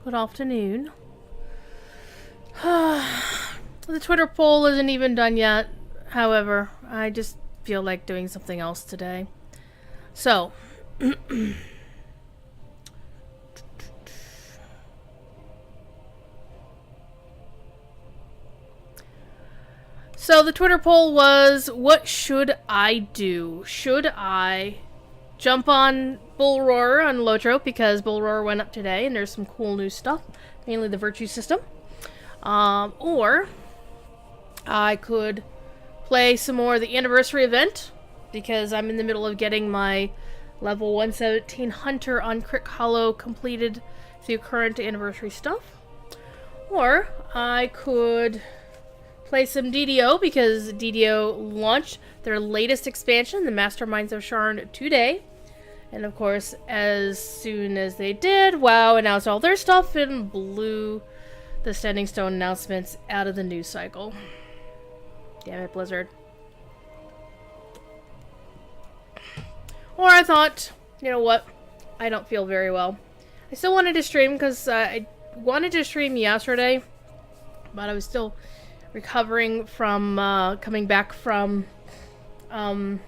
Good afternoon. The Twitter poll isn't even done yet. However, I just feel like doing something else today. So, the Twitter poll was, what should I do? Should I jump on Bull Roar on Lotro, because Bull Roar went up today and there's some cool new stuff, mainly the virtue system. Or I could play some more of the anniversary event, because I'm in the middle of getting my level 117 Hunter on Crick Hollow completed through current anniversary stuff. Or I could play some DDO, because DDO launched their latest expansion, the Masterminds of Sharn, today. And of course, as soon as they did, WoW announced all their stuff and blew the Standing Stone announcements out of the news cycle. Damn it, Blizzard. Or I thought, you know what? I don't feel very well. I still wanted to stream because I wanted to stream yesterday, but I was still recovering from coming back from New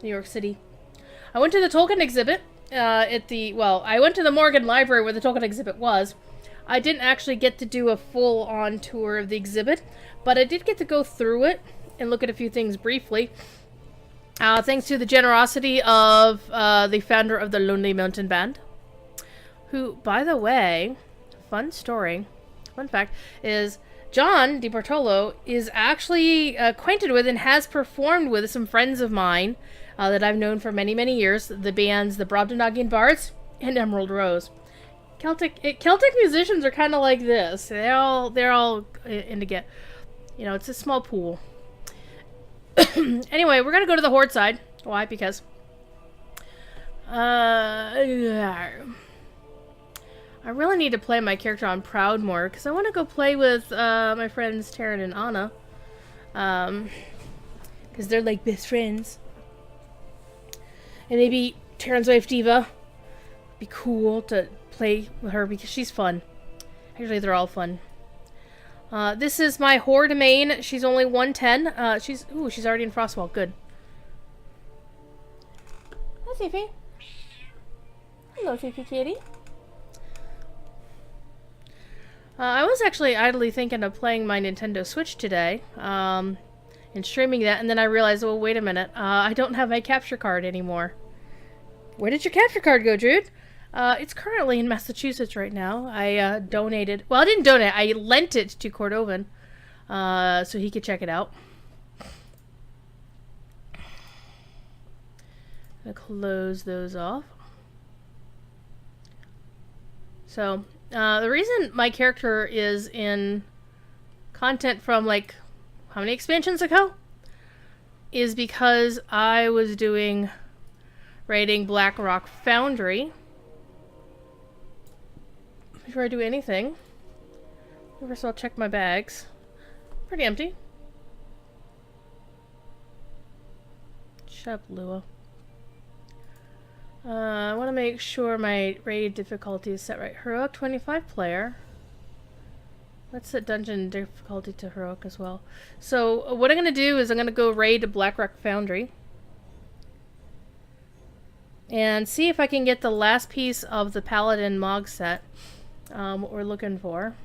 York City. I went to the Tolkien exhibit I went to the Morgan Library where the Tolkien exhibit was. I didn't actually get to do a full-on tour of the exhibit, but I did get to go through it and look at a few things briefly. Thanks to the generosity of the founder of the Lonely Mountain Band, who, by the way, fun fact, is John DiBartolo is actually acquainted with and has performed with some friends of mine that I've known for many, many years. The bands, the Brobdingnagian Bards and Emerald Rose. Celtic musicians are kind of like this. They're all into get. You know, it's a small pool. Anyway, we're gonna go to the Horde side. Why? Because I really need to play my character on Proudmoore, because I want to go play with my friends Taryn and Anna. Because they're like best friends. And maybe Taryn's wife Diva. Be cool to play with her because she's fun. Actually, they're all fun. This is my Horde main. She's only 110. She's already in Frostwall. Good. Hi, Fifi. Hello, Fifi kitty. I was actually idly thinking of playing my Nintendo Switch today, and streaming that, and then I realized, well, wait a minute, I don't have my capture card anymore. Where did your capture card go, Jude? It's currently in Massachusetts right now. I donated, well, I didn't donate, I lent it to Cordovan, so he could check it out. I'm gonna close those off. So, the reason my character is in content from, like, how many expansions ago? Is because I was doing raiding Blackrock Foundry. Before I do anything, first I'll check my bags. Pretty empty. Shut up, Lua. I want to make sure my raid difficulty is set right. Heroic 25 player. Let's set dungeon difficulty to heroic as well. So what I'm going to do is I'm going to go raid Blackrock Foundry. And see if I can get the last piece of the Paladin Mog set. What we're looking for.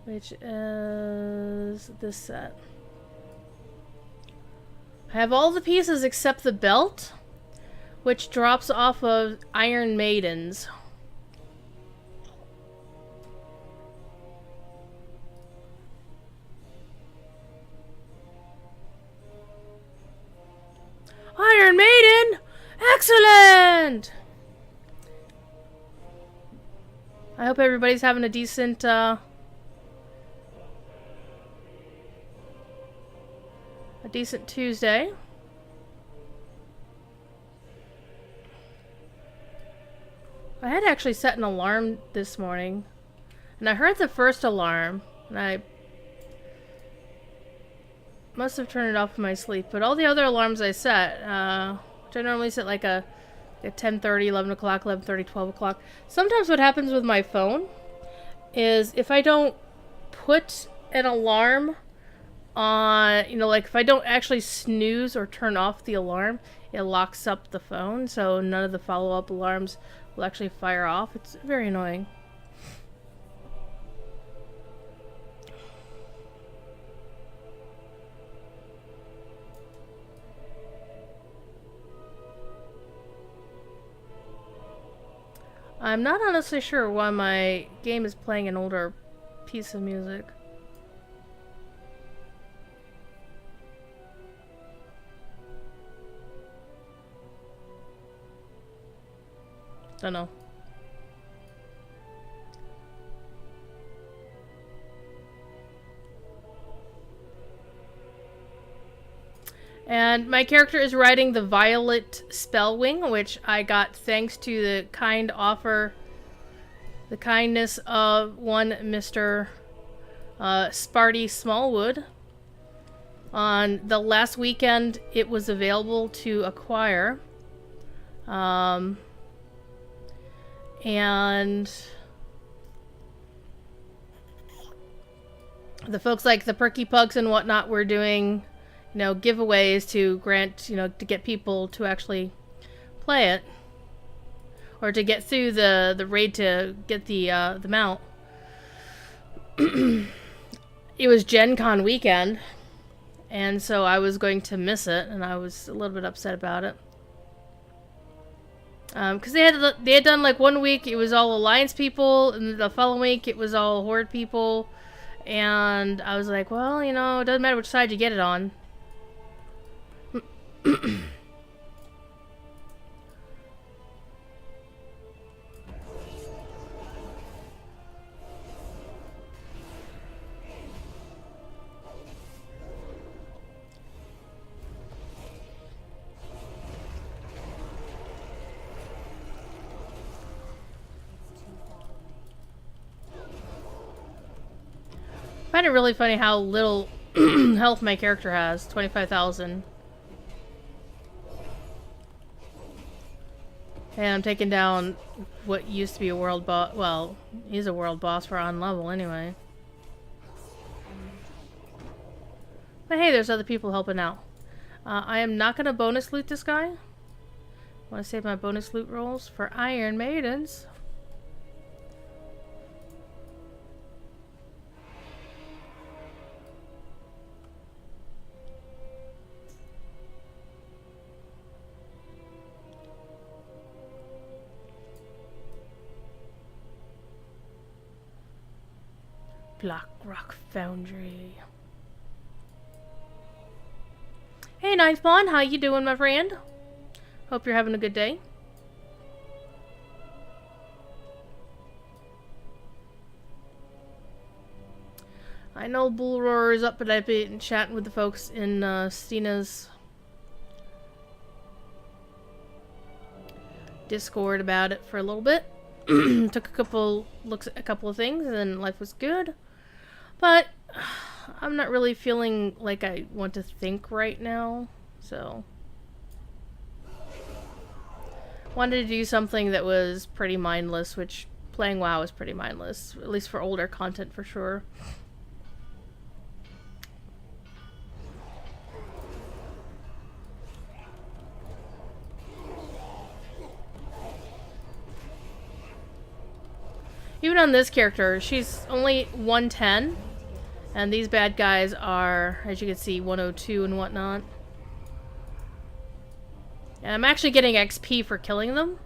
Which is this set. I have all the pieces except the belt, which drops off of Iron Maidens. Iron Maiden! Excellent! I hope everybody's having a decent, Tuesday. I had actually set an alarm this morning, and I heard the first alarm, and I must have turned it off in my sleep, but all the other alarms I set, which I normally set like a At 10:30, 11 o'clock, 11:30, 12 o'clock. Sometimes what happens with my phone is if I don't put an alarm on, you know, like if I don't actually snooze or turn off the alarm, it locks up the phone, so none of the follow-up alarms will actually fire off. It's very annoying. I'm not honestly sure why my game is playing an older piece of music. Don't know. And my character is riding the Violet Spellwing, which I got thanks to the kindness of one Mr. Sparty Smallwood. On the last weekend, it was available to acquire. And the folks like the Perky Pugs and whatnot were doing, you know, giveaways to grant, you know, to get people to actually play it, or to get through the raid to get the mount. It was Gen Con weekend, and so I was going to miss it, and I was a little bit upset about it. Because they had done like 1 week it was all Alliance people, and the following week it was all Horde people, and I was like, well, you know, it doesn't matter which side you get it on. I find it really funny how little health my character has. 25,000. And I'm taking down what used to be a world boss. Well, he's a world boss for on level anyway. But hey, there's other people helping out. I am not going to bonus loot this guy. I want to save my bonus loot rolls for Iron Maidens. Black Rock Foundry. Hey, Ninth Spawn, how you doing, my friend? Hope you're having a good day. I know Bull Roar is up, but I've been chatting with the folks in Stina's Discord about it for a little bit. Took a couple looks at a couple of things, and then life was good. But I'm not really feeling like I want to think right now, so wanted to do something that was pretty mindless, which playing WoW is pretty mindless, at least for older content for sure. Even on this character, she's only 110, and these bad guys are, as you can see, 102 and whatnot. And I'm actually getting XP for killing them.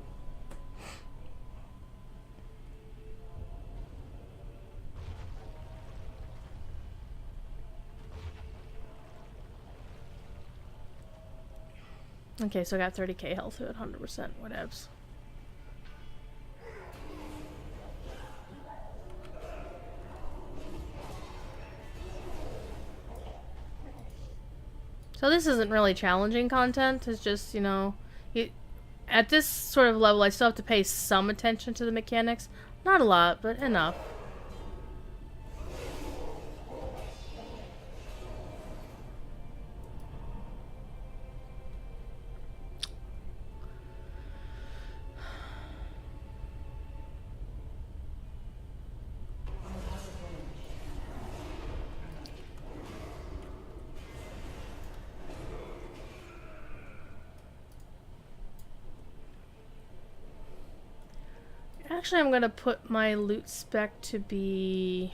Okay, so I got 30k health at 100%, whatevs. So this isn't really challenging content, it's just, you know, at this sort of level I still have to pay some attention to the mechanics. Not a lot, but enough. Actually, I'm gonna put my loot spec to be...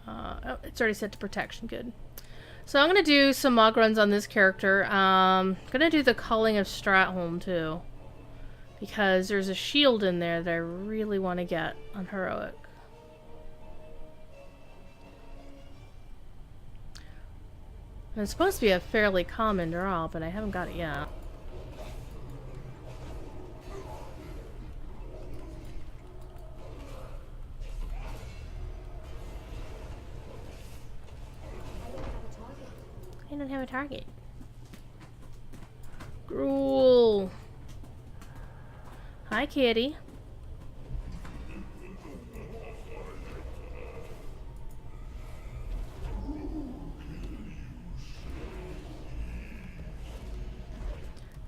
oh, it's already set to protection. Good. So I'm gonna do some mog runs on this character. Gonna do the Calling of Stratholme too, because there's a shield in there that I really want to get on heroic. And it's supposed to be a fairly common draw, but I haven't got it yet. I don't have a target. Gruel. Hi, kitty.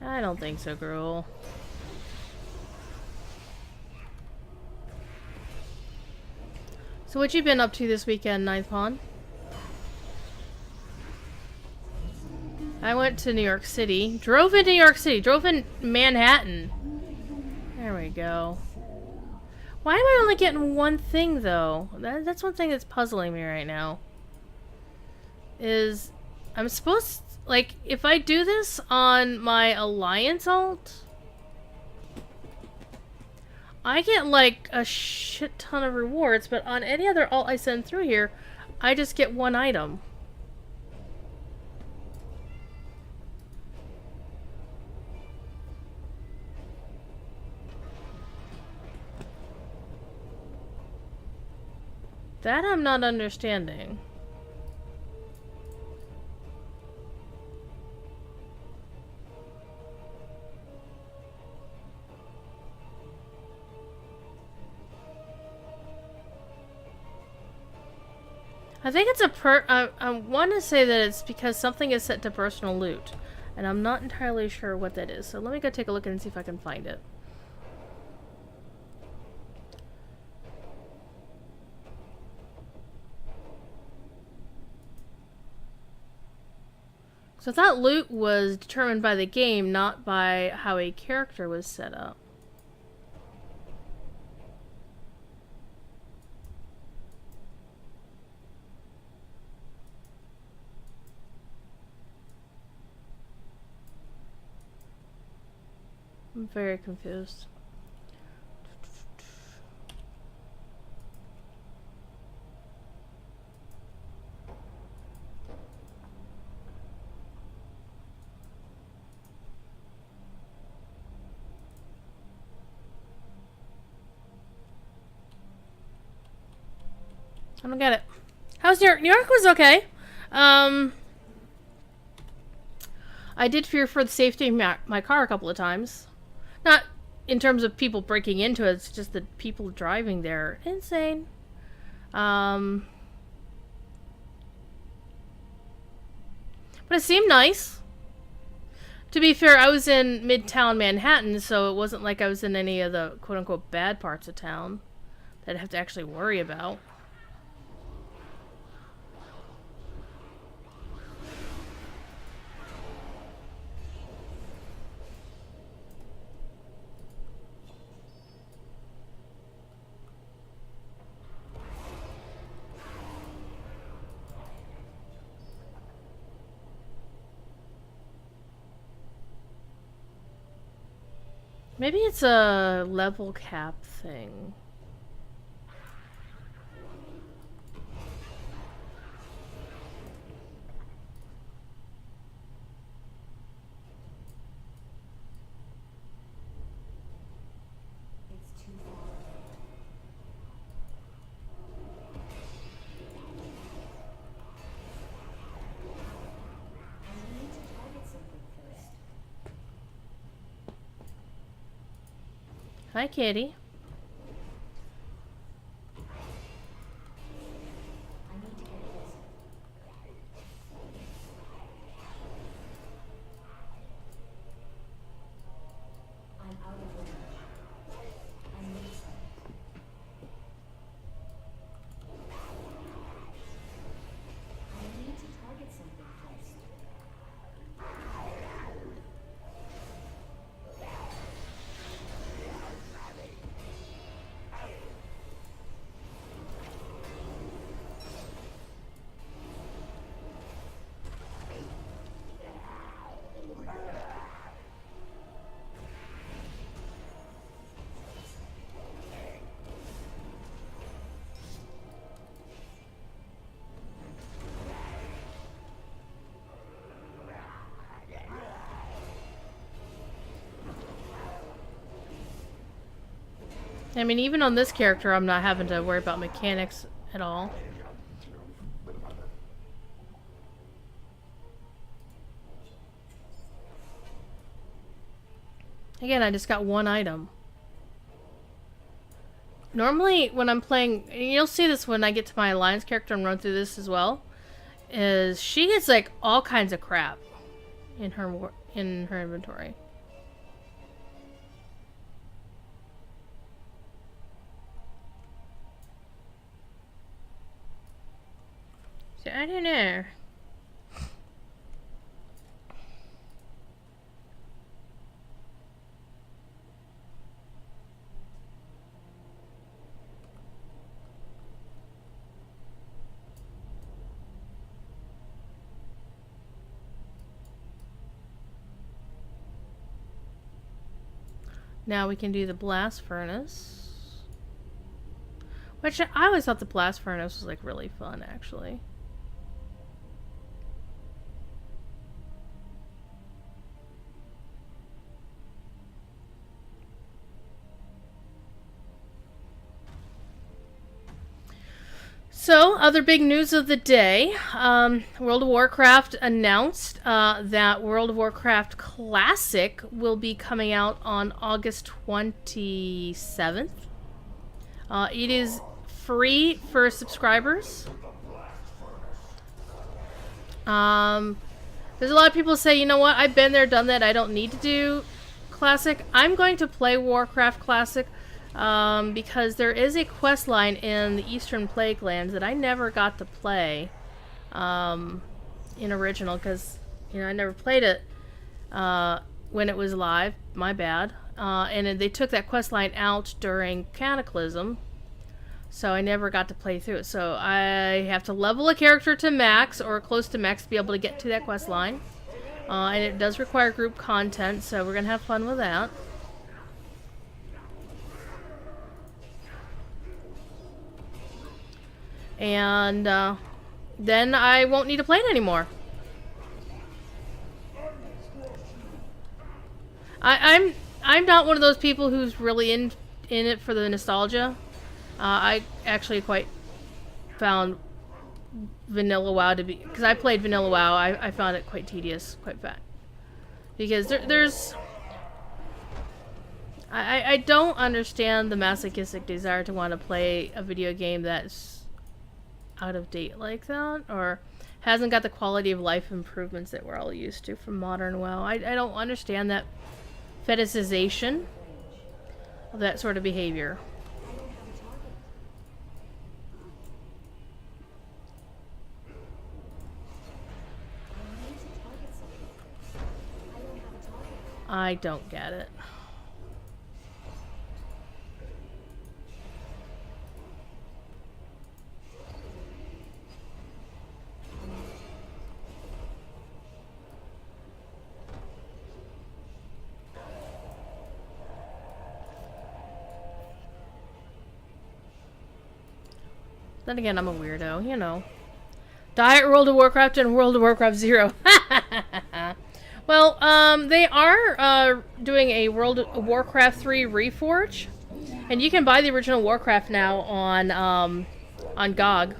I don't think so, Gruel. So what you been up to this weekend, Ninth Pawn? I went to New York City. Drove in New York City. Drove in Manhattan. There we go. Why am I only getting one thing, though? That's one thing that's puzzling me right now. Is... I'm supposed... Like, if I do this on my Alliance alt... I get, like, a shit ton of rewards, but on any other alt I send through here, I just get one item. That I'm not understanding. I think it's I want to say that it's because something is set to personal loot. And I'm not entirely sure what that is. So let me go take a look and see if I can find it. So that loot was determined by the game, not by how a character was set up. I'm very confused. I don't get it. How's New York? New York was okay. I did fear for the safety of my car a couple of times. Not in terms of people breaking into it, it's just the people driving there. Insane. But it seemed nice. To be fair, I was in Midtown Manhattan, so it wasn't like I was in any of the quote-unquote bad parts of town that I'd have to actually worry about. Maybe it's a level cap thing. Hi, kitty. I mean, even on this character, I'm not having to worry about mechanics at all. Again, I just got one item. Normally, when I'm playing, and you'll see this when I get to my alliance character and run through this as well, is she gets like all kinds of crap in her inventory. So I don't know. Now we can do the blast furnace. Which I always thought the blast furnace was like really fun, actually. So, other big news of the day. World of Warcraft announced that World of Warcraft Classic will be coming out on August 27th. It is free for subscribers. There's a lot of people say, you know what, I've been there, done that, I don't need to do Classic. I'm going to play Warcraft Classic. Because there is a quest line in the Eastern Plaguelands that I never got to play in original because, you know, I never played it when it was live. My bad. And they took that quest line out during Cataclysm, so I never got to play through it. So I have to level a character to max or close to max to be able to get to that quest line. And it does require group content, so we're going to have fun with that. And then I won't need to play it anymore. I'm not one of those people who's really in it for the nostalgia. I actually quite found Vanilla WoW to be, because I played Vanilla WoW, I found it quite tedious, quite fat. Because there's I don't understand the masochistic desire to want to play a video game that's out of date like that, or hasn't got the quality of life improvements that we're all used to from modern WoW. I don't understand that fetishization of that sort of behavior. I don't get it. Then again, I'm a weirdo, you know. Diet World of Warcraft and World of Warcraft 0. Well, they are doing a World of Warcraft 3 Reforge, and you can buy the original Warcraft now on GOG.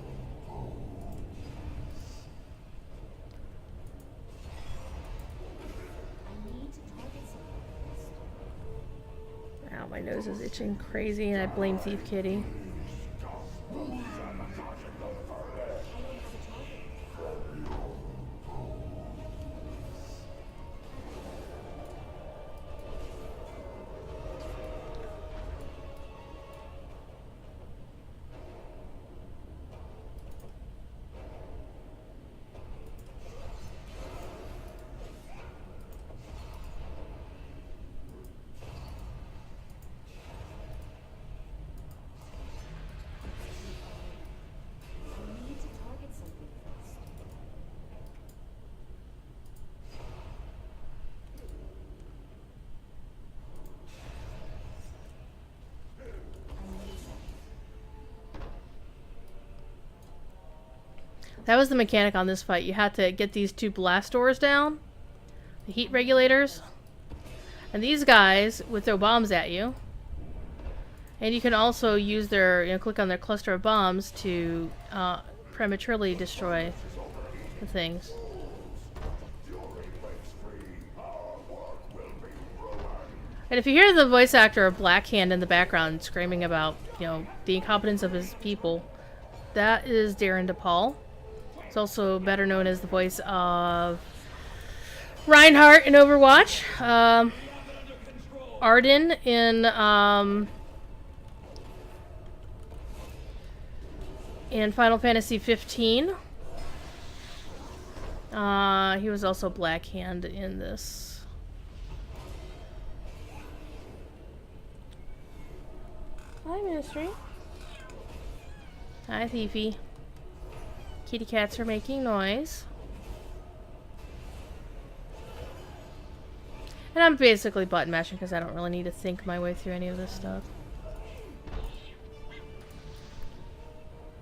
Ow, my nose is itching crazy, and I blame Thief Kitty. That was the mechanic on this fight. You had to get these two blast doors down, the heat regulators, and these guys would throw bombs at you. And you can also use their, click on their cluster of bombs to prematurely destroy the things. And if you hear the voice actor of Black Hand in the background screaming about, the incompetence of his people, that is Darren DePaul. He's also better known as the voice of Reinhardt in Overwatch, Arden in Final Fantasy 15. He was also Black Hand in this. Hi, Ministry. Hi, Thiefy. Kitty cats are making noise. And I'm basically button mashing because I don't really need to think my way through any of this stuff.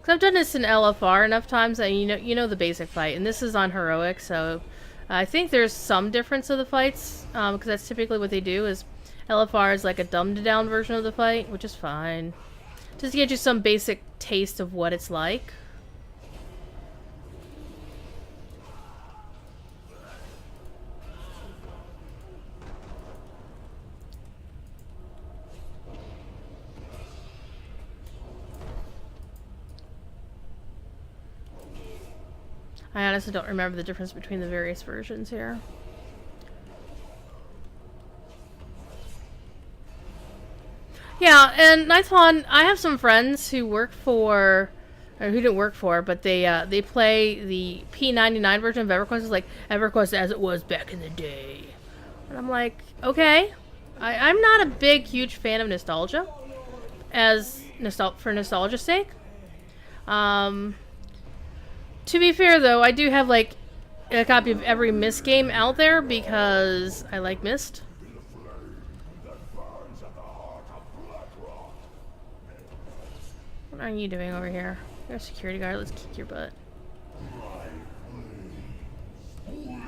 Because I've done this in LFR enough times that you know the basic fight. And this is on Heroic, so I think there's some difference of the fights. Because that's typically what they do is LFR is like a dumbed down version of the fight, which is fine. Just to get you some basic taste of what it's like. I honestly don't remember the difference between the various versions here. Yeah, and Nightfawn, I have some friends who work for, or who didn't work for, but they play the P99 version of EverQuest. It's like EverQuest as it was back in the day. And I'm like, okay. I'm not a big, huge fan of nostalgia, for nostalgia's sake. To be fair, though, I do have, like, a copy of every Myst game out there because I like Myst. What are you doing over here? You're a security guard. Let's kick your butt. Alright,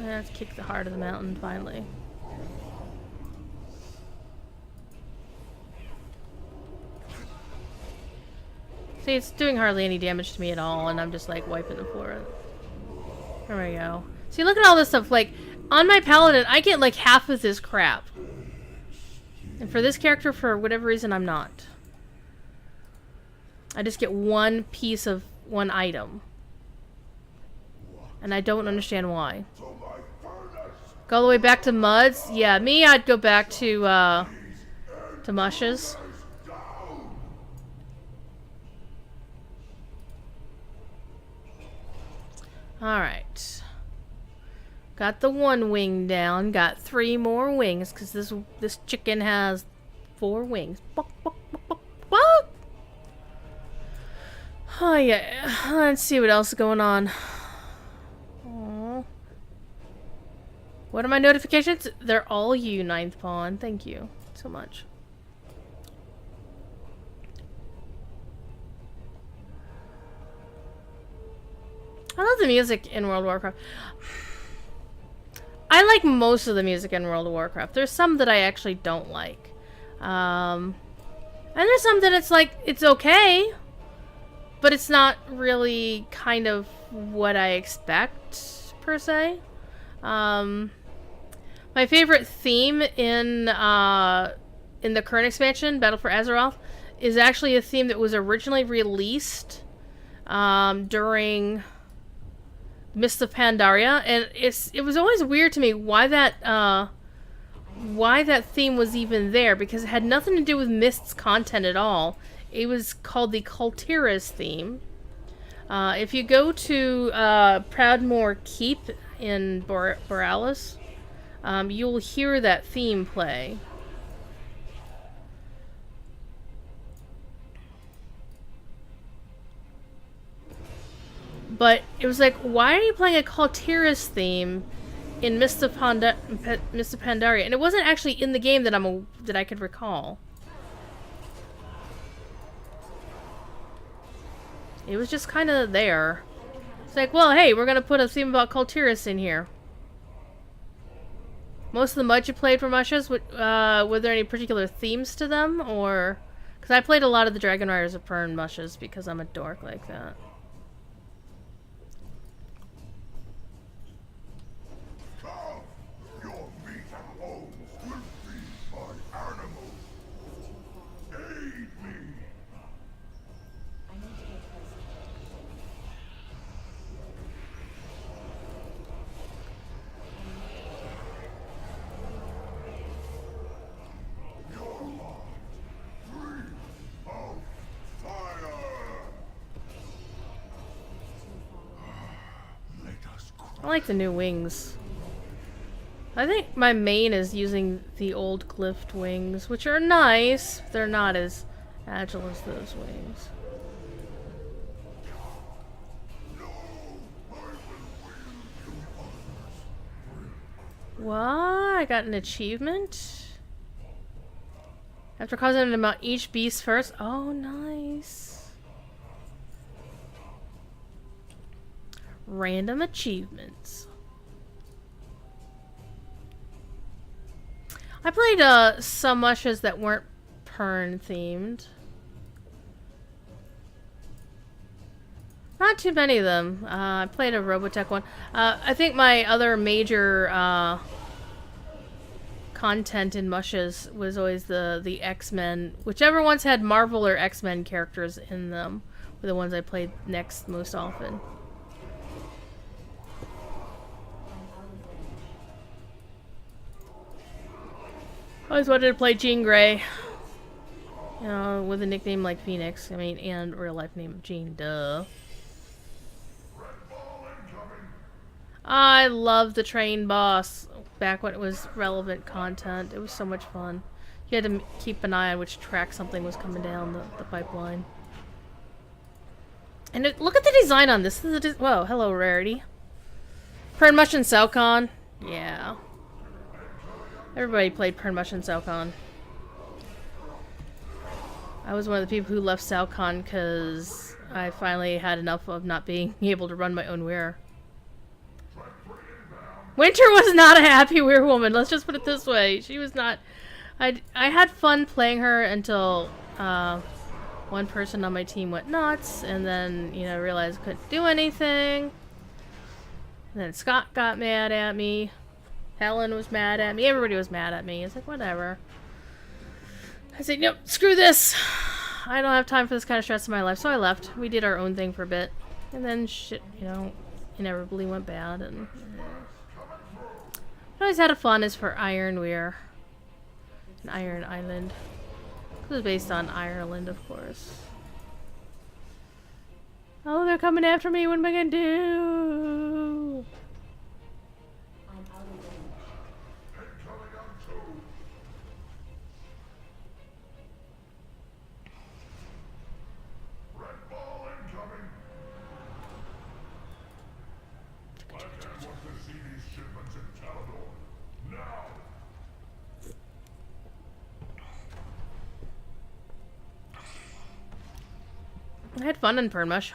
let's kick the heart of the mountain, finally. See, it's doing hardly any damage to me at all, and I'm just, like, wiping the floor. There we go. See, look at all this stuff. Like, on my paladin, I get, like, half of this crap. And for this character, for whatever reason, I'm not. I just get one piece of one item. And I don't understand why. Go all the way back to Muds? Yeah, me, I'd go back to Mushes. Alright. Got the one wing down. Got 3 more wings, because this chicken has 4 wings. Oh, yeah. Let's see what else is going on. Aww. What are my notifications? They're all you, Ninth Pawn. Thank you so much. I love the music in World of Warcraft. I like most of the music in World of Warcraft. There's some that I actually don't like. And there's some that it's like, it's okay, but it's not really kind of what I expect, per se. My favorite theme in the current expansion, Battle for Azeroth, is actually a theme that was originally released during Mist of Pandaria, and it was always weird to me why that theme was even there, because it had nothing to do with Mist's content at all. It was called the Kultiras theme. If you go to Proudmoore Keep in Borealis, you'll hear that theme play. But it was like, why are you playing a Kultiras theme in Mist of Pandaria? And it wasn't actually in the game that I could recall. It was just kind of there. It's like, well, hey, we're gonna put a theme about Kultiras in here. Most of the MUDs you played for Mushes, were there any particular themes to them, or... Because I played a lot of the Dragon Riders of Pern Mushes because I'm a dork like that. I like the new wings. I think my main is using the old Glyphed wings, which are nice. They're not as agile as those wings. What? I got an achievement? After causing them to mount each beast first? Oh, nice. Random achievements. I played some mushes that weren't Pern themed. Not too many of them. I played a Robotech one. I think my other major content in mushes was always the X-Men. Whichever ones had Marvel or X-Men characters in them were the ones I played next most often. I always wanted to play Jean Grey. You know, with a nickname like Phoenix. I mean, and real life name of Jean, duh. I love the train boss back when it was relevant content. It was so much fun. You had to keep an eye on which track something was coming down the pipeline. And look at the design on this. Whoa, hello, Rarity. Pern Mush and Salcon. Yeah. Everybody played Pern Mush and Salcon. I was one of the people who left Salcon because I finally had enough of not being able to run my own weir. Winter was not a happy weir woman, let's just put it this way. She was not... I had fun playing her until one person on my team went nuts, and then, you know, realized I couldn't do anything. And then Scott got mad at me. Helen was mad at me. Everybody was mad at me. It's like, whatever. I said, nope, screw this. I don't have time for this kind of stress in my life. So I left. We did our own thing for a bit. And then shit, you know, inevitably went bad. And I always had a fun is for Iron Weir. And Iron Island. It was based on Ireland, of course. Oh, they're coming after me. What am I gonna do? I had fun in Pernmush.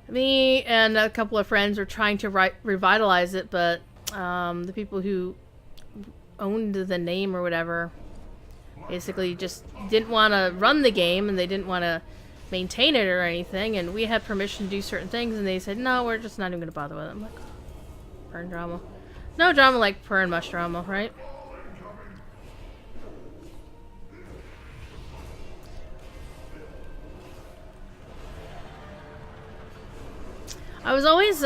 Me and a couple of friends were trying to revitalize it, but the people who owned the name or whatever basically just didn't want to run the game, and they didn't want to maintain it or anything, and we had permission to do certain things, and they said, no, we're just not even going to bother with it. I'm like, Pern drama. No drama like Pernmush drama, right? I was always,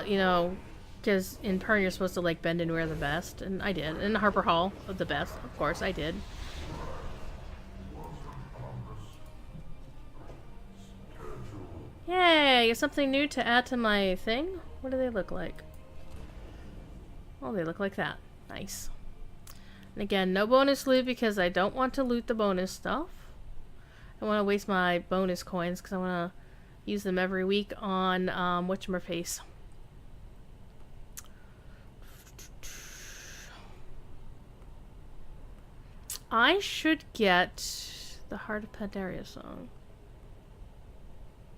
you know, because in Pern you're supposed to like bend and wear the best, and I did. In Harper Hall, the best, of course, I did. Yay! Something new to add to my thing? What do they look like? Oh, they look like that. Nice. And again, no bonus loot because I don't want to loot the bonus stuff. I want to waste my bonus coins because I want to use them every week on whatchamacface. I should get the Heart of Pandaria song.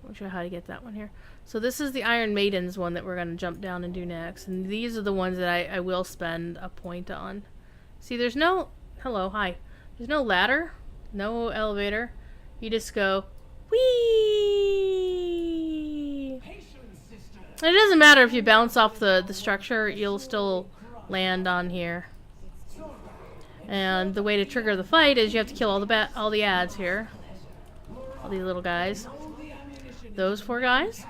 I'll show you how to get that one here. So this is the Iron Maiden's one that we're going to jump down and do next. And these are the ones that I will spend a point on. See, there's no... Hello, hi. There's no ladder. No elevator. You just go... Whee! It doesn't matter if you bounce off the structure. You'll still land on here. And the way to trigger the fight is you have to kill all the ads here. All these little guys. Those 4 guys.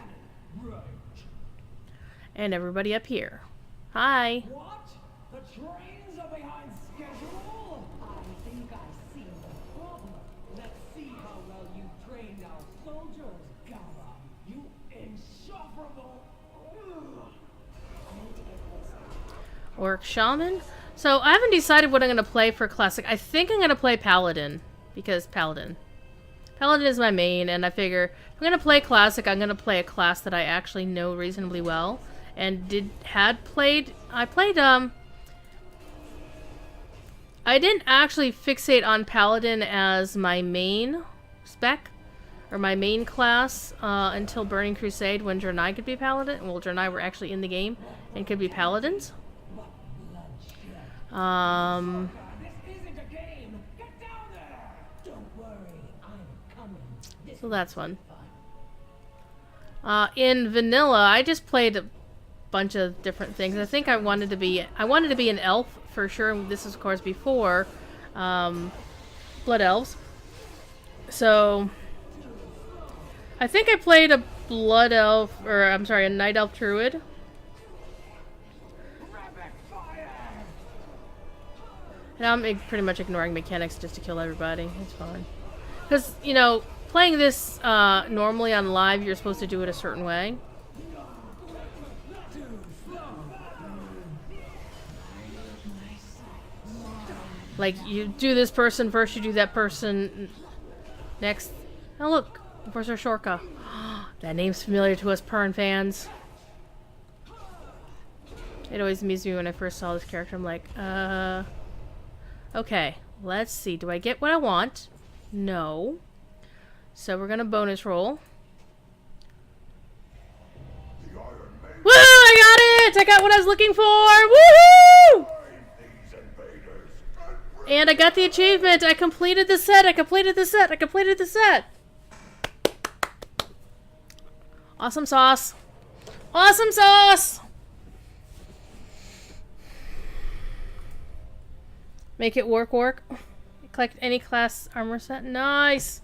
And everybody up here. Hi. What? The trains are behind schedule? I think I see the problem. Let's see how well you trained our soldiers, Gala. You insufferable. Orc Shaman. So I haven't decided what I'm going to play for Classic. I think I'm going to play Paladin. Because Paladin is my main, and I figure if I'm going to play Classic, I'm going to play a class that I actually know reasonably well. And I played, I didn't actually fixate on Paladin as my main spec, or my main class, until Burning Crusade, when Draenei could be Paladin. Well, Draenei were actually in the game, and could be Paladins. This isn't a game. Get down there. Don't worry, I'm coming. So that's one. In vanilla, I just played a bunch of different things. I think I wanted to be an elf for sure. This is of course before Blood Elves. So I think I played a Blood Elf, or I'm sorry, a Night Elf Druid. And I'm pretty much ignoring mechanics just to kill everybody. It's fine. Because, you know, playing this normally on live, you're supposed to do it a certain way. Like, you do this person first, you do that person next. Oh, look. Professor Shorka. That name's familiar to us Pern fans. It always amused me when I first saw this character. I'm like, okay, let's see. Do I get what I want? No. So we're gonna bonus roll. Woo! I got it! I got what I was looking for! Woohoo! And I got the achievement. I completed the set. I completed the set. I completed the set. Awesome sauce. Awesome sauce! Make it work. Collect any class armor set. Nice.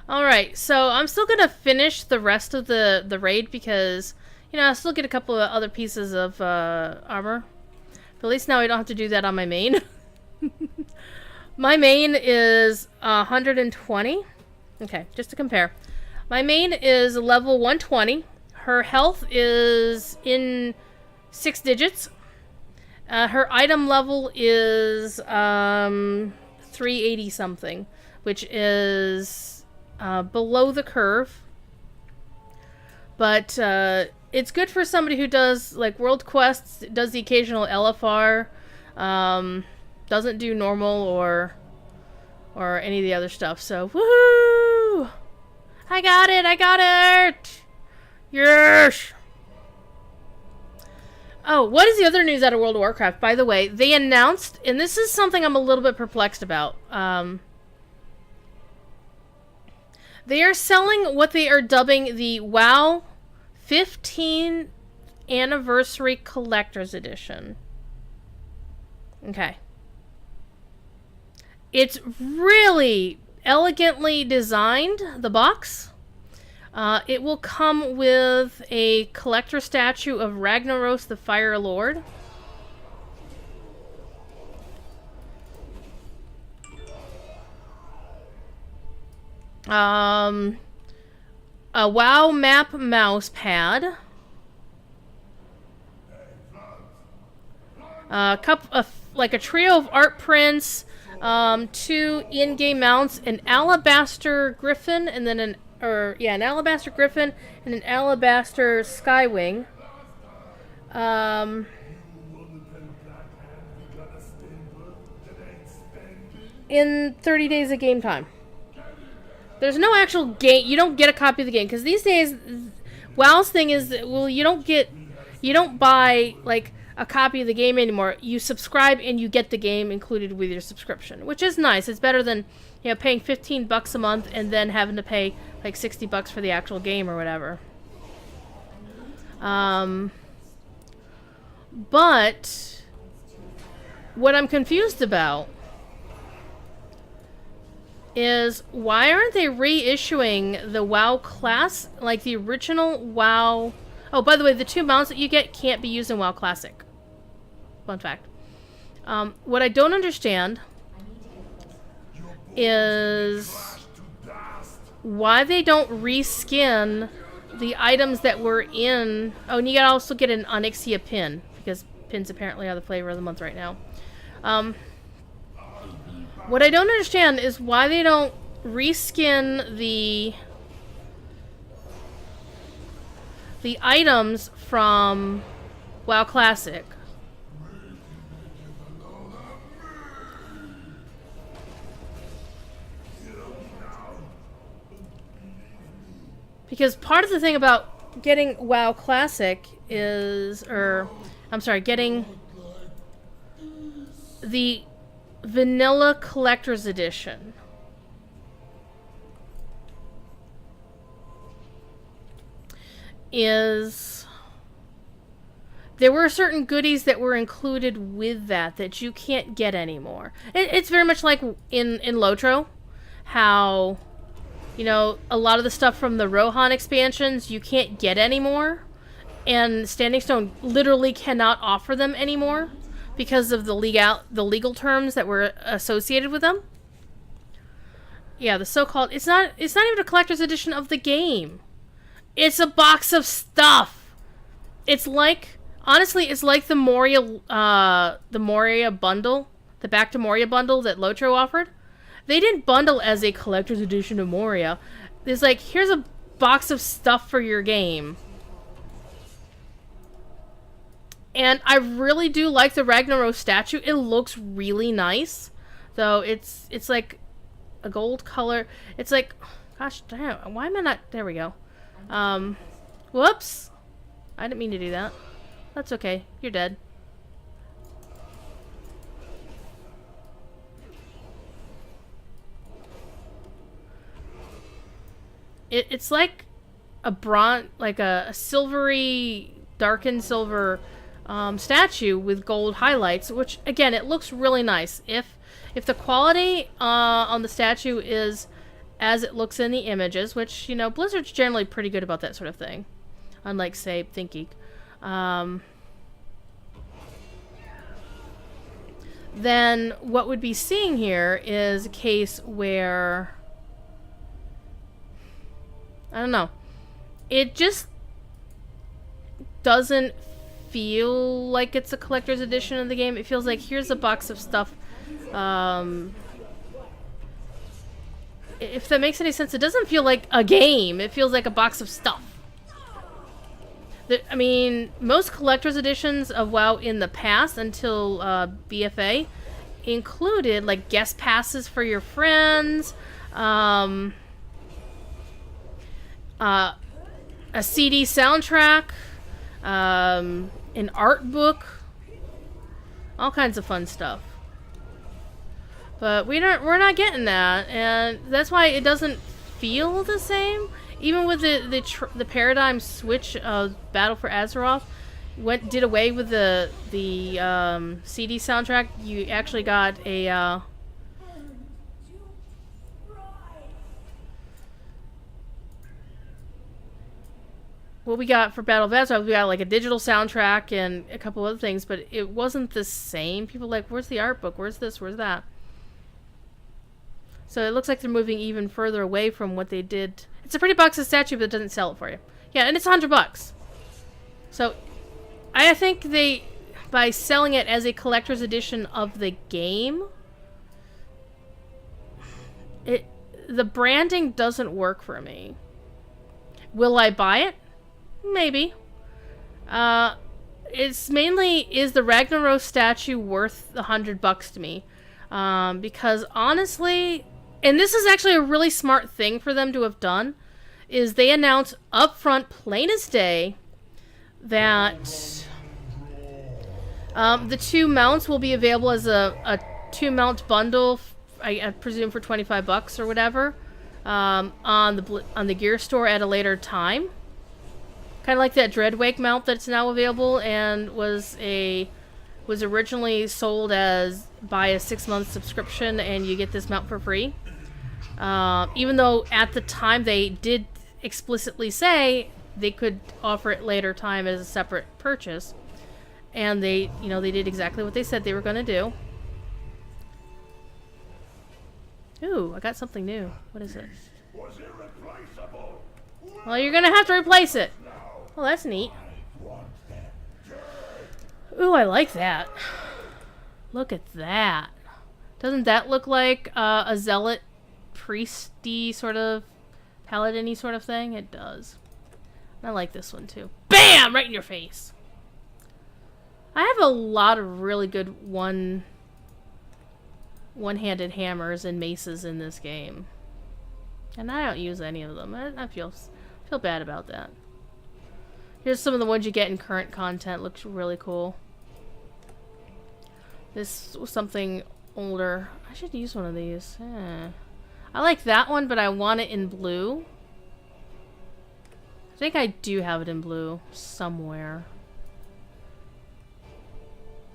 Alright, so I'm still gonna finish the rest of the raid because, you know, I still get a couple of other pieces of armor. But at least now I don't have to do that on my main. My main is 120. Okay, just to compare. My main is level 120. Her health is in 6 digits. Her item level is 380 something, which is below the curve. But it's good for somebody who does like world quests, does the occasional LFR, doesn't do normal or any of the other stuff. So woohoo! I got it! I got it! Yes! Oh, what is the other news out of World of Warcraft? By the way, they announced, and this is something I'm a little bit perplexed about. They are selling what they are dubbing the WoW 15th Anniversary Collector's Edition. Okay. It's really elegantly designed, the box. It will come with a collector statue of Ragnaros the Fire Lord. A WoW map mouse pad. Like a trio of art prints, 2 in-game mounts, an alabaster griffin, and then an alabaster griffin and an alabaster skywing. In 30 days of game time. There's no actual game. You don't get a copy of the game because these days, WoW's thing is that, well, you don't buy like a copy of the game anymore. You subscribe and you get the game included with your subscription, which is nice. It's better than paying $15 a month and then having to pay like $60 for the actual game or whatever. But what I'm confused about is why aren't they reissuing the WoW class, like the original WoW? Oh, by the way, the 2 mounts that you get can't be used in WoW Classic. Fun fact. What I don't understand is why they don't reskin the items that were in... Oh, and you gotta also get an Onyxia pin, because pins apparently are the flavor of the month right now. What I don't understand is why they don't reskin the items from WoW Classic. Because part of the thing about getting WoW Classic is, getting the Vanilla Collector's Edition. Is there were certain goodies that were included with that you can't get anymore. It's very much like in Lotro, how a lot of the stuff from the Rohan expansions you can't get anymore, and Standing Stone literally cannot offer them anymore because of the legal terms that were associated with them. Yeah, the so-called it's not even a collector's edition of the game. It's a box of stuff. It's like, honestly, it's like the Moria bundle, the Back to Moria bundle that Lotro offered. They didn't bundle as a collector's edition of Moria. It's like, here's a box of stuff for your game. And I really do like the Ragnaros statue. It looks really nice. Though it's like a gold color. It's like, gosh damn, why am I not, there we go. Whoops. I didn't mean to do that. That's okay. You're dead. It's like a bronze, like a silvery, darkened silver statue with gold highlights, which again, it looks really nice. If the quality on the statue is as it looks in the images, which Blizzard's generally pretty good about that sort of thing, unlike say ThinkGeek. Then what we'd be seeing here is a case where, I don't know, it just doesn't feel like it's a collector's edition of the game. It feels like, here's a box of stuff. If that makes any sense, it doesn't feel like a game. It feels like a box of stuff. I mean, most collector's editions of WoW in the past, until BFA, included like guest passes for your friends, a CD soundtrack, an art book, all kinds of fun stuff. But we're not getting that, and that's why it doesn't feel the same. Even with the paradigm switch of Battle for Azeroth, did away with the CD soundtrack. You actually got a what we got for Battle of Azeroth, we got like a digital soundtrack and a couple other things, but it wasn't the same. People were like, where's the art book? Where's this? Where's that? So it looks like they're moving even further away from what they did. It's a pretty box of statue, but it doesn't sell it for you. Yeah, and it's $100. So I think by selling it as a collector's edition of the game, the branding doesn't work for me. Will I buy it? Maybe. It's mainly, is the Ragnaros statue worth $100 to me? Because honestly, and this is actually a really smart thing for them to have done, is they announced upfront, plain as day, that the 2 mounts will be available as a 2-mount bundle, I presume for $25 or whatever, on the gear store at a later time. Kind of like that Dreadwake mount that's now available and was originally sold as buy a 6-month subscription and you get this mount for free. Even though at the time they did explicitly say they could offer it later time as a separate purchase. And they did exactly what they said they were going to do. Ooh, I got something new. What is it? Well, you're going to have to replace it. Oh, that's neat. Ooh, I like that. Look at that. Doesn't that look like a zealot, priesty sort of, paladin-y sort of thing? It does. I like this one too. BAM! Right in your face. I have a lot of really good one-handed hammers and maces in this game. And I don't use any of them. I feel bad about that. Here's some of the ones you get in current content. Looks really cool. This was something older. I should use one of these. I like that one, but I want it in blue. I think I do have it in blue somewhere.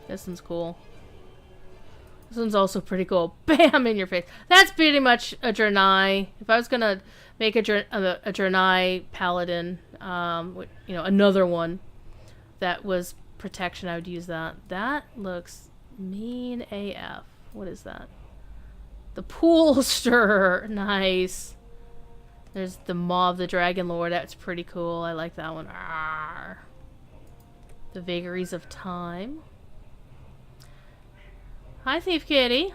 This one's cool. This one's also pretty cool. BAM! In your face. That's pretty much a Jernai. If I was gonna make a Jernai paladin, another one that was protection, I would use that. That looks mean AF. What is that? The Pool Stirrer. Nice. There's the Maw of the Dragon Lord. That's pretty cool. I like that one. Arrgh. The Vagaries of Time. Hi, Thief Kitty.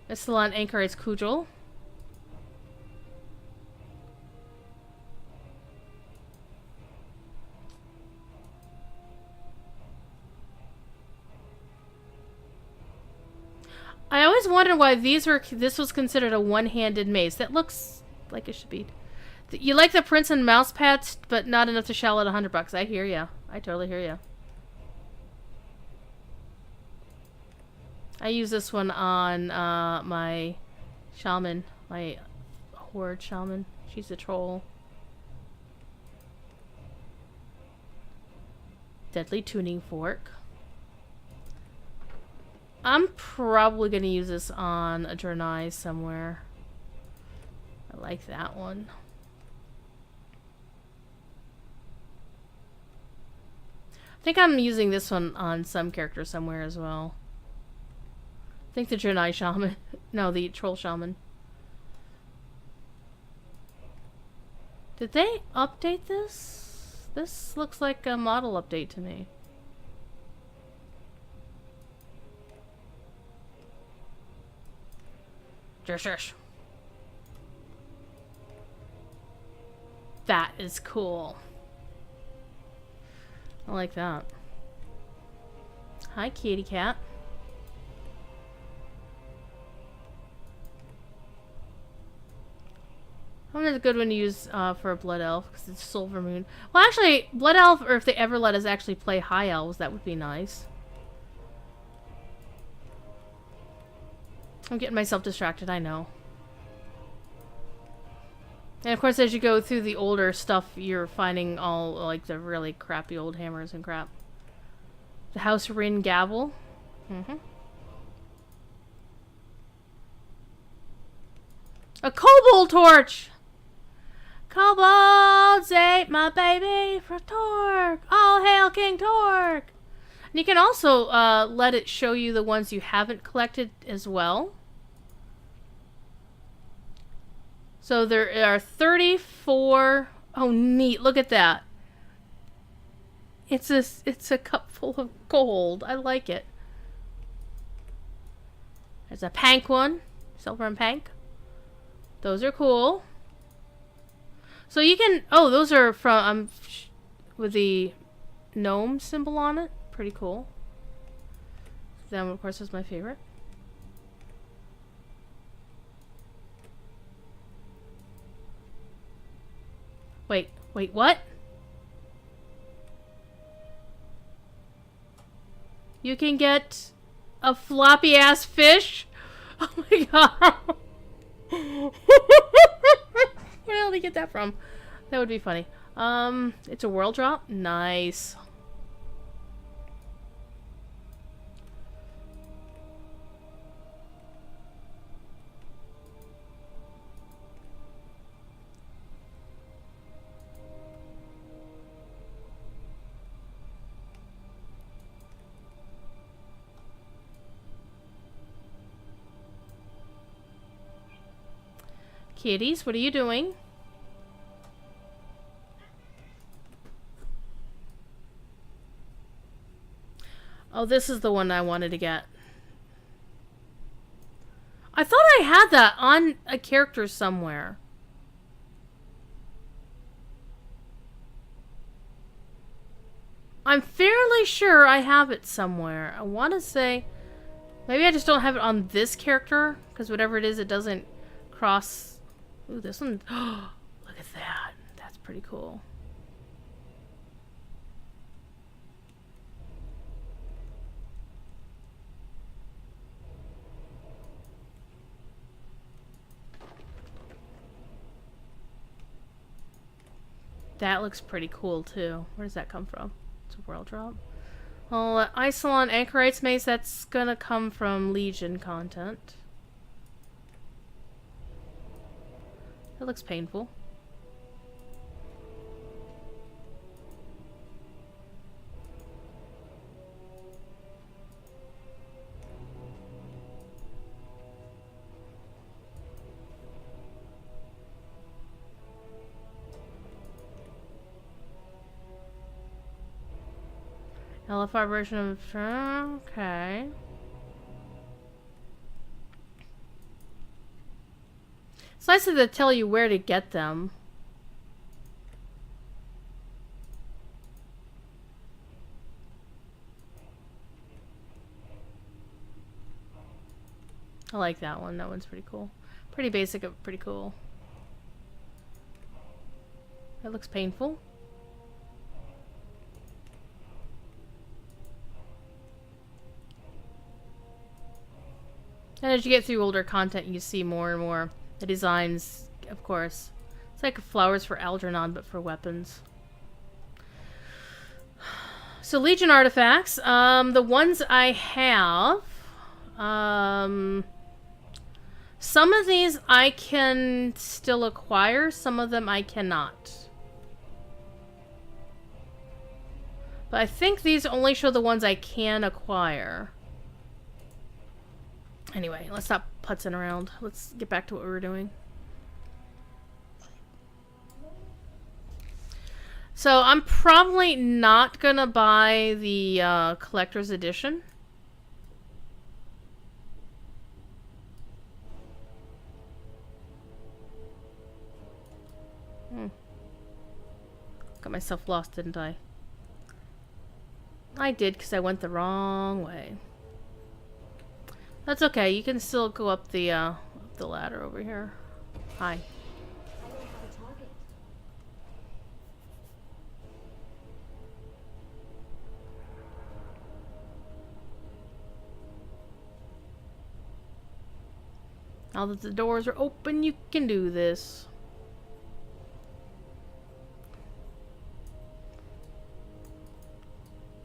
Estalon Anchorite's Cudgel. I always wondered why this was considered a one-handed mace. That looks like it should be. You like the Prince and Mouse pets, but not enough to shell at $100. I hear ya. I totally hear ya. I use this one on my shaman, my horde shaman. She's a troll. Deadly tuning fork. I'm probably going to use this on a Jernai somewhere. I like that one. I think I'm using this one on some character somewhere as well. I think the Jernai Shaman. No, the Troll Shaman. Did they update this? This looks like a model update to me. Shush. That is cool. I like that. Hi, kitty cat. One is a good one to use for a Blood Elf, because it's Silver Moon. Well, actually, Blood Elf, or if they ever let us actually play High Elves, that would be nice. I'm getting myself distracted, I know. And of course, as you go through the older stuff, you're finding all, like, the really crappy old hammers and crap. The House Rin Gavel. A Kobold Torch! Kobolds ate my baby for Torque! All hail King Torque! And you can also let it show you the ones you haven't collected as well. So there are 34... Oh, neat. Look at that. It's a cup full of gold. I like it. There's a Pank one. Silver and Pank. Those are cool. So you can... Oh, those are from... with the gnome symbol on it. Pretty cool. That one, of course, is my favorite. Wait, what? You can get a floppy ass fish? Oh my god. Where the hell did he get that from? That would be funny. It's a world drop? Nice. Kitties, what are you doing? Oh, this is the one I wanted to get. I thought I had that on a character somewhere. I'm fairly sure I have it somewhere. I want to say... Maybe I just don't have it on this character, because whatever it is, it doesn't cross... Ooh, this one... Look at that. That's pretty cool. That looks pretty cool, too. Where does that come from? It's a world drop. Well, Isolon Anchorites Maze, that's gonna come from Legion content. That looks painful. LFR version of... Okay. It's nice that they tell you where to get them. I like that one. That one's pretty cool. Pretty basic, but pretty cool. That looks painful. And as you get through older content, you see more and more. The designs, of course. It's like flowers for Algernon, but for weapons. So Legion artifacts. The ones I have... some of these I can still acquire. Some of them I cannot. But I think these only show the ones I can acquire. Anyway, let's stop putzing around. Let's get back to what we were doing. So I'm probably not gonna buy the collector's edition. Got myself lost, didn't I? I did, because I went the wrong way. That's okay. You can still go up the ladder over here. Hi. Now that the doors are open, you can do this.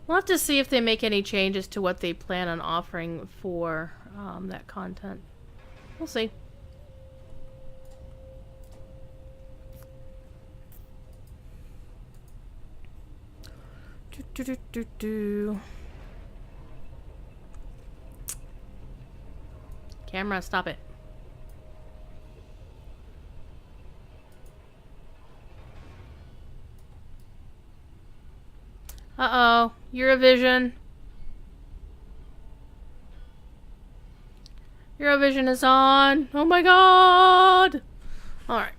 We'll have to see if they make any changes to what they plan on offering for that content. We'll see. Camera, stop it. Uh-oh. Eurovision. Eurovision is on. Oh my god! Alright.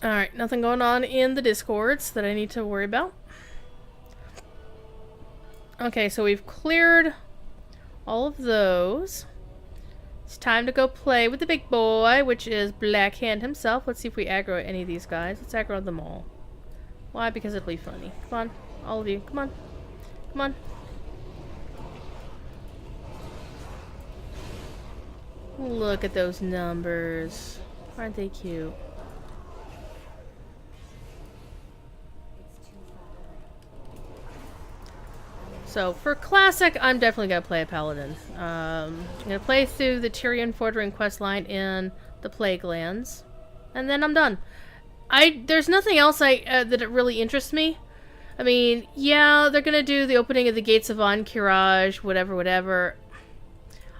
Alright, nothing going on in the discords that I need to worry about. Okay, so we've cleared all of those. It's time to go play with the big boy, which is Blackhand himself. Let's see if we aggro any of these guys. Let's aggro them all. Why? Because it'll be funny. Come on, all of you. Come on. Come on. Look at those numbers. Aren't they cute? So, for Classic, I'm definitely going to play a Paladin. I'm going to play through the Tyrion Fordring questline in the Plague Lands. And then I'm done. There's nothing else that it really interests me. I mean, yeah, they're going to do the opening of the Gates of Ankiraj, whatever.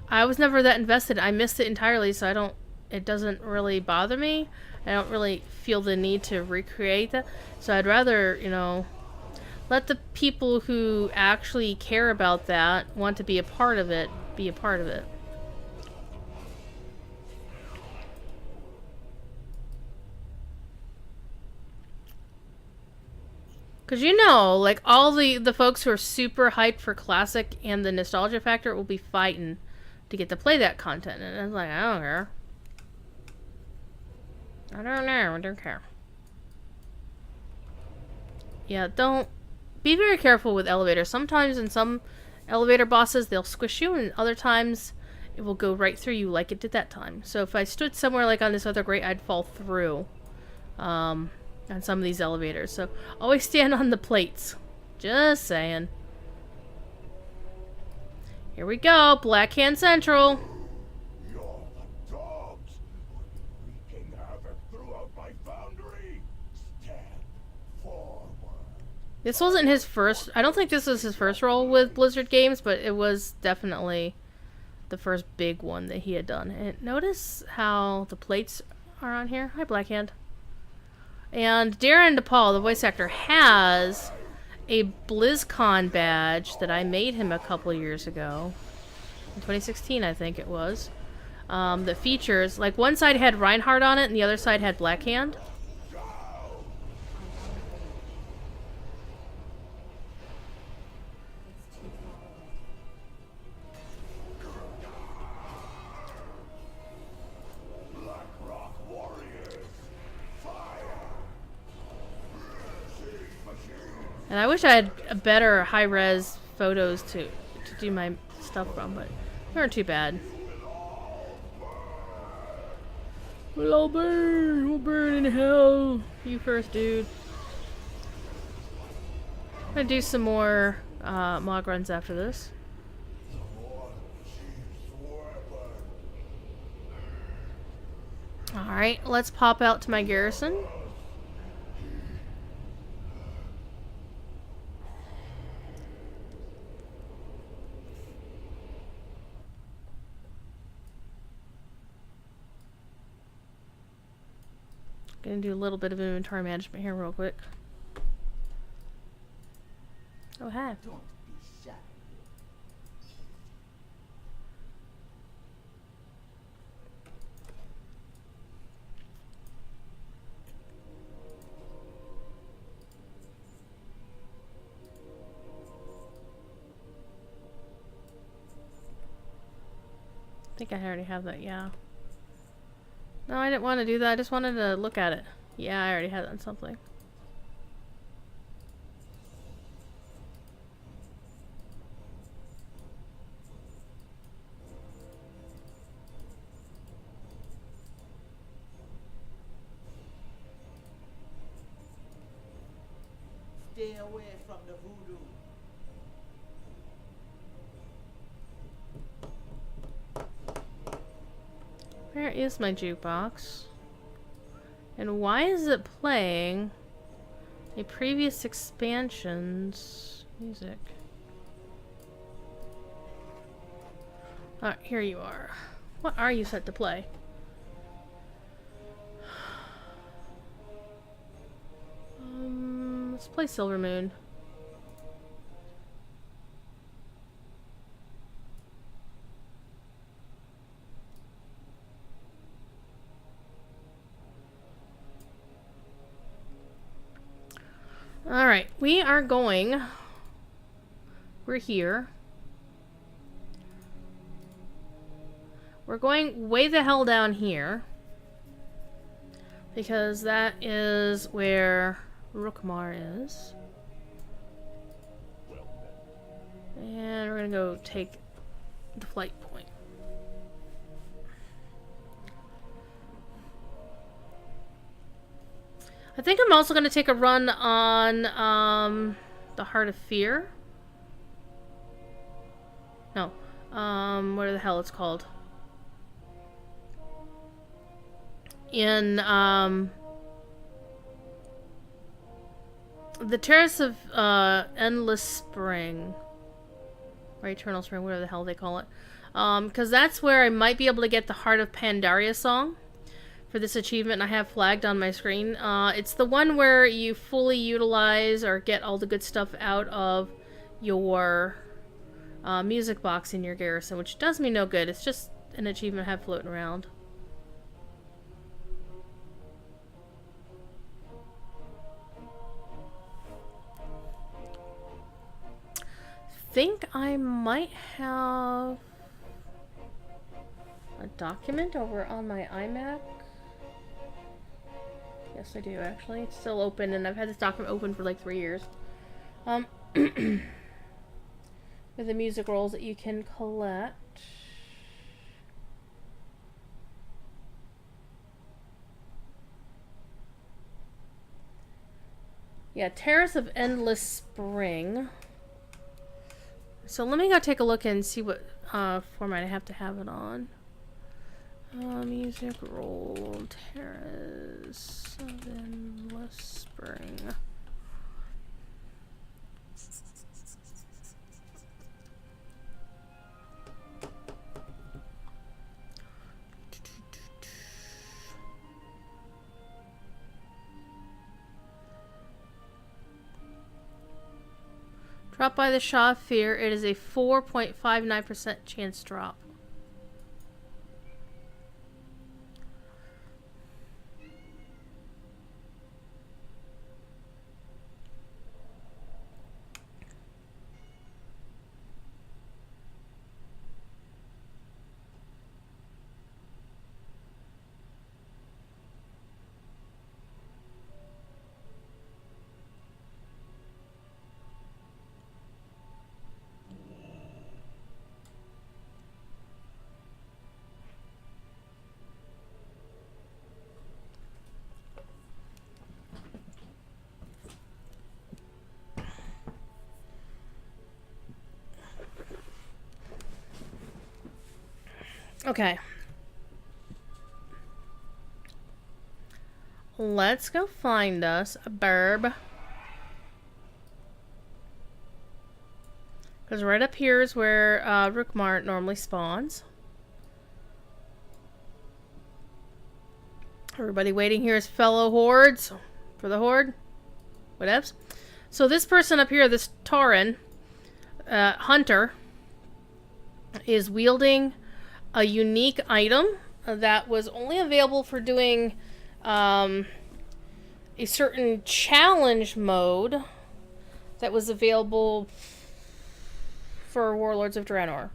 I was never that invested. I missed it entirely, so it doesn't really bother me. I don't really feel the need to recreate that. So I'd rather, you know, let the people who actually care about that, want to be a part of it, be a part of it. Because you know, like, all the folks who are super hyped for Classic and the nostalgia factor will be fighting to get to play that content. And it's like, I don't care. I don't care. Yeah, don't... Be very careful with elevators. Sometimes in some elevator bosses, they'll squish you, and other times it will go right through you like it did that time. So if I stood somewhere like on this other grate, I'd fall through on some of these elevators. So always stand on the plates. Just saying. Here we go, Blackhand Central. You're the dogs wreaking havoc throughout my foundry. Stand forward. This wasn't his first... I don't think this was his first role with Blizzard Games, but it was definitely the first big one that he had done. And notice how the plates are on here. Hi, Blackhand. And Darren DePaul, the voice actor, has a BlizzCon badge that I made him a couple years ago. In 2016, I think it was. That features... Like, one side had Reinhardt on it, and the other side had Blackhand. And I wish I had a better high-res photos to do my stuff from, but they weren't too bad. We'll all burn! We'll burn in hell! You first, dude. I'm gonna do some more Mog runs after this. Alright, let's pop out to my garrison. Gonna do a little bit of inventory management here real quick. Oh, hi. Don't be shy. I think I already have that, yeah. No, I didn't want to do that. I just wanted to look at it. Yeah, I already had it on something. Stay away from the voodoo. Where is my jukebox? And why is it playing a previous expansion's music? Here you are. What are you set to play? Let's play Silver Moon. we are going... We're here. We're going way the hell down here. Because that is where Rookmar is. And we're gonna go take the flight point. I think I'm also gonna take a run on the Heart of Fear. No. What the hell it's called? In the Terrace of Endless Spring. Or Eternal Spring, whatever the hell they call it. Because that's where I might be able to get the Heart of Pandaria song for this achievement I have flagged on my screen. It's the one where you fully utilize or get all the good stuff out of your music box in your garrison, which does me no good. It's just an achievement I have floating around. Think I might have a document over on my iMac. Yes, I do actually. It's still open, and I've had this document open for like 3 years. With the music rolls that you can collect. Yeah, Terrace of Endless Spring. So let me go take a look and see what format I have to have it on. Music roll, Terrace of Endless Spring. Drop by the Shaw of Fear. It is a 4.59% chance drop. Okay. Let's go find us a burb. Because right up here is where Rookmar normally spawns. Everybody waiting here is fellow hordes for the horde. Whatevs. So this person up here, this Tauren hunter, is wielding a unique item that was only available for doing a certain challenge mode that was available for Warlords of Draenor.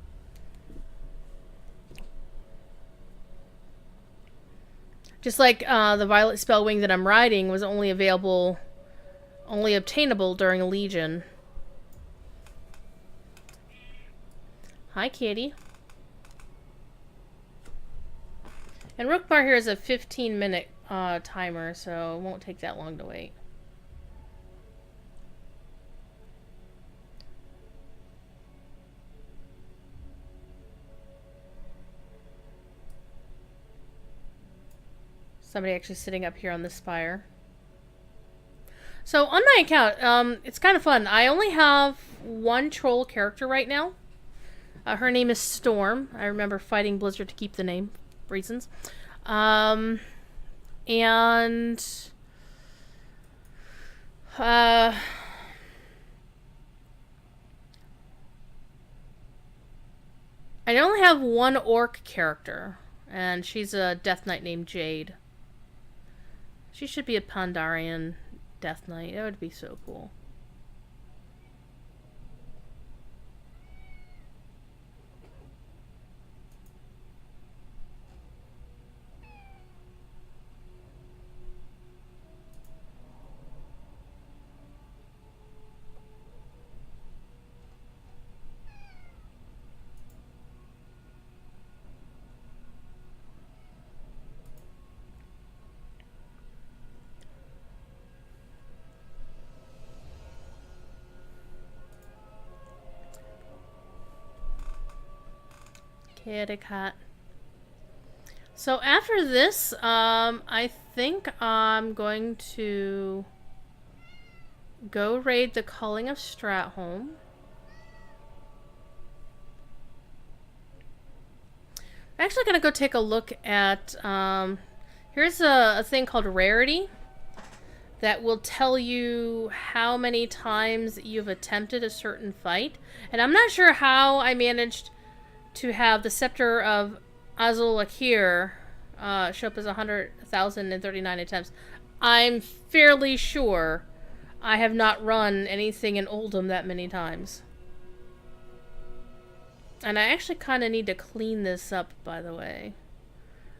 Just like the Violet Spellwing that I'm riding was only obtainable during a Legion. Hi, kitty. And Rookmar here is a 15-minute timer, so it won't take that long to wait. Somebody actually sitting up here on the spire. So on my account, it's kind of fun. I only have one troll character right now. Her name is Storm. I remember fighting Blizzard to keep the name reasons. And I only have one orc character, and she's a Death Knight named Jade. She should be a Pandarian Death Knight. That would be so cool. Kitty cat. So after this, I think I'm going to go raid the Calling of Stratholme. I'm actually going to go take a look at, here's a thing called Rarity that will tell you how many times you've attempted a certain fight. And I'm not sure how I managed to have the Scepter of Azul-Akir show up as 100,039 attempts. I'm fairly sure I have not run anything in Oldham that many times. And I actually kind of need to clean this up, by the way.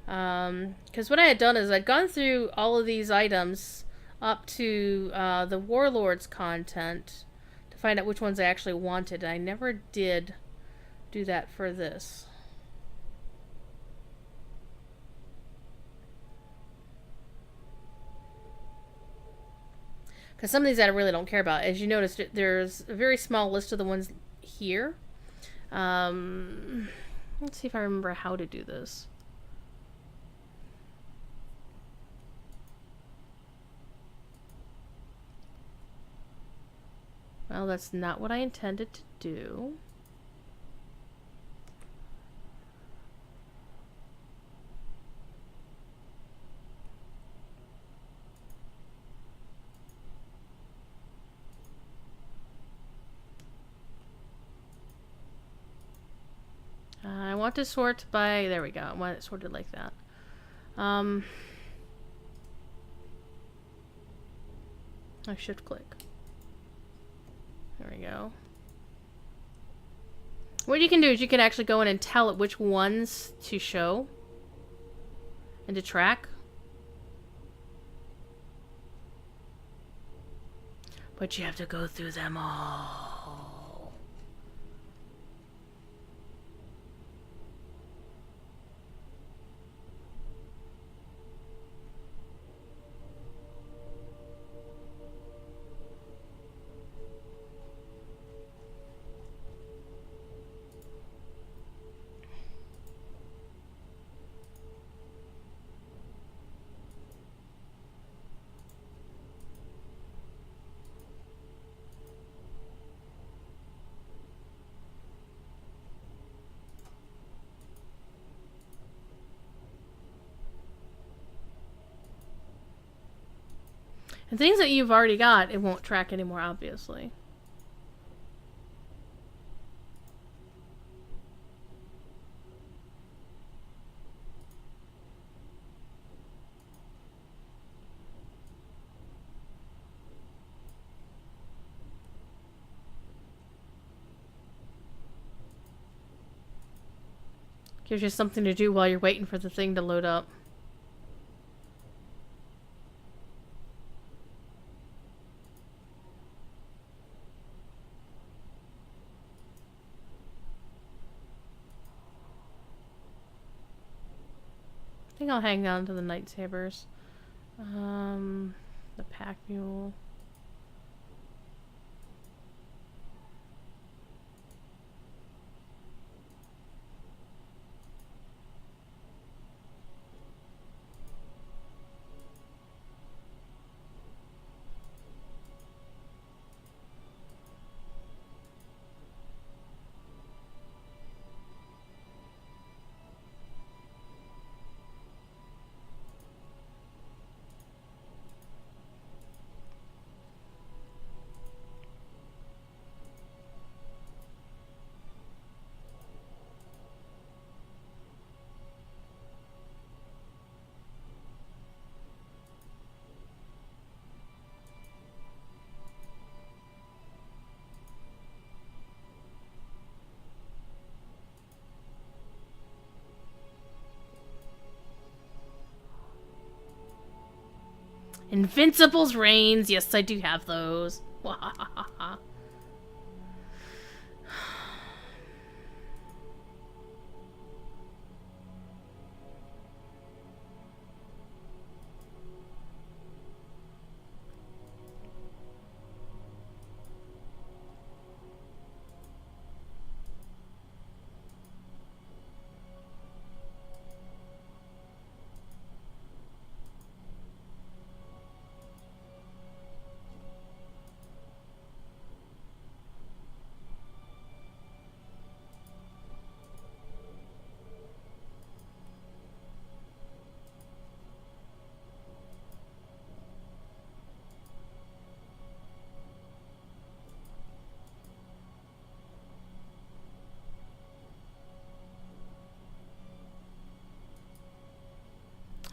Because what I had done is I'd gone through all of these items up to the Warlords content to find out which ones I actually wanted. And I never did do that for this. Because some of these I really don't care about. As you noticed, there's a very small list of the ones here. Let's see if I remember how to do this. Well, that's not what I intended to do. I want to sort by... There we go. I want it sorted like that. I shift click. There we go. What you can do is you can actually go in and tell it which ones to show and to track. But you have to go through them all. And things that you've already got, it won't track anymore, obviously. Gives you something to do while you're waiting for the thing to load up. I think I'll hang on to the lightsabers. The pack mule. Invincible's reigns. Yes, I do have those.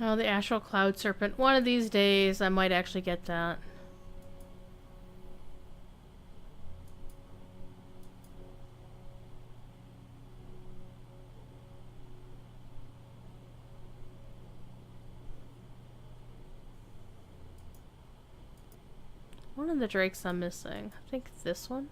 Oh, the Astral Cloud Serpent. One of these days, I might actually get that. One of the drakes I'm missing. I think this one.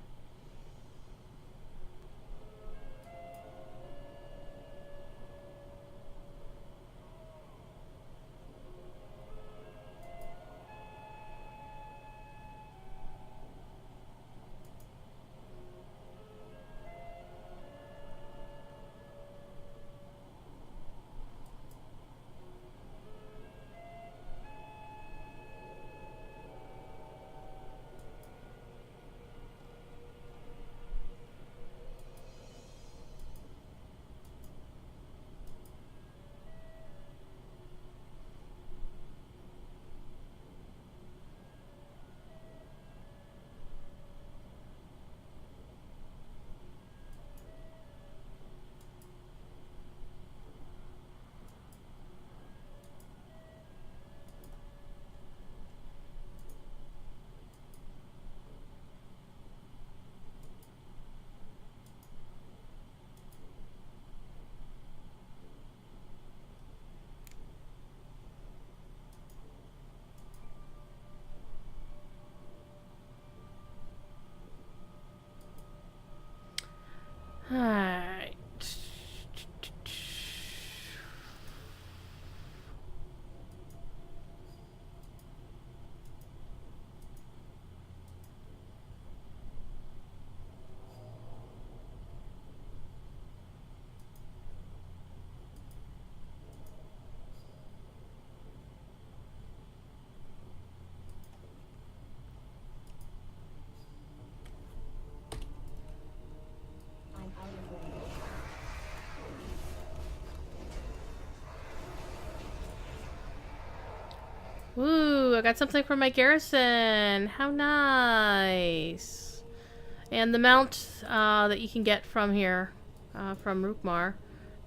Alright. I'm out of range. Woo, I got something from my garrison. How nice. And the mount that you can get from here, from Rookmar,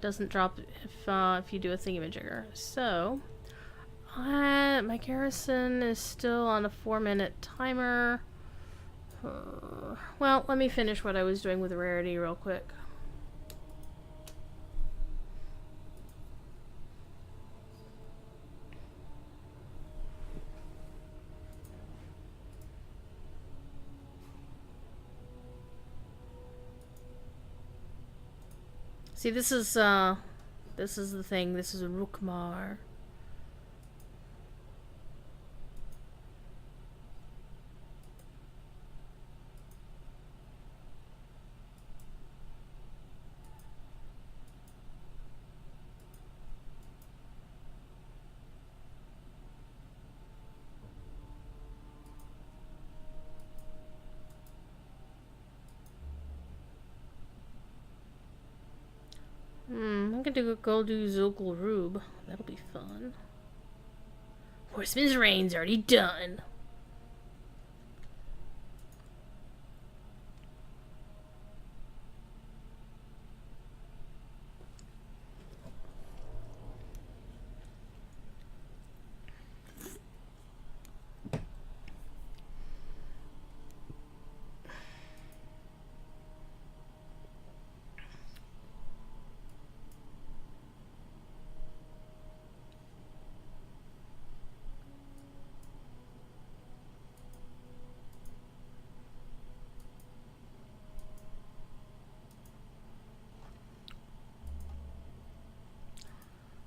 doesn't drop if you do a thingamajigger. So, my garrison is still on a 4-minute timer. Well, let me finish what I was doing with rarity real quick. See, this is the thing. This is Rookmar. I'm gonna go do Zogul Rube. That'll be fun. Horseman's Reign's already done.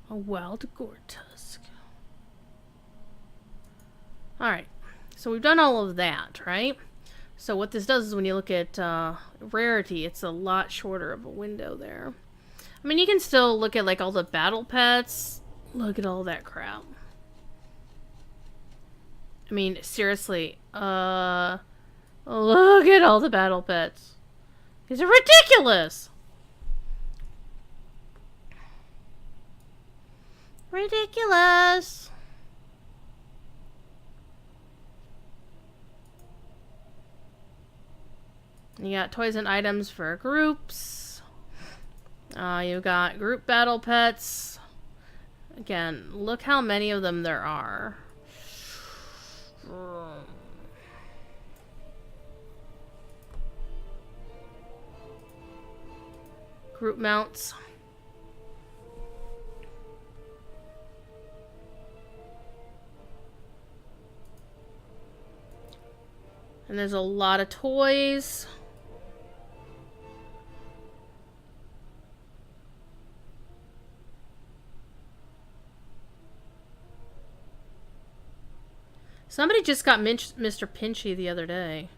A wild gore tusk. Alright, so we've done all of that, right? So what this does is when you look at rarity, it's a lot shorter of a window there. I mean, you can still look at like all the battle pets. Look at all that crap. I mean, seriously, look at all the battle pets. These are ridiculous! Ridiculous! You got toys and items for groups. You got group battle pets. Again, look how many of them there are. Group mounts. And there's a lot of toys. Somebody just got Mr. Pinchy the other day.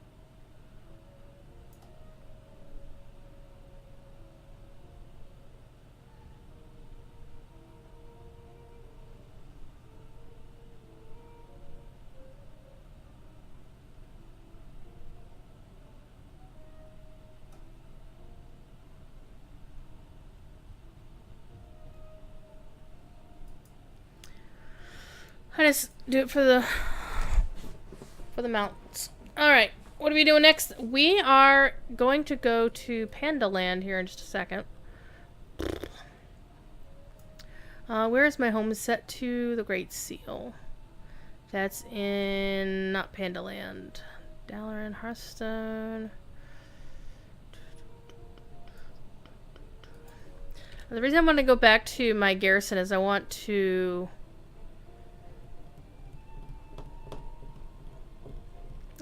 I just do it for the mounts. Alright, what are we doing next? We are going to go to Panda Land here in just a second. Where is my home? Set to the Great Seal. That's in... not Panda Land. Dalaran, Hearthstone. The reason I want to go back to my garrison is I want to...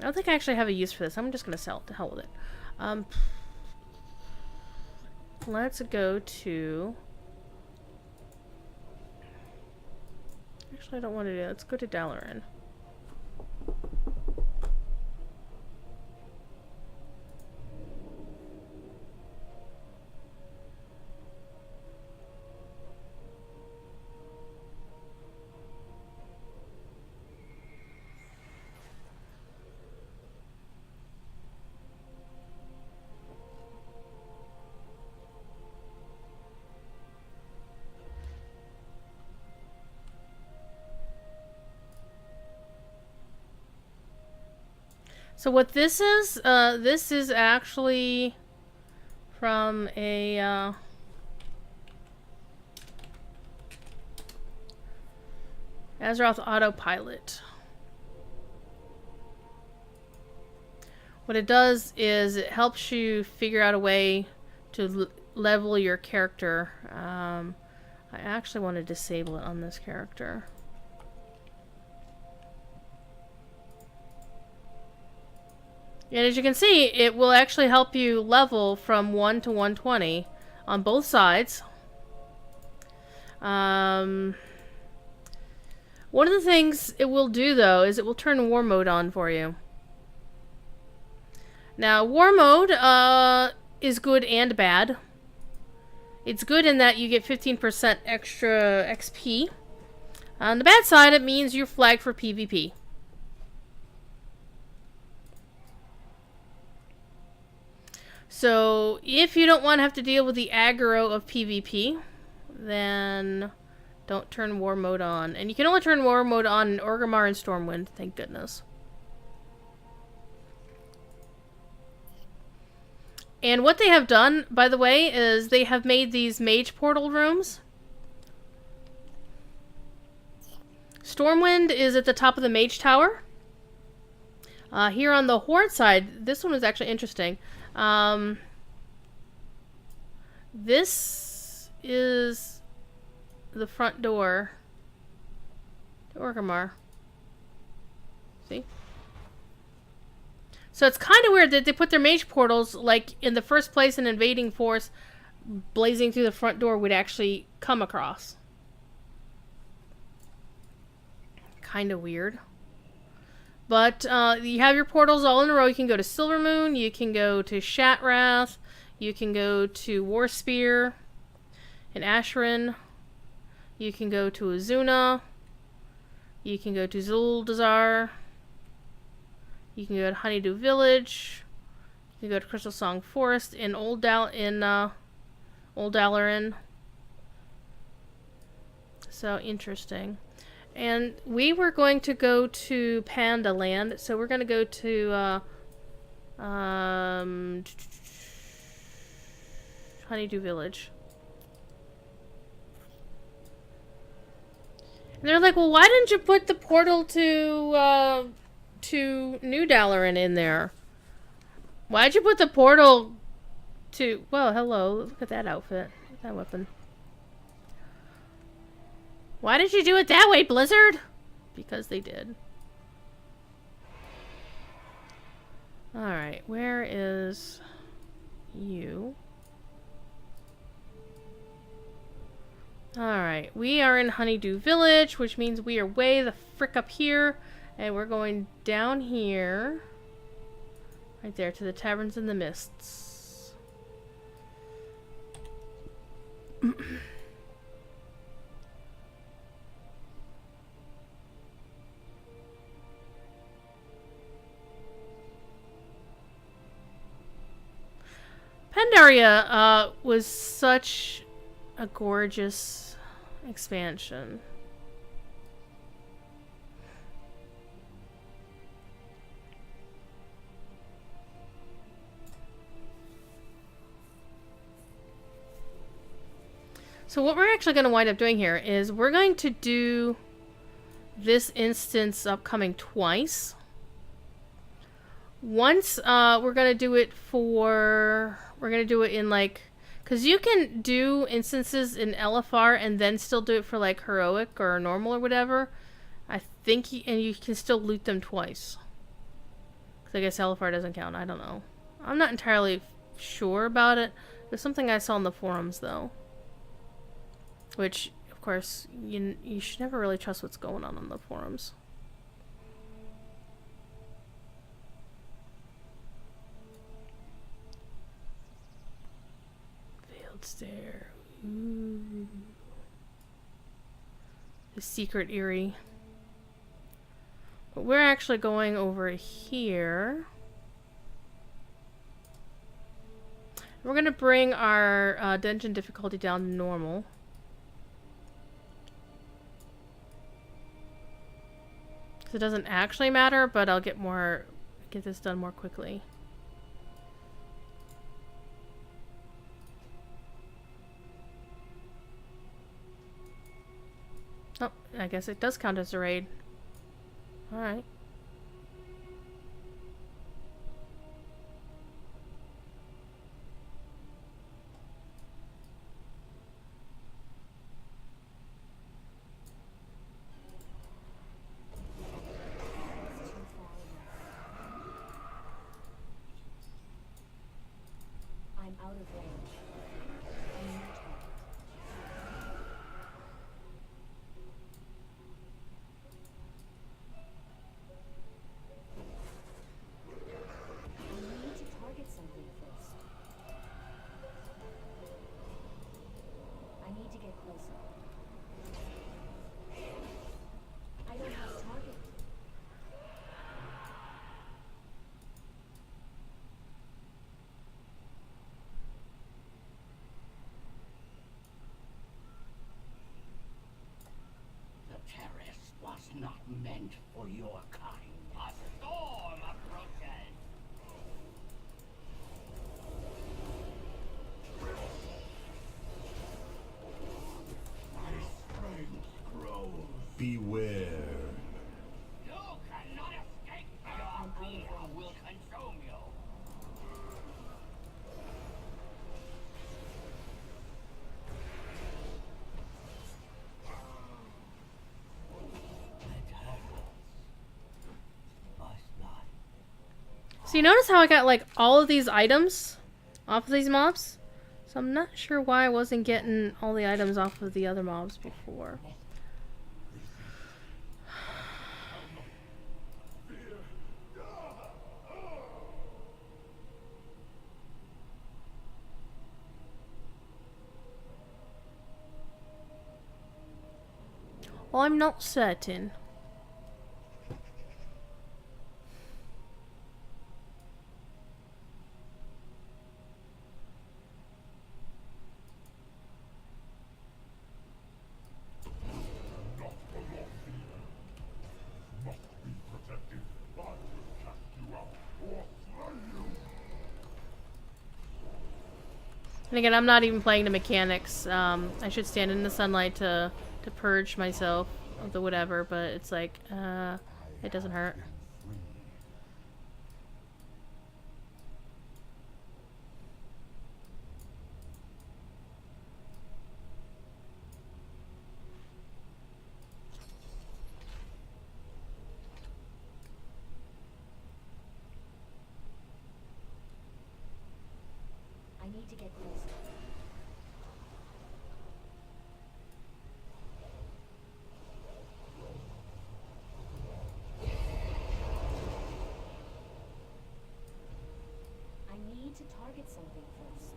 I don't think I actually have a use for this. I'm just going to sell it. To hell with it. Let's go to... Actually, I don't want to do that. Let's go to Dalaran. So what this is actually from a, Azeroth Autopilot. What it does is it helps you figure out a way to level your character. I actually want to disable it on this character. And as you can see, it will actually help you level from 1 to 120 on both sides. One of the things it will do, though, is it will turn war mode on for you. Now, war mode is good and bad. It's good in that you get 15% extra XP. On the bad side, it means you're flagged for PvP. So, if you don't want to have to deal with the aggro of PvP, then don't turn war mode on. And you can only turn war mode on in Orgrimmar and Stormwind, thank goodness. And what they have done, by the way, is they have made these mage portal rooms. Stormwind is at the top of the mage tower. Here on the Horde side, this one was actually interesting. This is the front door to Orgrimmar. See? So it's kind of weird that they put their mage portals, like, in the first place an invading force blazing through the front door would actually come across. Kind of weird. But you have your portals all in a row. You can go to Silvermoon, you can go to Shatrath, you can go to Warspear and Asheron, you can go to Azuna, you can go to Zuldazar, you can go to Honeydew Village, you can go to Crystal Song Forest in Old Dalaran. So interesting. And we were going to go to Panda Land, so we're going to go to Honeydew Village. And they're like, well, why didn't you put the portal to New Dalaran in there? Why'd you put the portal to... Well, hello. Look at that outfit. Look at that weapon. Why did you do it that way, Blizzard? Because they did. Alright, where is you? Alright, we are in Honeydew Village, which means we are way the frick up here. And we're going down here. Right there, to the Taverns in the Mists. Pandaria was such a gorgeous expansion. So what we're actually going to wind up doing here is we're going to do this instance upcoming twice. Once, we're going to do it for... We're going to do it in, like... Because you can do instances in LFR and then still do it for, like, Heroic or Normal or whatever. I think... and you can still loot them twice. Because I guess LFR doesn't count. I don't know. I'm not entirely sure about it. There's something I saw in the forums, though. Which, of course, you should never really trust what's going on the forums. Veiled Stare. Ooh. The Secret Eerie. But we're actually going over here. We're going to bring our dungeon difficulty down to normal. It doesn't actually matter, but I'll get this done more quickly. Oh, I guess it does count as a raid. Alright. I'm out of range. I need target. I need to target something first. I need to get closer. I don't have a target. The terrace was not meant for your kind. A storm approaches. My strength grows. Beware. You cannot escape. Your fear will consume you. So you notice how I got like all of these items off of these mobs? So I'm not sure why I wasn't getting all the items off of the other mobs before. Well, I'm not certain. And again, I'm not even playing the mechanics. I should stand in the sunlight to purge myself. of the whatever, but it's like, it doesn't hurt. I need to get closer. I need to target something first.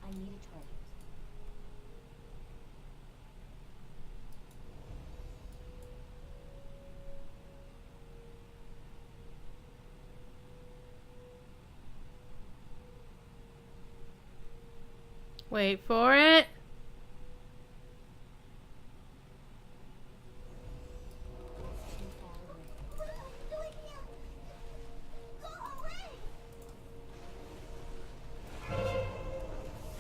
I need a target. Wait for it. Too far away. What are you doing here? Go away! I need to get closer.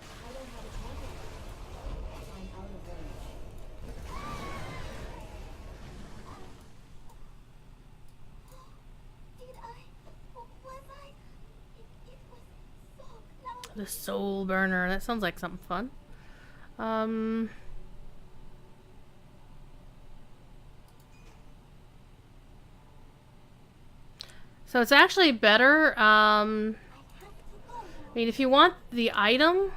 I don't have a target. I'm out of range. Did I? Was I? It was so close. The soul burner. That sounds like something fun. So it's actually better. I mean, if you want the item,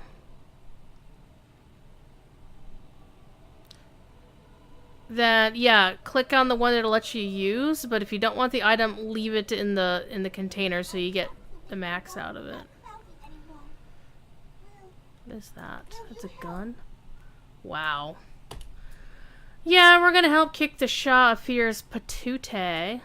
then yeah, click on the one that'll let you use. But if you don't want the item, leave it in the container so you get the max out of it. What is that? That's a gun? Wow. Yeah, we're gonna help kick the Shah of Fear's patootie.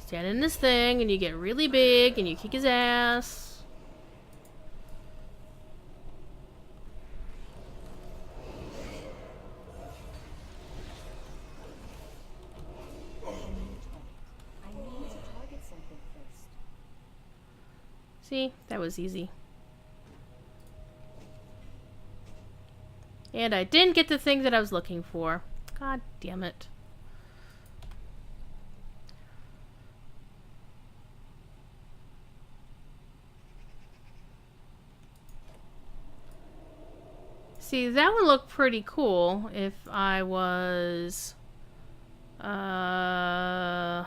Stand in this thing and you get really big and you kick his ass. I need to target something first. See, that was easy. And I didn't get the thing that I was looking for. God damn it. See, that would look pretty cool if I was... yeah,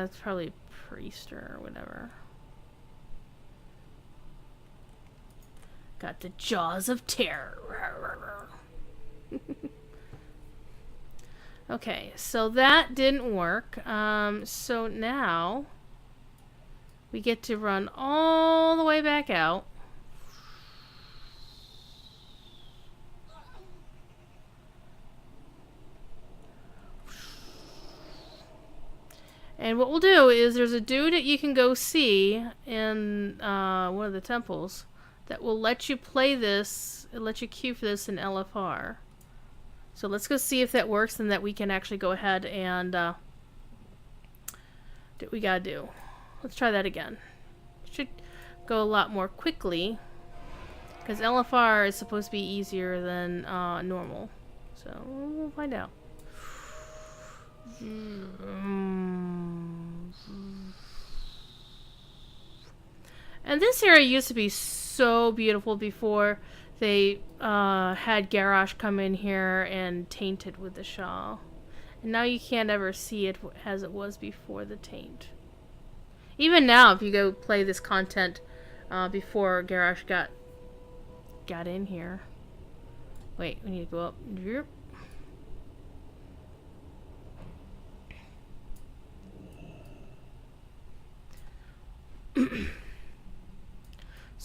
it's probably priest or whatever. Got the jaws of terror. Okay, so that didn't work. So now we get to run all the way back out. And what we'll do is there's a dude that you can go see in one of the temples that will let you play this, let you queue for this in LFR. So let's go see if that works and that we can actually go ahead and do what we gotta do. Let's try that again. Should go a lot more quickly because LFR is supposed to be easier than normal. So we'll find out. And this area used to be so beautiful before they had Garrosh come in here and taint it with the Shah. And now you can't ever see it as it was before the taint. Even now, if you go play this content before Garrosh got in here. Wait, we need to go up.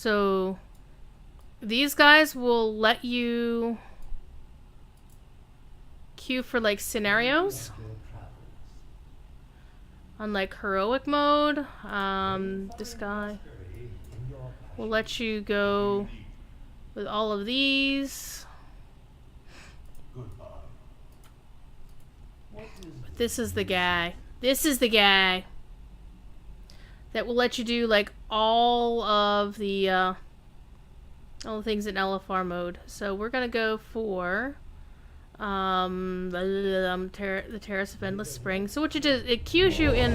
So these guys will let you queue for like scenarios on like heroic mode. This guy will let you go with all of these. But this is the guy. This is the guy that will let you do like all of the things in LFR mode. So we're gonna go for the Terrace of Endless Spring. So what you do is it queues you in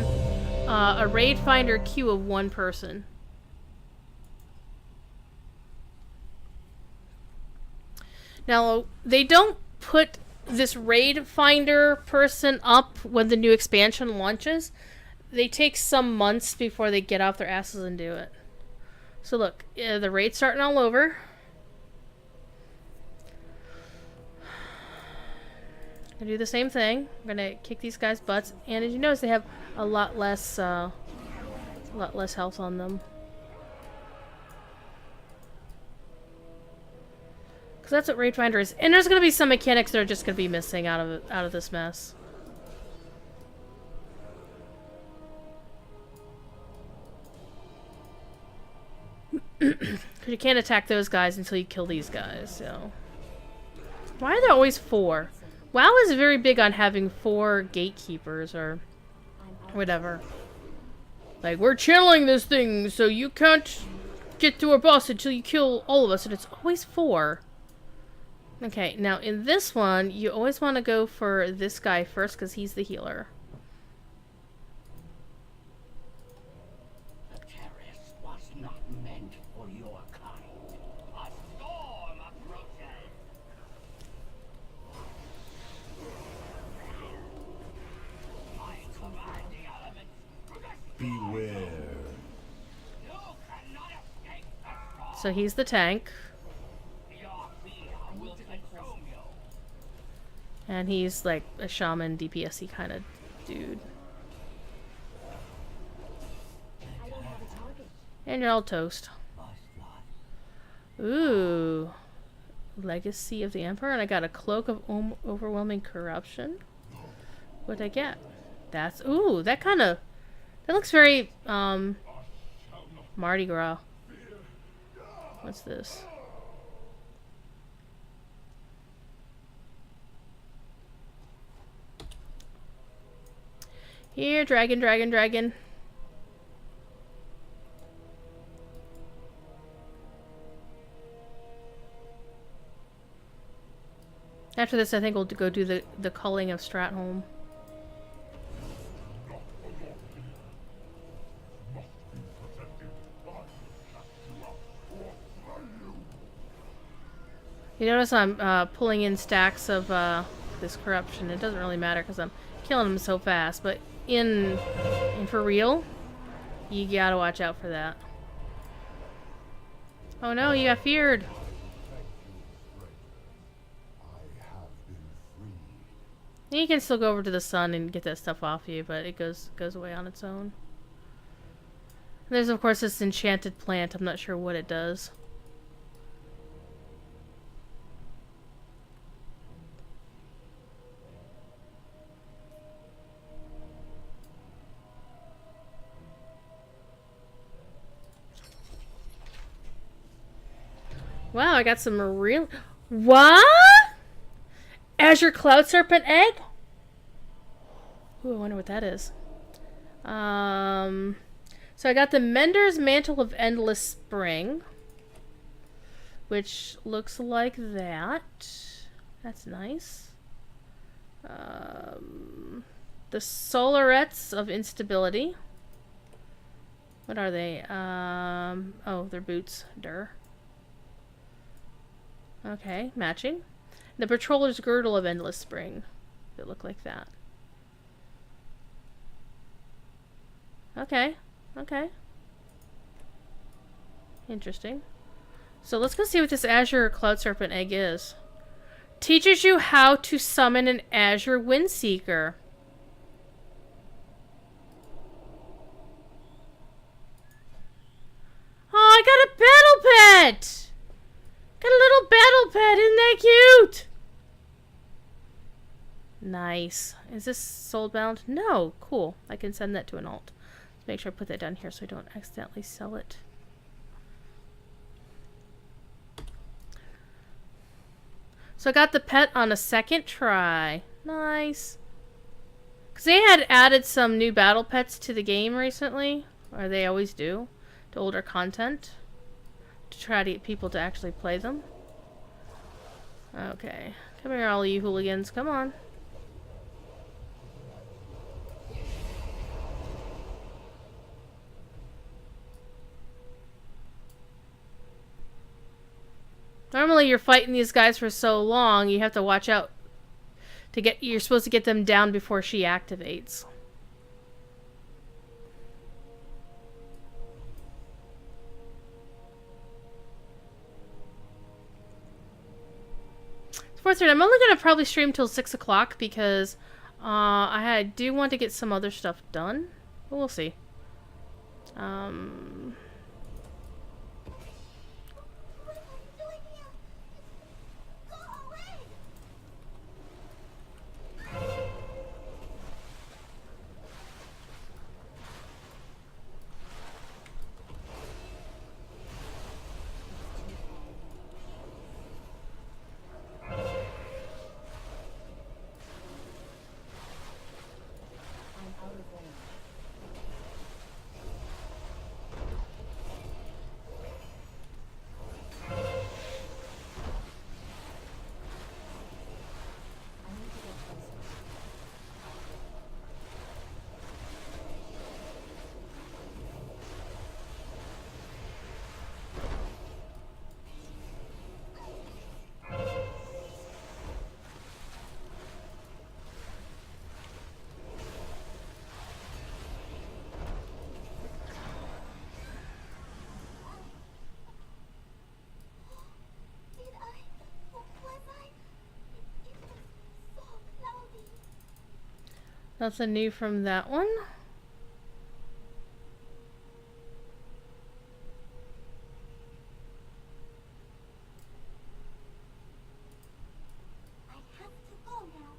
a raid finder queue of one person. Now they don't put this raid finder person up when the new expansion launches. They take some months before they get off their asses and do it. So look, the raid's starting all over. I'm gonna do the same thing. I'm gonna kick these guys' butts, and as you notice, they have a lot less health on them. Because that's what raid finder is, and there's gonna be some mechanics that are just gonna be missing out of this mess. Because you can't attack those guys until you kill these guys. So why are there always 4? WoW is very big on having 4 gatekeepers or whatever. Like, we're channeling this thing, so you can't get to our boss until you kill all of us, and it's always 4. Okay, now in this one, you always want to go for this guy first, because he's the healer. The terrace was not meant for your kind. A storm approaches. I command the elements. Beware. You cannot escape the storm. So he's the tank, Your fear will consume you. and he's like a shaman DPS-y kind of dude. I don't have a target. And you're all toast. Ooh. Legacy of the Emperor, and I got a Cloak of Overwhelming Corruption. What'd I get? That's, ooh, that looks very, Mardi Gras. What's this? Here, dragon, dragon, dragon. After this, I think we'll go do the culling of Stratholme. You notice I'm pulling in stacks of this corruption. It doesn't really matter because I'm killing them so fast, but in for real, you gotta watch out for that. Oh no, you got feared. You can still go over to the sun and get that stuff off you, but it goes away on its own. There's of course this enchanted plant. I'm not sure what it does. Wow, I got some real... What? Azure Cloud Serpent Egg? Ooh, I wonder what that is. So I got the Mender's Mantle of Endless Spring, which looks like that. That's nice. The Solarettes of Instability. What are they? Oh, they're boots. Durr. Okay, matching. The Patroller's Girdle of Endless Spring. They look like that. Okay. Okay. Interesting. So let's go see what this Azure Cloud Serpent Egg is. Teaches you how to summon an Azure Windseeker. Oh, I got a battle Nice. Is this soulbound? No. Cool. I can send that to an alt. Let's make sure I put that down here so I don't accidentally sell it. So I got the pet on a second try. Nice. Because they had added some new battle pets to the game recently. Or they always do. To older content. To try to get people to actually play them. Okay. Come here, all you hooligans. Come on. Normally you're fighting these guys for so long, you have to watch out to get, you're supposed to get them down before she activates. It's 4:30. I'm only gonna probably stream till 6 o'clock because I do want to get some other stuff done, but we'll see. What are you doing here? Go away! I'm out of range. I need to get closer. Did I? Was I? It was so cloudy. Nothing new from that one. I have to go now.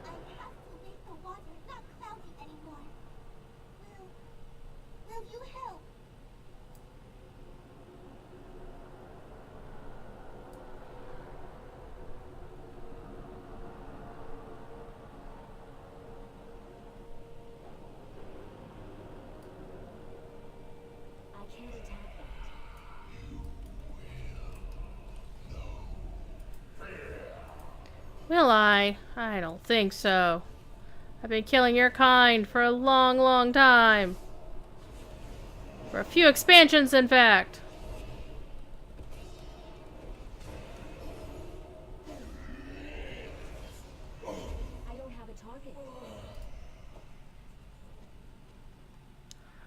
I have to make the water not cloudy anymore. Will you help? I can't attack that. Will I? I don't think so. I've been killing your kind for a long, long time. For a few expansions, in fact. I don't have a target.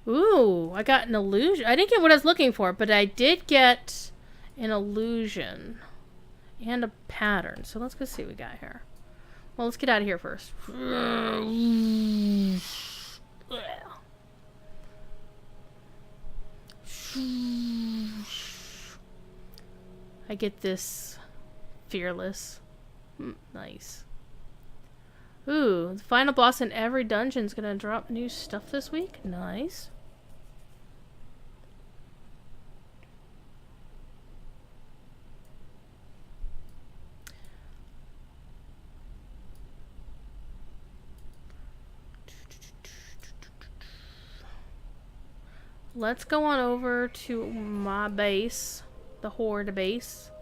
Ooh, I got an illusion. I didn't get what I was looking for, but I did get an illusion. And a pattern. So let's go see what we got here. Well, let's get out of here first. I get this fearless. Nice. Ooh, the final boss in every dungeon is gonna drop new stuff this week. Nice. Let's go on over to my base, the Horde base,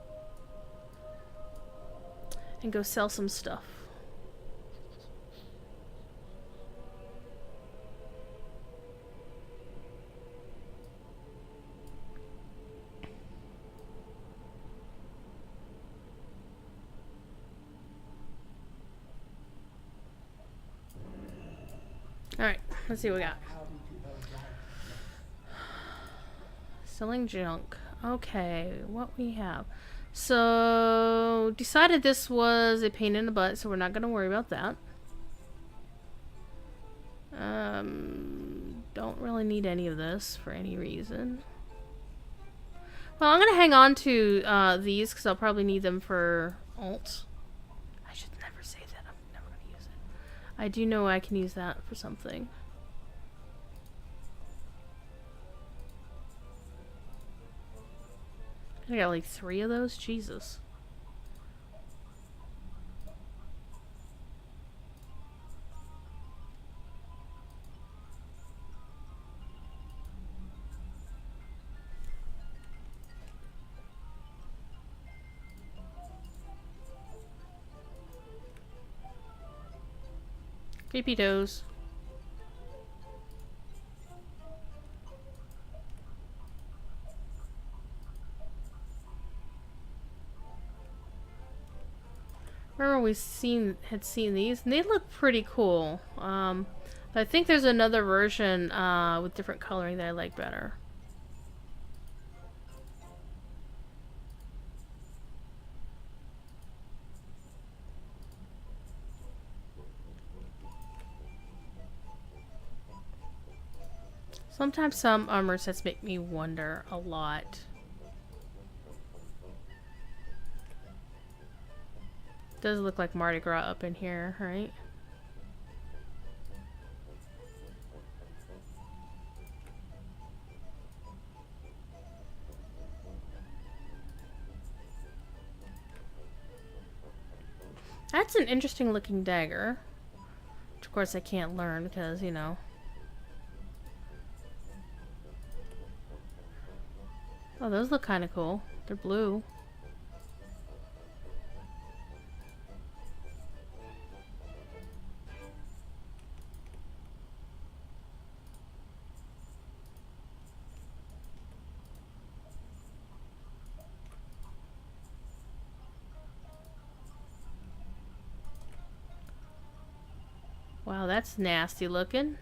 and go sell some stuff. Alright, let's see what we got. Selling junk. Okay, what we have. So, decided this was a pain in the butt, so we're not going to worry about that. Don't really need any of this for any reason. Well, I'm gonna hang on to these because I'll probably need them for alt. I should never say that. I'm never gonna use it. I do know I can use that for something. I got like 3 of those? Jesus. Creepy toes. Remember we had seen these, and they look pretty cool. But I think there's another version with different coloring that I like better. Sometimes some armor sets make me wonder a lot. Does look like Mardi Gras up in here, right? That's an interesting looking dagger. Which of course I can't learn because, you know. Oh, those look kind of cool. They're blue. Wow, that's nasty looking.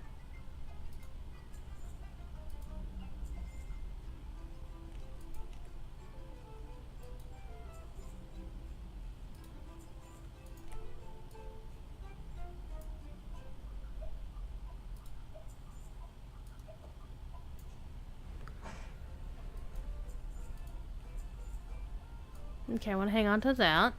Okay, I want to hang on to that.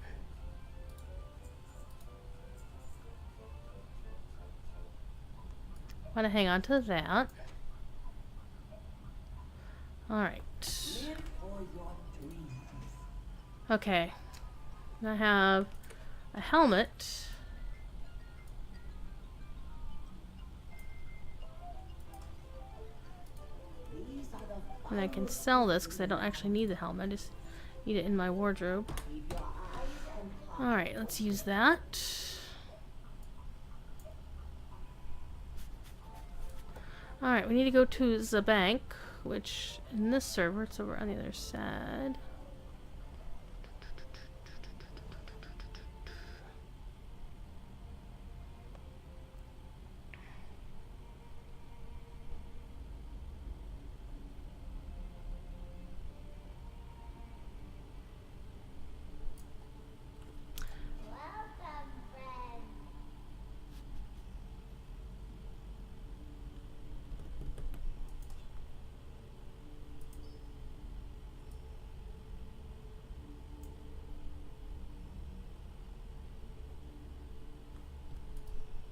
Want to hang on to that. Alright. Okay. I have a helmet. And I can sell this because I don't actually need the helmet. I just need it in my wardrobe. Alright, let's use that. Alright, we need to go to the bank, which in this server, it's over on the other side. Welcome, friend.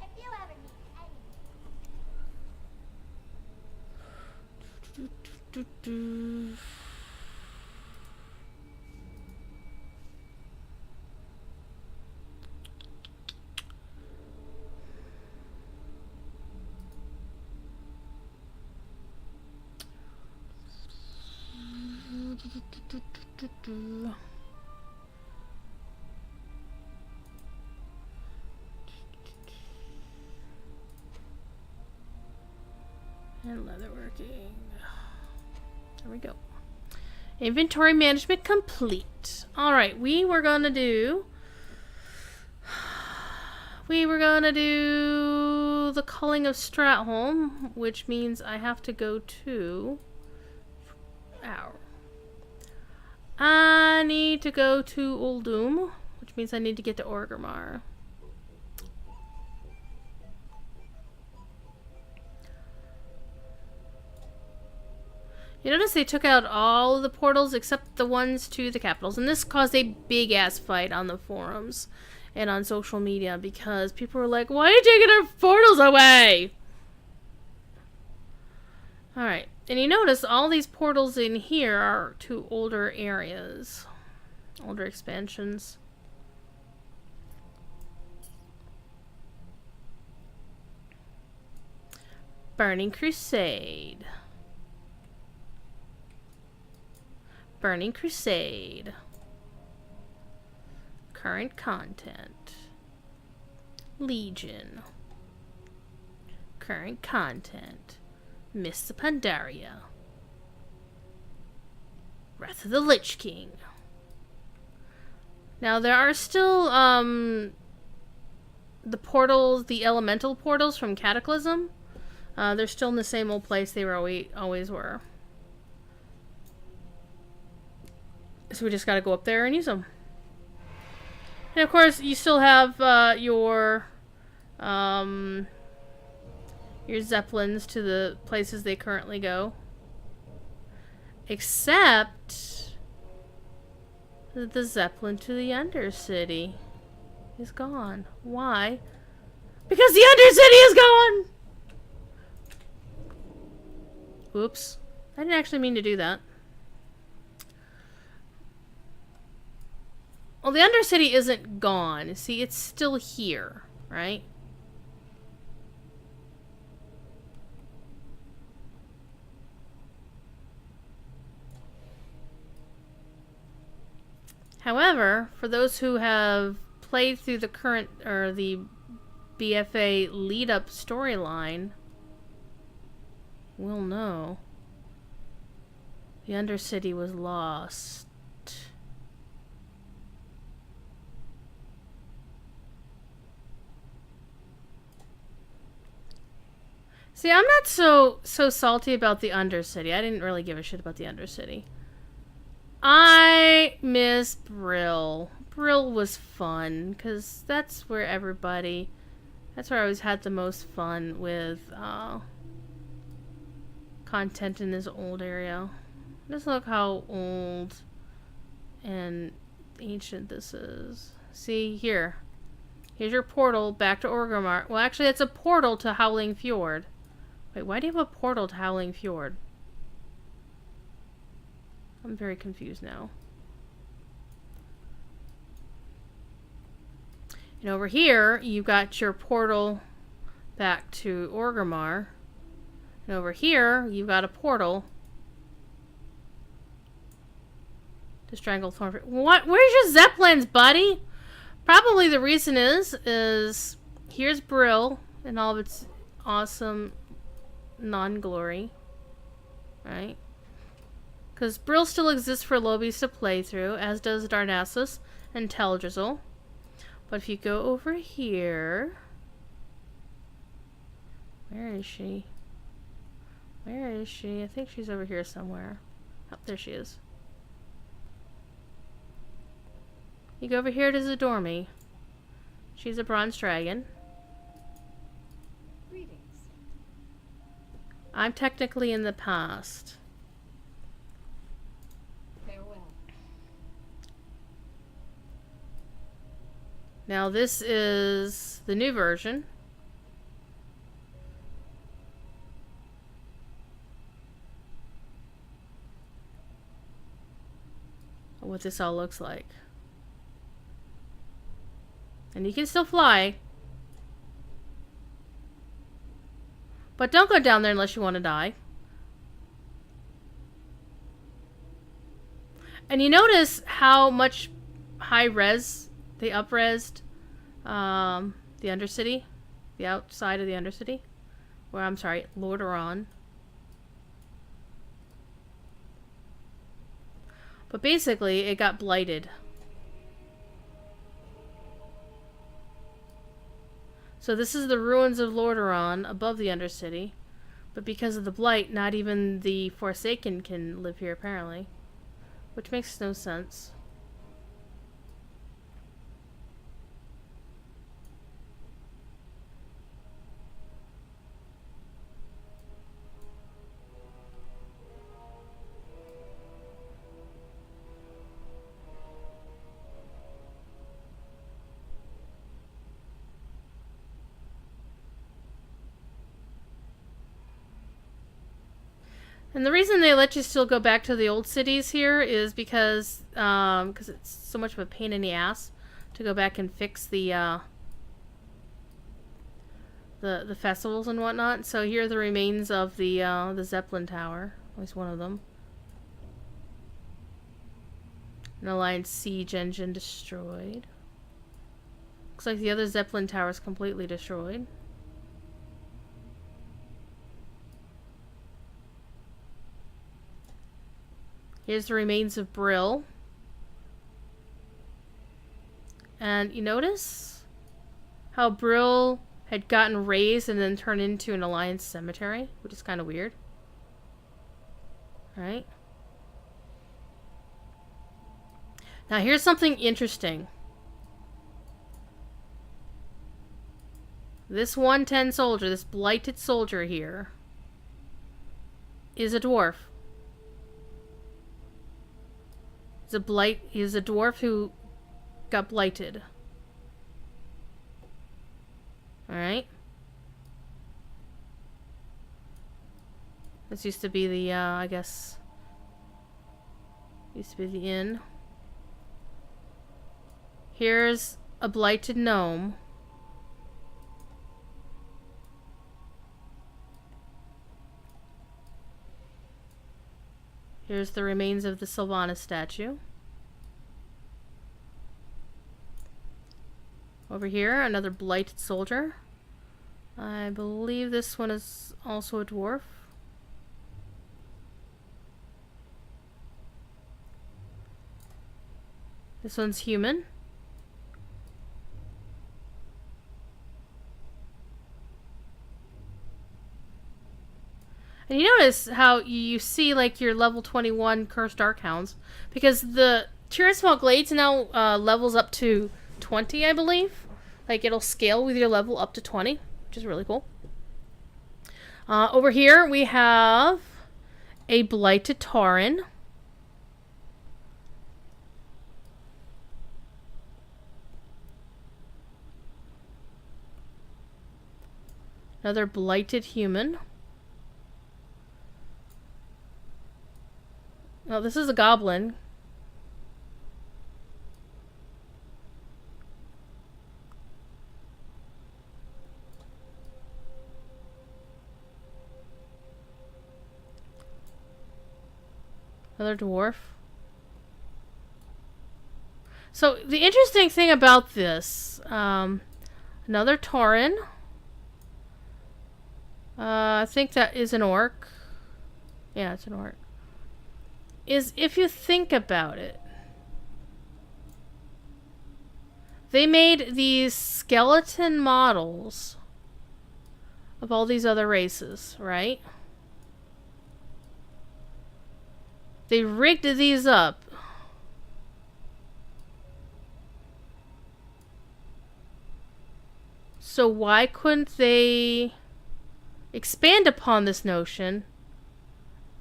If you ever need anything. And leatherworking. There we go. Inventory management complete. Alright, we were gonna do the culling of Stratholm, which means I have to go to I need to go to Uldum, which means I need to get to Orgrimmar. You notice they took out all of the portals except the ones to the capitals. And this caused a big-ass fight on the forums and on social media because people were like, why are you taking our portals away? Alright. And you notice all these portals in here are to older areas. Older expansions. Burning Crusade. Burning Crusade. Current content. Legion. Current content. Mists of Pandaria. Wrath of the Lich King. Now there are still the portals, the elemental portals from Cataclysm. They're still in the same old place they were always were. So we just gotta go up there and use them. And of course, you still have your Zeppelins to the places they currently go. Except that the Zeppelin to the Undercity is gone. Why? Because the Undercity is gone! Oops. I didn't actually mean to do that. Well, the Undercity isn't gone. See, it's still here, right? However, for those who have played through the current, or the BFA lead-up storyline, will know the Undercity was lost. See, I'm not so salty about the Undercity. I didn't really give a shit about the Undercity. I miss Brill. Brill was fun, because that's where everybody... That's where I always had the most fun with content in this old area. Just look how old and ancient this is. See, here. Here's your portal back to Orgrimmar. Well, actually, it's a portal to Howling Fjord. Wait, why do you have a portal to Howling Fjord? I'm very confused now. And over here, you've got your portal back to Orgrimmar. And over here, you've got a portal to Stranglethorn. What? Where's your Zeppelins, buddy? Probably the reason is here's Brill and all of its awesome non-glory. Right? Because Brill still exists for Lobies to play through, as does Darnassus and Teldrassil. But if you go over here... Where is she? Where is she? I think she's over here somewhere. Oh, there she is. You go over here to Zadormi. She's a bronze dragon. Greetings. I'm technically in the past. Farewell. Now this is the new version. What this all looks like. And you can still fly. But don't go down there unless you want to die. And you notice how much high res they up-resed the Undercity? The outside of the Undercity? Or, I'm sorry, Lordaeron. But basically, it got blighted. So this is the ruins of Lordaeron above the Undercity. But because of the blight, not even the Forsaken can live here, apparently. Which makes no sense. And the reason they let you still go back to the old cities here is because it's so much of a pain in the ass to go back and fix the festivals and whatnot. So here are the remains of the Zeppelin Tower. At least one of them. An Alliance siege engine destroyed. Looks like the other Zeppelin Tower is completely destroyed. Here's the remains of Brill. And you notice how Brill had gotten razed and then turned into an Alliance cemetery, which is kind of weird. Right? Now here's something interesting. This 110 soldier, this blighted soldier here, is a dwarf. He's a dwarf who got blighted. Alright. This used to be the, I guess... Used to be the inn. Here's a blighted gnome. Here's the remains of the Sylvanas statue. Over here, another blighted soldier. I believe this one is also a dwarf. This one's human. And you notice how you see like your level 21 Cursed Darkhounds, because the Tirisfal Glades now levels up to 20, I believe. Like it'll scale with your level up to 20, which is really cool. Over here we have a blighted Tauren. Another blighted human. Oh, this is a goblin. Another dwarf. So, the interesting thing about this, another Tauren. I think that is an orc. Yeah, it's an orc. Is if you think about it, they made these skeleton models of all these other races, right? They rigged these up so why couldn't they expand upon this notion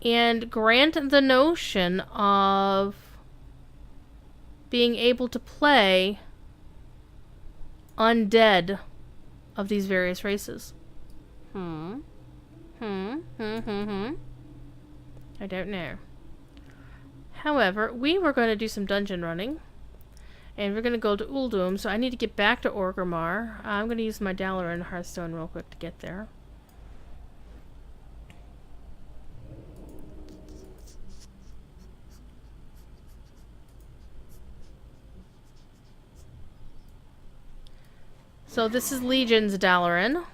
and grant the notion of being able to play undead of these various races? I don't know. However, we were going to do some dungeon running. And we're going to go to Uldum, so I need to get back to Orgrimmar. I'm going to use my Dalaran Hearthstone real quick to get there. So this is Legion's Dalaran.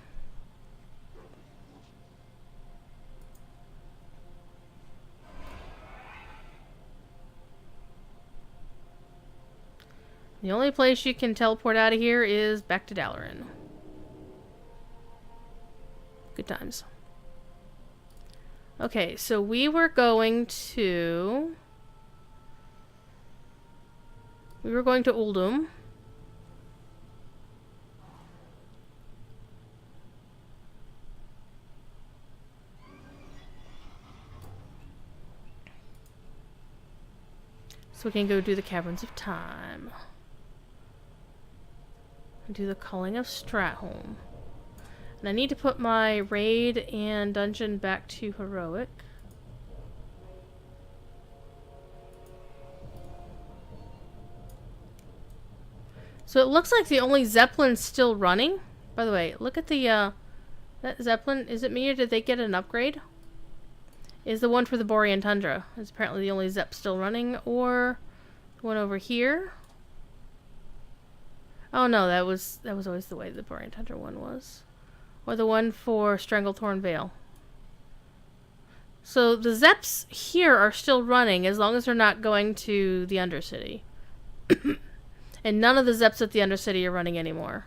The only place you can teleport out of here is back to Dalaran. Good times. Okay, so we were going to... Uldum. So we can go do the Caverns of Time. Do the Culling of Stratholme. And I need to put my raid and dungeon back to heroic. So it looks like the only Zeppelin's still running. By the way, look at the, that Zeppelin. Is it me or did they get an upgrade? Is the one for the Borean Tundra. Is apparently the only Zep still running. Or the one over here. Oh no, that was always the way the Borean Tundra one was. Or the one for Stranglethorn Vale. So the Zeps here are still running as long as they're not going to the Undercity. And none of the Zeps at the Undercity are running anymore.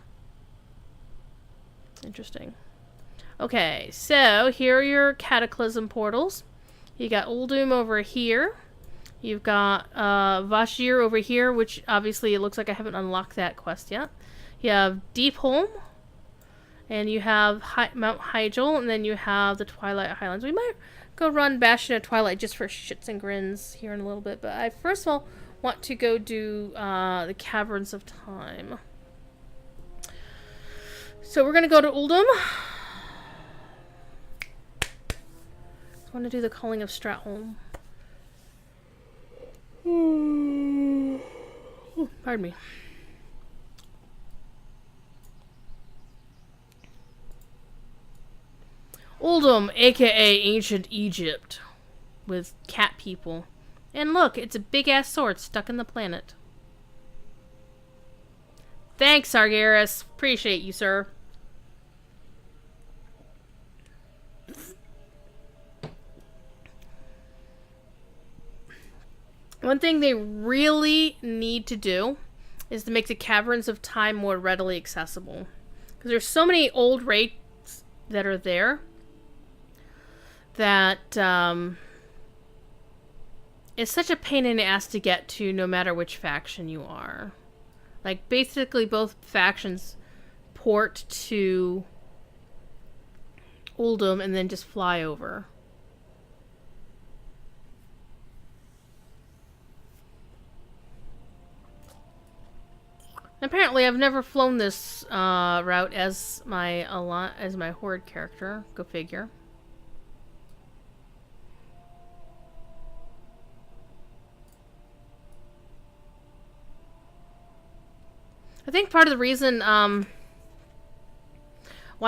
Interesting. Okay, so here are your Cataclysm portals. You got Uldum over here. You've got Vashj'ir over here, which obviously it looks like I haven't unlocked that quest yet. You have Deepholm. And you have Mount Hyjal, and then you have the Twilight Highlands. We might go run Bastion of Twilight just for shits and grins here in a little bit. But I first of all want to go do the Caverns of Time. So we're going to go to Uldum. I want to do the Calling of Stratholm. Ooh, pardon me. Uldum, aka Ancient Egypt, with cat people. And look, it's a big-ass sword stuck in the planet. Thanks, Sargeras. Appreciate you, sir. One thing they really need to do is to make the Caverns of Time more readily accessible. Because there's so many old raids that are there that it's such a pain in the ass to get to no matter which faction you are. Like, basically both factions port to Uldum and then just fly over. Apparently, I've never flown this route as my Horde character. Go figure. I think part of the reason why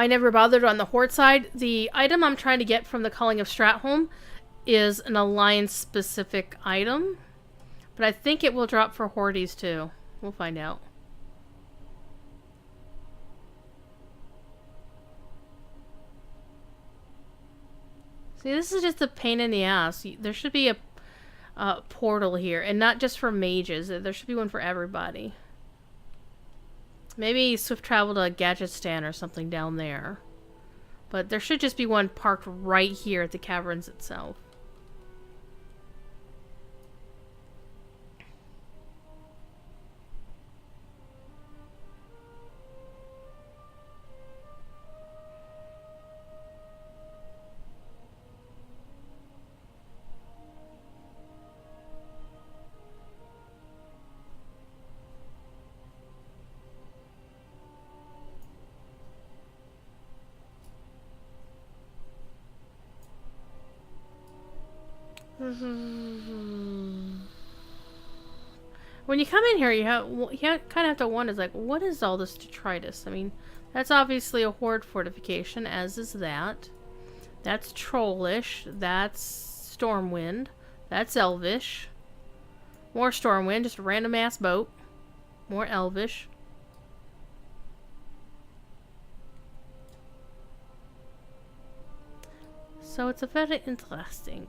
I never bothered on the Horde side, the item I'm trying to get from the Calling of Stratholm is an Alliance-specific item. But I think it will drop for Hordes too. We'll find out. See, this is just a pain in the ass. There should be a portal here, and not just for mages. There should be one for everybody. Maybe swift travel to Gadgetstan or something down there. But there should just be one parked right here at the caverns itself. When you come in here, you kind of have to wonder, like, what is all this detritus? I mean, that's obviously a Horde fortification, as is that. That's Trollish. That's Stormwind. That's Elvish. More Stormwind, just a random ass boat. More Elvish. So it's a very interesting.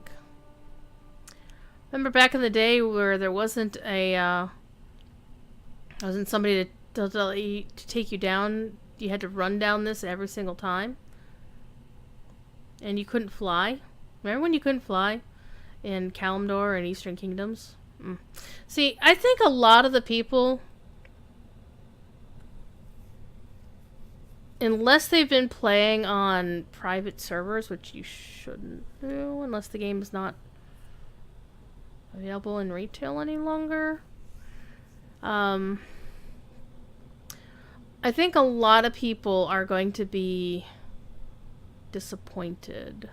Remember back in the day where there wasn't somebody to take you down? You had to run down this every single time, and you couldn't fly. Remember when you couldn't fly in Kalimdor and Eastern Kingdoms? See, I think a lot of the people, unless they've been playing on private servers, which you shouldn't do unless the game is not available in retail any longer. I think a lot of people are going to be disappointed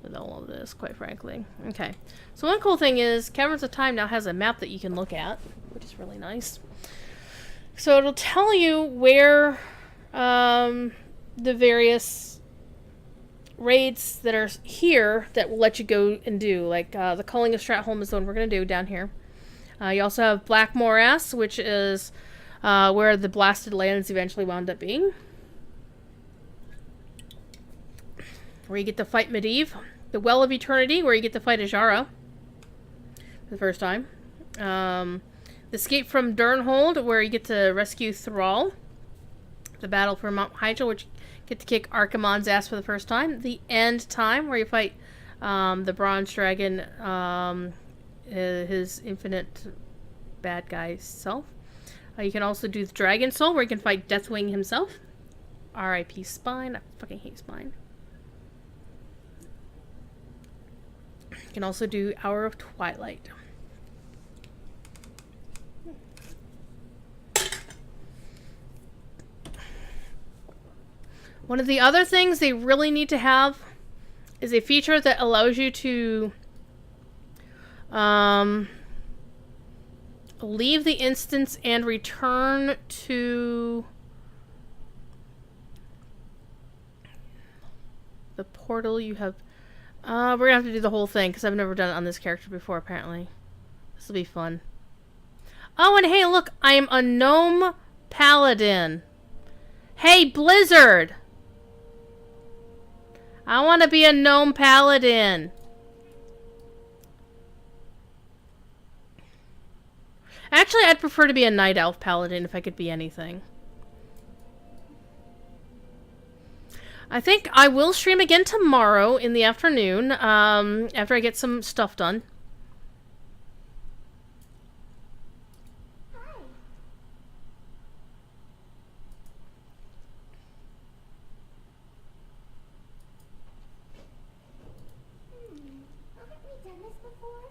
with all of this, quite frankly. Okay, so one cool thing is Caverns of Time now has a map that you can look at, which is really nice. So it'll tell you where the various raids that are here that will let you go and do. Like the Culling of Stratholme is the one we're going to do down here. You also have Black Morass, which is where the Blasted Lands eventually wound up being. Where you get to fight Medivh. The Well of Eternity, where you get to fight Ajara for the first time. The Escape from Durnhold, where you get to rescue Thrall. The Battle for Mount Hyjal, which you get to kick Archimonde's ass for the first time. The End Time, where you fight the Bronze Dragon, his infinite bad guy self. You can also do the Dragon Soul, where you can fight Deathwing himself. R.I.P. Spine. I fucking hate Spine. You can also do Hour of Twilight. One of the other things they really need to have is a feature that allows you to leave the instance and return to the portal you have. We're gonna have to do the whole thing because I've never done it on this character before, apparently. This will be fun. Oh, and hey, look, I am a gnome paladin. Hey, Blizzard! I want to be a gnome paladin. Actually, I'd prefer to be a night elf paladin if I could be anything. I think I will stream again tomorrow in the afternoon, after I get some stuff done. Hi. Haven't we done this before?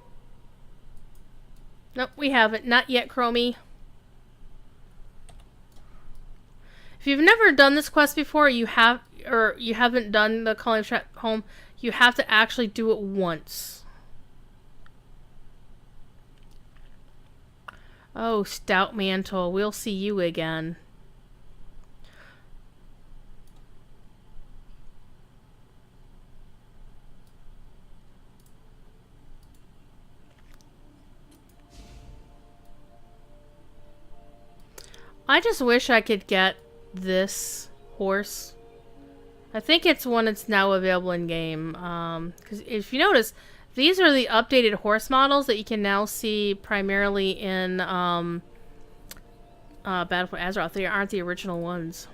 Nope, we haven't. Not yet, Chromie. If you've never done this quest before, you haven't done the Culling of Stratholme, you have to actually do it once. Oh, Stout Mantle, we'll see you again. I just wish I could get this horse. I think it's one that's now available in game. Because if you notice, these are the updated horse models that you can now see primarily in Battle for Azeroth. They aren't the original ones.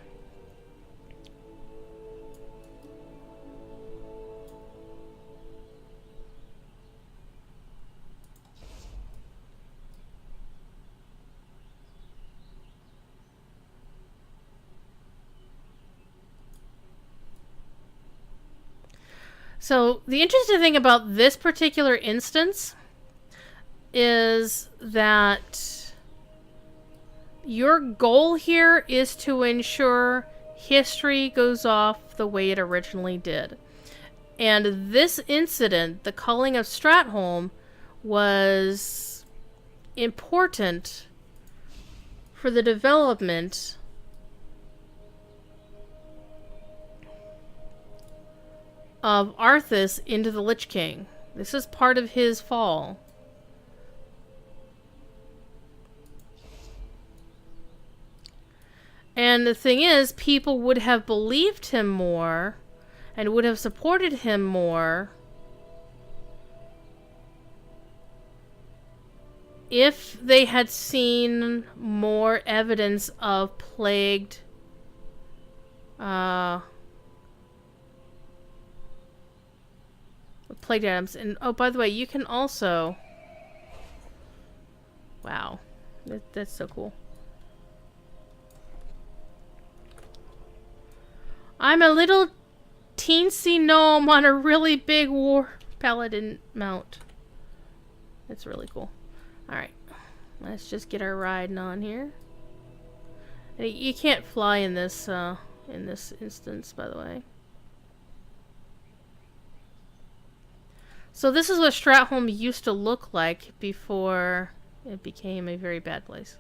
So, the interesting thing about this particular instance is that your goal here is to ensure history goes off the way it originally did. And this incident, the Culling of Stratholme, was important for the development of Arthas into the Lich King. This is part of his fall. And the thing is, people would have believed him more and would have supported him more if they had seen more evidence of plagued plagued items. And oh, by the way, you can also, wow, that's so cool. I'm a little teensy gnome on a really big war paladin mount. That's really cool. Alright, let's just get our riding on here. And you can't fly in this instance, by the way. So this is what Stratholme used to look like before it became a very bad place.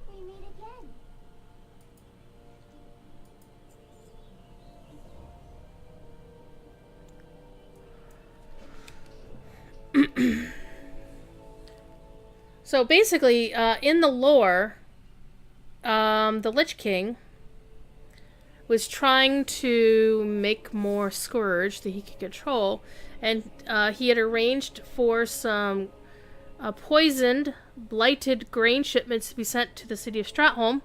We meet again. So basically, in the lore, the Lich King was trying to make more Scourge that he could control, and he had arranged for some poisoned, blighted grain shipments to be sent to the city of Stratholme,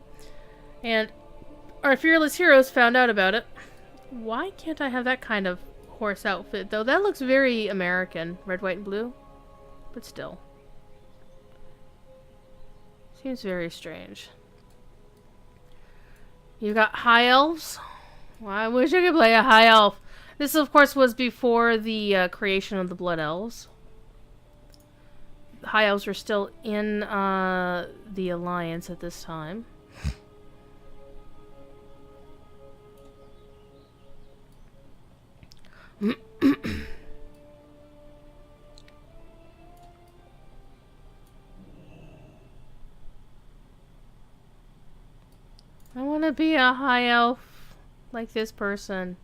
and our fearless heroes found out about it. Why can't I have that kind of horse outfit, though? That looks very American, red, white, and blue, but still. Seems very strange. You got high elves? Well, I wish I could play a high elf. This, of course, was before the creation of the Blood Elves. High elves were still in the Alliance at this time. I want to be a high elf like this person.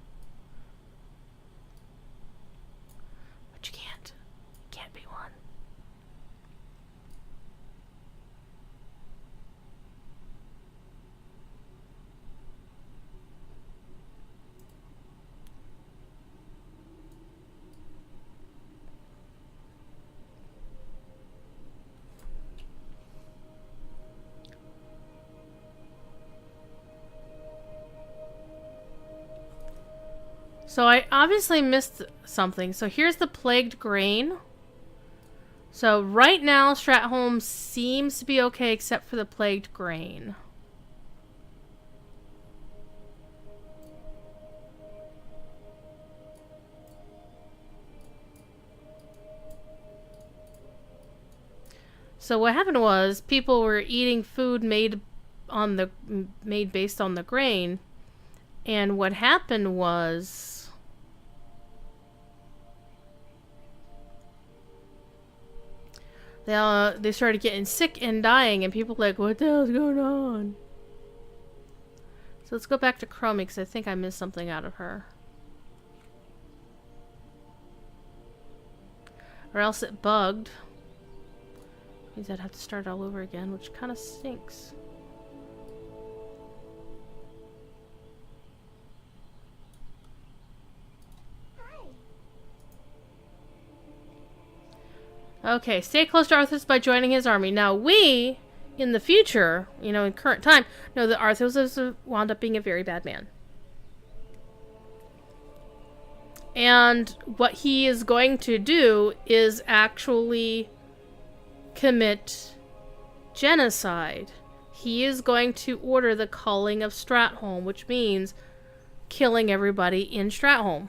But you can't. You can't be one. So I obviously missed something. So here's the plagued grain. So right now, Stratholme seems to be okay except for the plagued grain. So what happened was people were eating food made based on the grain, and what happened was they started getting sick and dying, and people were like, what the hell's going on? So let's go back to Chromie, because I think I missed something out of her. Or else it bugged. Means I'd have to start all over again, which kind of stinks. Okay, stay close to Arthas by joining his army. Now, we, in the future, you know, in current time, know that Arthas has wound up being a very bad man. And what he is going to do is actually commit genocide. He is going to order the culling of Stratholme, which means killing everybody in Stratholme.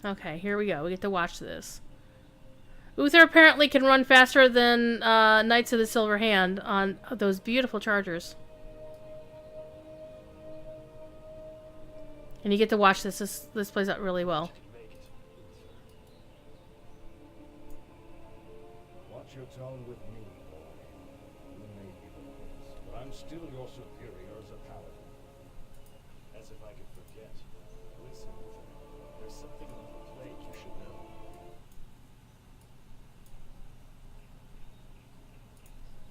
Okay, here we go. We get to watch this. Uther apparently can run faster than Knights of the Silver Hand on those beautiful chargers. And you get to watch this. This plays out really well. Watch your tone with me, boy. You may be the prince, but I'm still your superior as a paladin. As if I could forget. Listen, there's something about the plague you should know.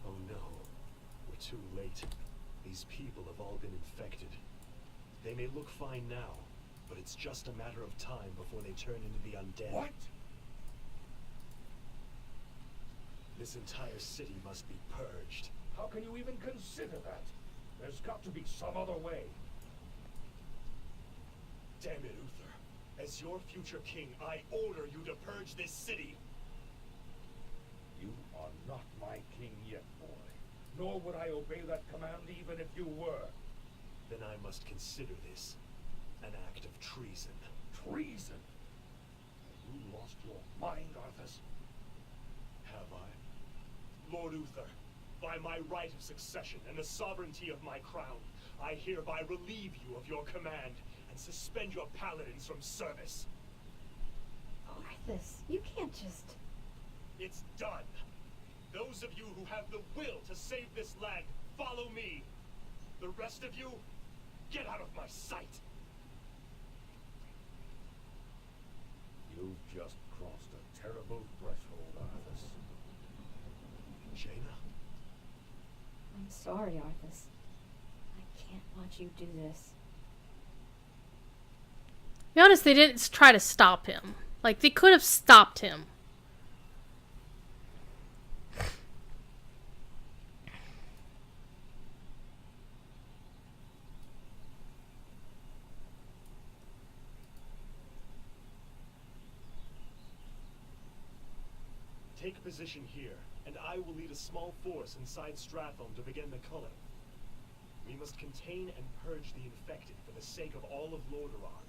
Oh no, we're too late. These people have all been infected. They may look fine now, but it's just a matter of time before they turn into the undead. What? This entire city must be purged. How can you even consider that? There's got to be some other way. Damn it, Uther. As your future king, I order you to purge this city. You are not my king yet, boy. nor would I obey that command even if you were. Then I must consider this an act of treason. Treason? Have you lost your mind, Arthas? Have I? Lord Uther, by my right of succession and the sovereignty of my crown, I hereby relieve you of your command and suspend your paladins from service. Arthas, you can't just... It's done. Those of you who have the will to save this land, follow me. The rest of you, get out of my sight. You've just crossed a terrible threshold, Arthas. Jaina? I'm sorry, Arthas. I can't watch you do this. Be honest, they didn't try to stop him. Like, they could have stopped him. Take position here, and I will lead a small force inside Stratholme to begin the culling. We must contain and purge the infected for the sake of all of Lordaeron.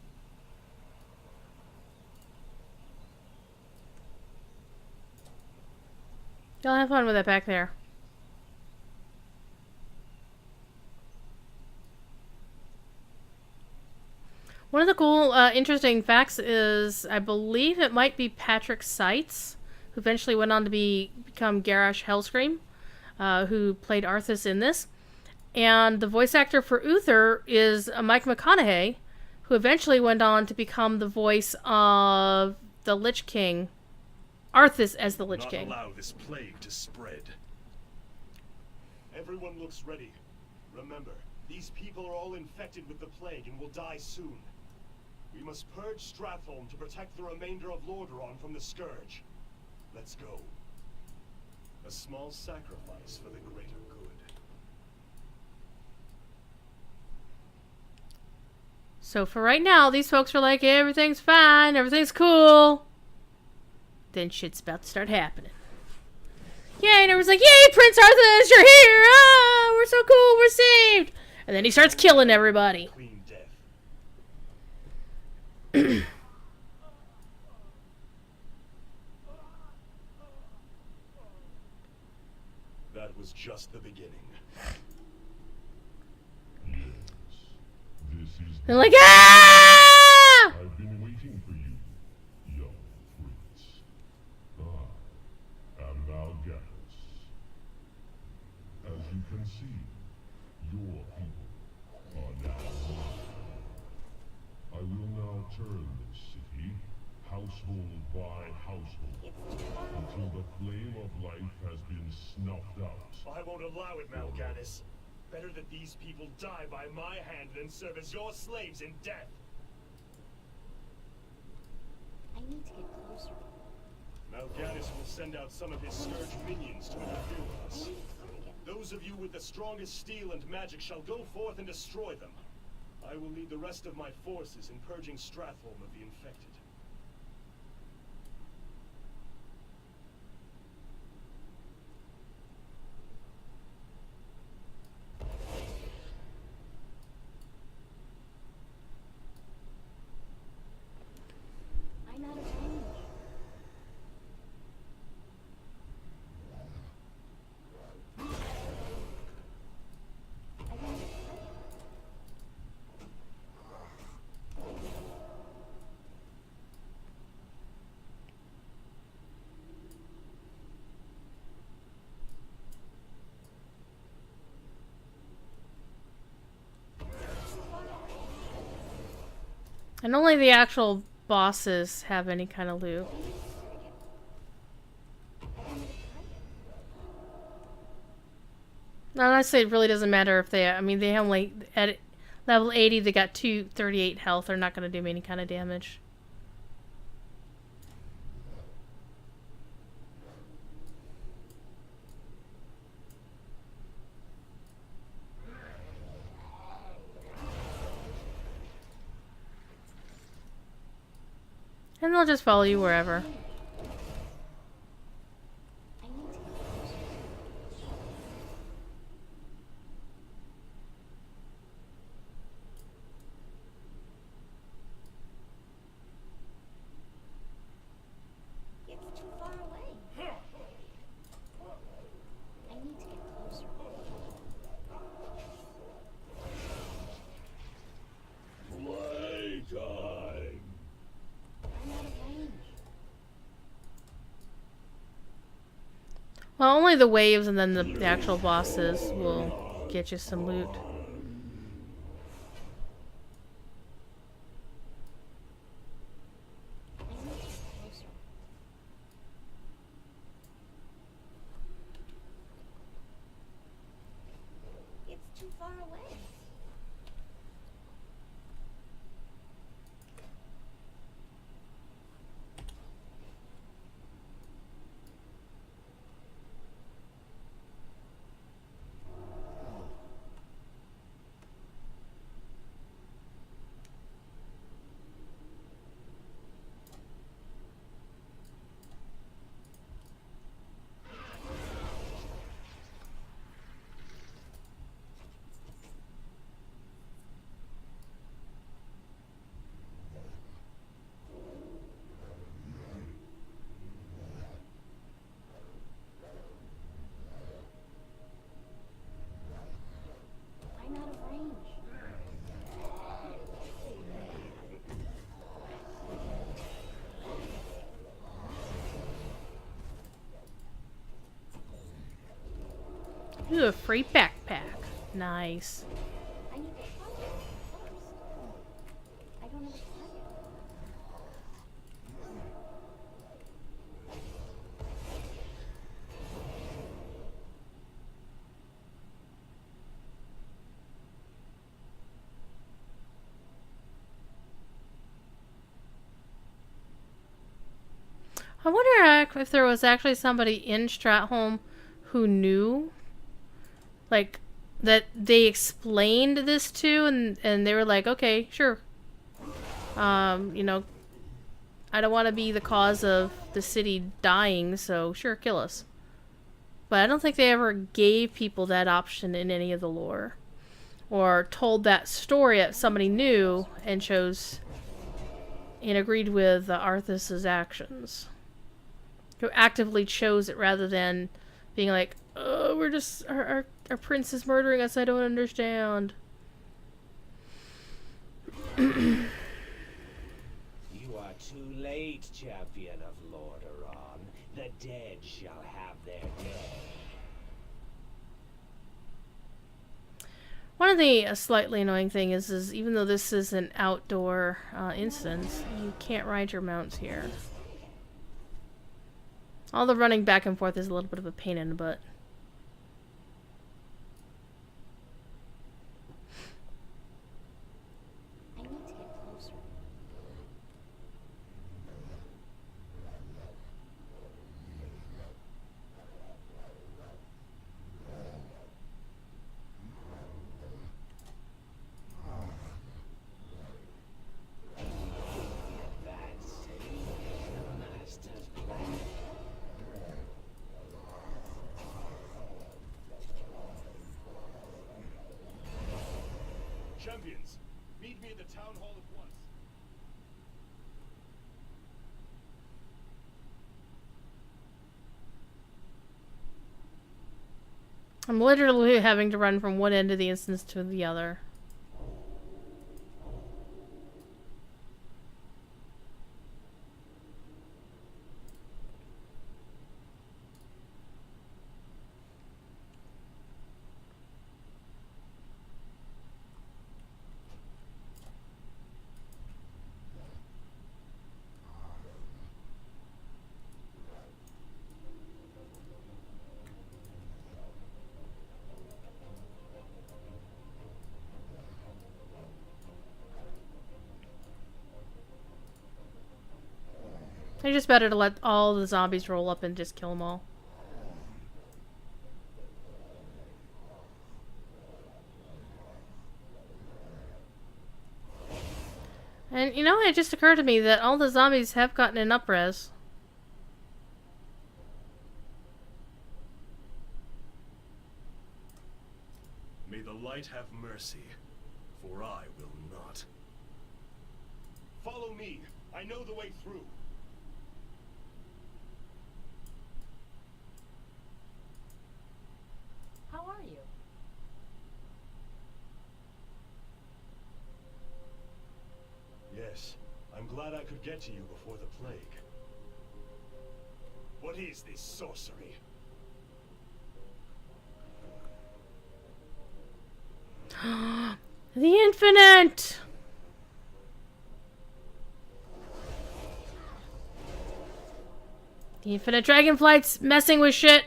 Y'all have fun with it back there. One of the cool, interesting facts is, I believe it might be Patrick Seitz, who eventually went on to become Garrosh Hellscream, who played Arthas in this. And the voice actor for Uther is Mike McConaughey, who eventually went on to become the voice of the Lich King, Arthas as the Lich King. Not allow this plague to spread. Everyone looks ready. Remember, these people are all infected with the plague and will die soon. We must purge Stratholme to protect the remainder of Lordaeron from the scourge. Let's go. A small sacrifice for the greater good. So for right now, these folks are like, everything's fine, everything's cool. Then shit's about to start happening. Yay, and everyone's like, yay, Prince Arthas, you're here! Ah, we're so cool, we're saved! And then he starts killing everybody. Clean death. That was just the beginning. Yes, this is They're like, ah! I've been waiting for you, young prince. I am Mal'Ganis. As you can see, your people are now mine. I will now turn this city, household by household, until the flame of life has been snuffed out. I won't allow it, Mal'Ganis. Better that these people die by my hand than serve as your slaves in death. I need to get closer. Mal'Ganis will send out some of his scourge minions to interfere with us. Those of you with the strongest steel and magic shall go forth and destroy them. I will lead the rest of my forces in purging Stratholme of the infected. I'm out of range. I got it. And only the actual bosses have any kind of loot. Now, honestly, it really doesn't matter if they, I mean, they only, at level 80, they got 238 health. They're not going to do me any kind of damage. And they'll just follow you wherever. I need to get closer. Well, only the waves and then the actual bosses will get you some loot. I need to get closer. It's too far away. I'm out of range. Ooh, a free backpack. Nice. I need to find it first. I don't know what to tell you. I wonder if there was actually somebody in Stratholme who knew, like, that they explained this to, and they were like, okay, sure. You know, I don't want to be the cause of the city dying, so sure, kill us. But I don't think they ever gave people that option in any of the lore. Or told that story that somebody knew and chose and agreed with Arthas's actions. Who actively chose it rather than being like, oh, we're just, our prince is murdering us, I don't understand. You are too late, champion of Lordaeron. The dead shall have their day. One of the slightly annoying thing is even though this is an outdoor instance, you can't ride your mounts here. All the running back and forth is a little bit of a pain in the butt. I need to get closer. Advancing the master's plan. Champions, meet me at the town hall at once. I'm literally having to run from one end of the instance to the other. It's just better to let all the zombies roll up and just kill them all. And you know, it just occurred to me that all the zombies have gotten an up-res. May the light have mercy, for I will not. Follow me. I know the way through. How are you? Yes, I'm glad I could get to you before the plague. What is this sorcery? The infinite! The infinite dragonflight's messing with shit.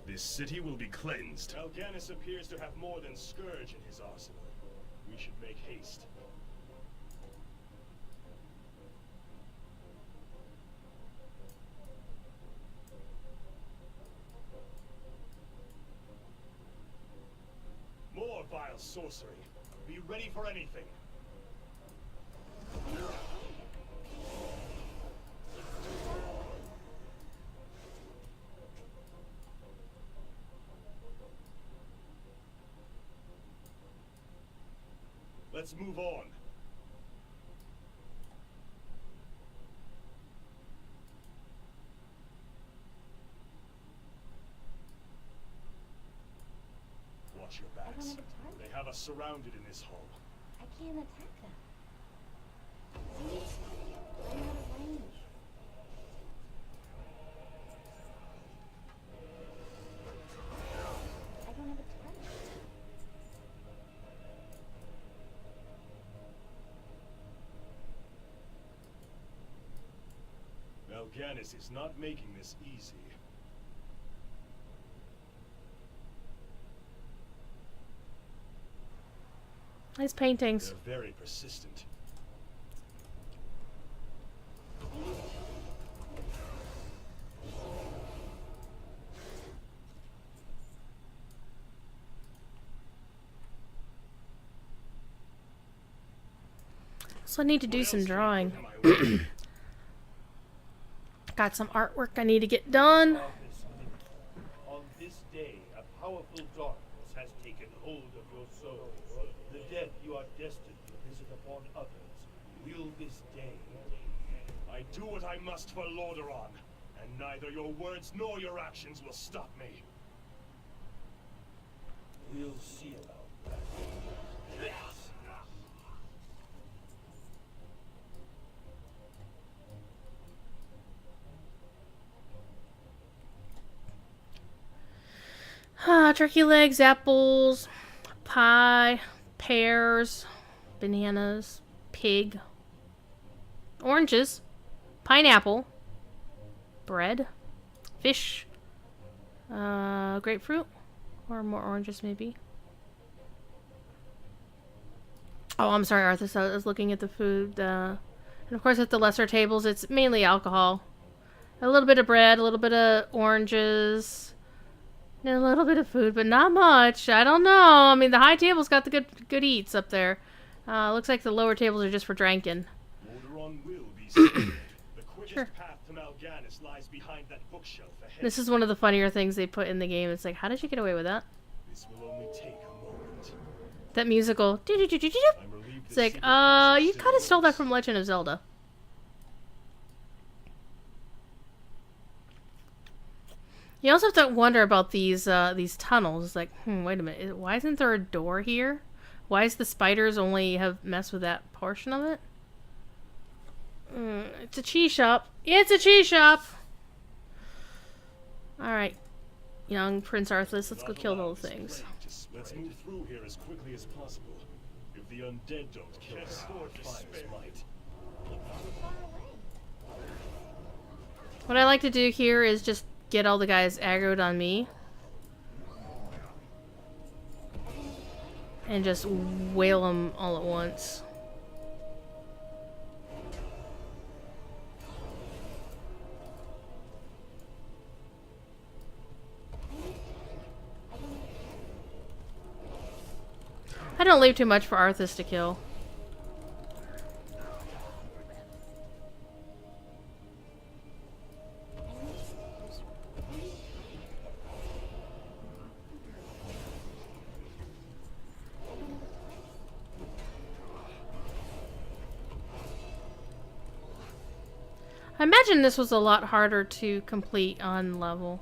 This city will be cleansed. Alganis appears to have more than Scourge in his arsenal. We should make haste. More vile sorcery. Be ready for anything. Let's move on. Watch your I don't backs. have a target. They have us surrounded in this hall. I can't attack them. See? I'm out of range. I don't have a target. Alganis is not making this easy. Nice paintings. They're very persistent. So I need to do What some else can you drawing. put in my way? Got some artwork I need to get done. On this day, a powerful darkness has taken hold of your souls. The death you are destined to visit upon others will this day. I do what I must for Lordaeron, and neither your words nor your actions will stop me. We'll see about that. Turkey legs, apples, pie, pears, bananas, pig, oranges, pineapple, bread, fish, grapefruit, or more oranges maybe. Oh, I'm sorry, Arthur. So I was looking at the food. And of course, at the lesser tables, it's mainly alcohol. A little bit of bread, a little bit of oranges, and a little bit of food, but not much. I don't know. I mean, the high table's got the good eats up there. Looks like the lower tables are just for drinking. Lordaeron will be saved. The quickest Sure. path to Mal'Ganis lies behind that bookshelf ahead. This is one of the funnier things they put in the game. It's like, how did you get away with that? This will only take a moment. That musical. I'm relieved It's the like, secret passage you still kind of stole that works. from Legend of Zelda. You also have to wonder about these tunnels. It's like, wait a minute. Why isn't there a door here? Why is the spiders only have messed with that portion of it? It's a cheese shop. It's a cheese shop! Alright. Young Prince Arthas, let's go Not kill allow those this things. plague to spread. Let's move through here as quickly as possible. If the undead don't kill us, Fire's might. What I like to do here is just get all the guys aggroed on me. And just wail them all at once. I don't leave too much for Arthas to kill. I imagine this was a lot harder to complete on level.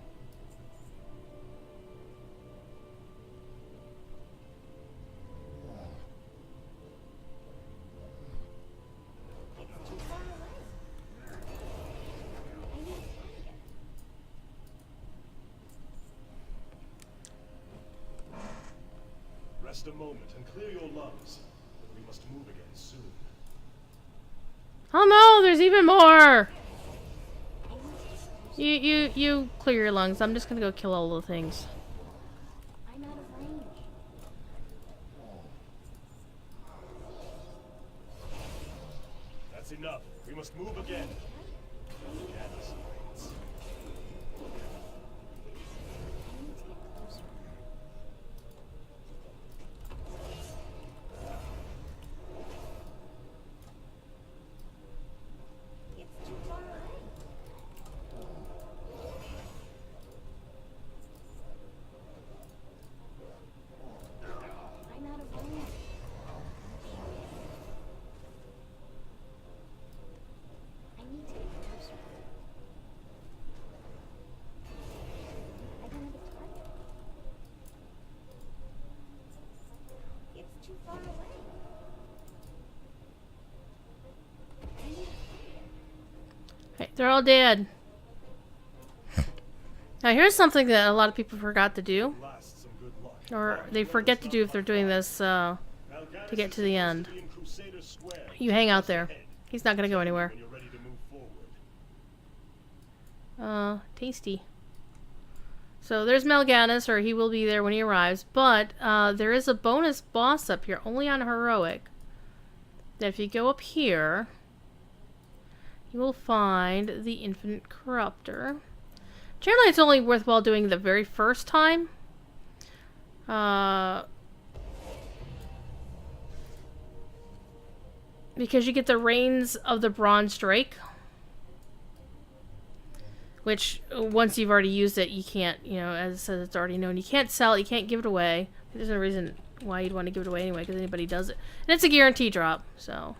just a moment and clear your lungs. We must move again soon. Oh no, there's even more! You clear your lungs. I'm just gonna go kill all the things. I'm out of range. That's enough. We must move again. Yes. It's too far away. I'm out of range. I need to get closer. I don't have a target. It's too far away. I need a target. Hey, they're all dead. Now here's something that a lot of people forgot to do. Last, some good luck. Or they forget to do if they're doing this to get to the end. You hang out there. He's not gonna go anywhere. When you're ready to move forward. Tasty. So there's Mal'Ganis, or he will be there when he arrives, but there is a bonus boss up here, only on Heroic. That if you go up here, you will find the Infinite Corruptor. Generally, it's only worthwhile doing the very first time. Because you get the Reigns of the Bronze Drake. Which, once you've already used it, you can't, you know, as it says, it's already known. You can't sell it, you can't give it away. There's no reason why you'd want to give it away anyway, because anybody does it. And it's a guarantee drop, so.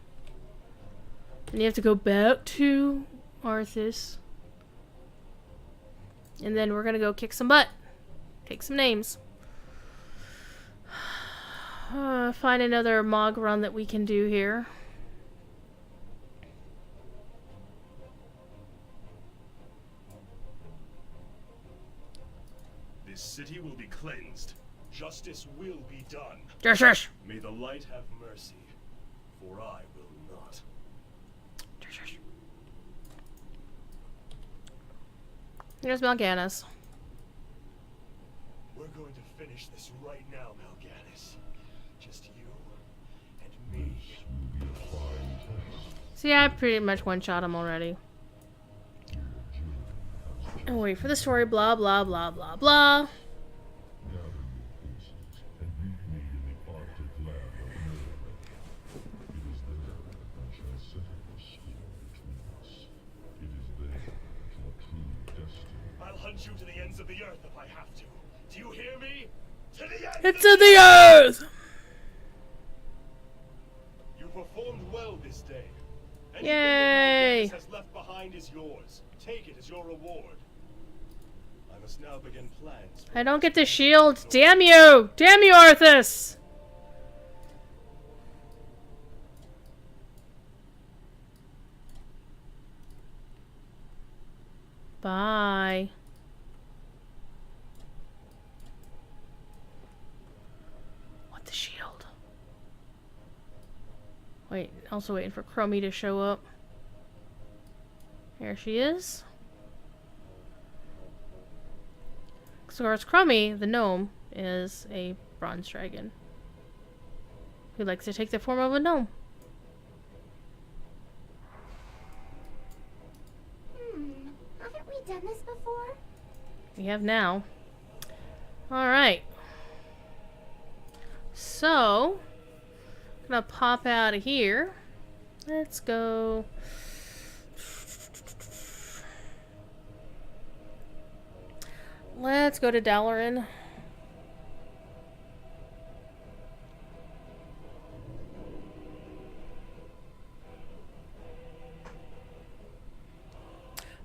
And you have to go back to Arthas. And then we're gonna go kick some butt. Take some names. Find another Mog run that we can do here. This city will be cleansed. Justice will be done. Justice! May the light have mercy, for I will not. Here's Mal'Ganis. We're going to finish this right now, Mal'Ganis. Just you and me. Will be a fine test. See, I pretty much one-shot him already. And wait for the story, blah, blah, blah, blah, blah. Gather your forces and meet me in the Arctic lab of Mindless. It is there that we shall settle the score between us. It is there that your true destiny. I'll hunt you to the ends of the earth if I have to. Do you hear me? To the ends It's of in the earth! You performed well this day. Anything Yay! that Mal'Ganis has left behind is yours. Take it as your reward. I must now begin plans. I don't get the shield. Damn you! Damn you, Arthas! Bye. What the shield? Wait, also waiting for Chromie to show up. Here she is. So, of course, Chromie, the gnome, is a bronze dragon who likes to take the form of a gnome. Haven't we done this before? We have now. Alright. So, I'm gonna pop out of here. Let's go. Let's go to Dalaran.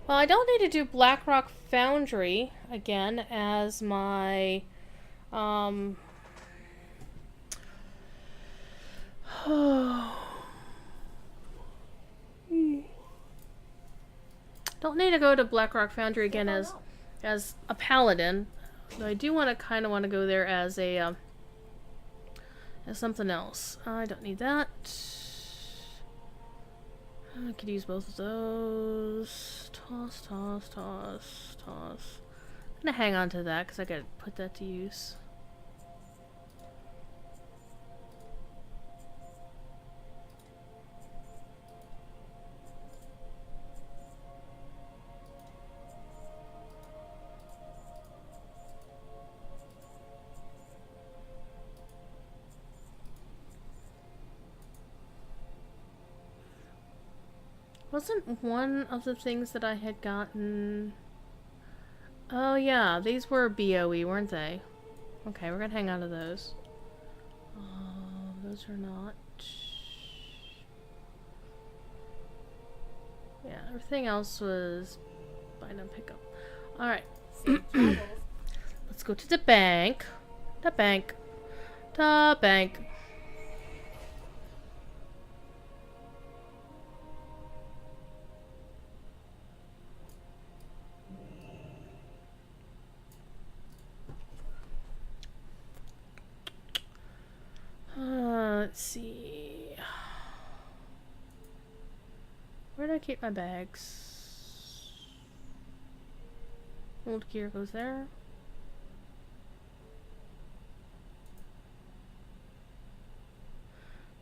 Well, I don't need to do Blackrock Foundry again as my don't need to go to Blackrock Foundry again as a paladin. Though I do kind of want to go there as a There's something else. I don't need that. I could use both of those. Toss, toss, toss, toss. I'm gonna hang on to that because I gotta put that to use. Wasn't one of the things that I had gotten... Oh yeah, these were BOE, weren't they? Okay, we're gonna hang on to those. Those are not... Yeah, everything else was buy and pickup. Alright. Let's go to the bank. The bank. The bank. Let's see. Where do I keep my bags? Old gear goes there.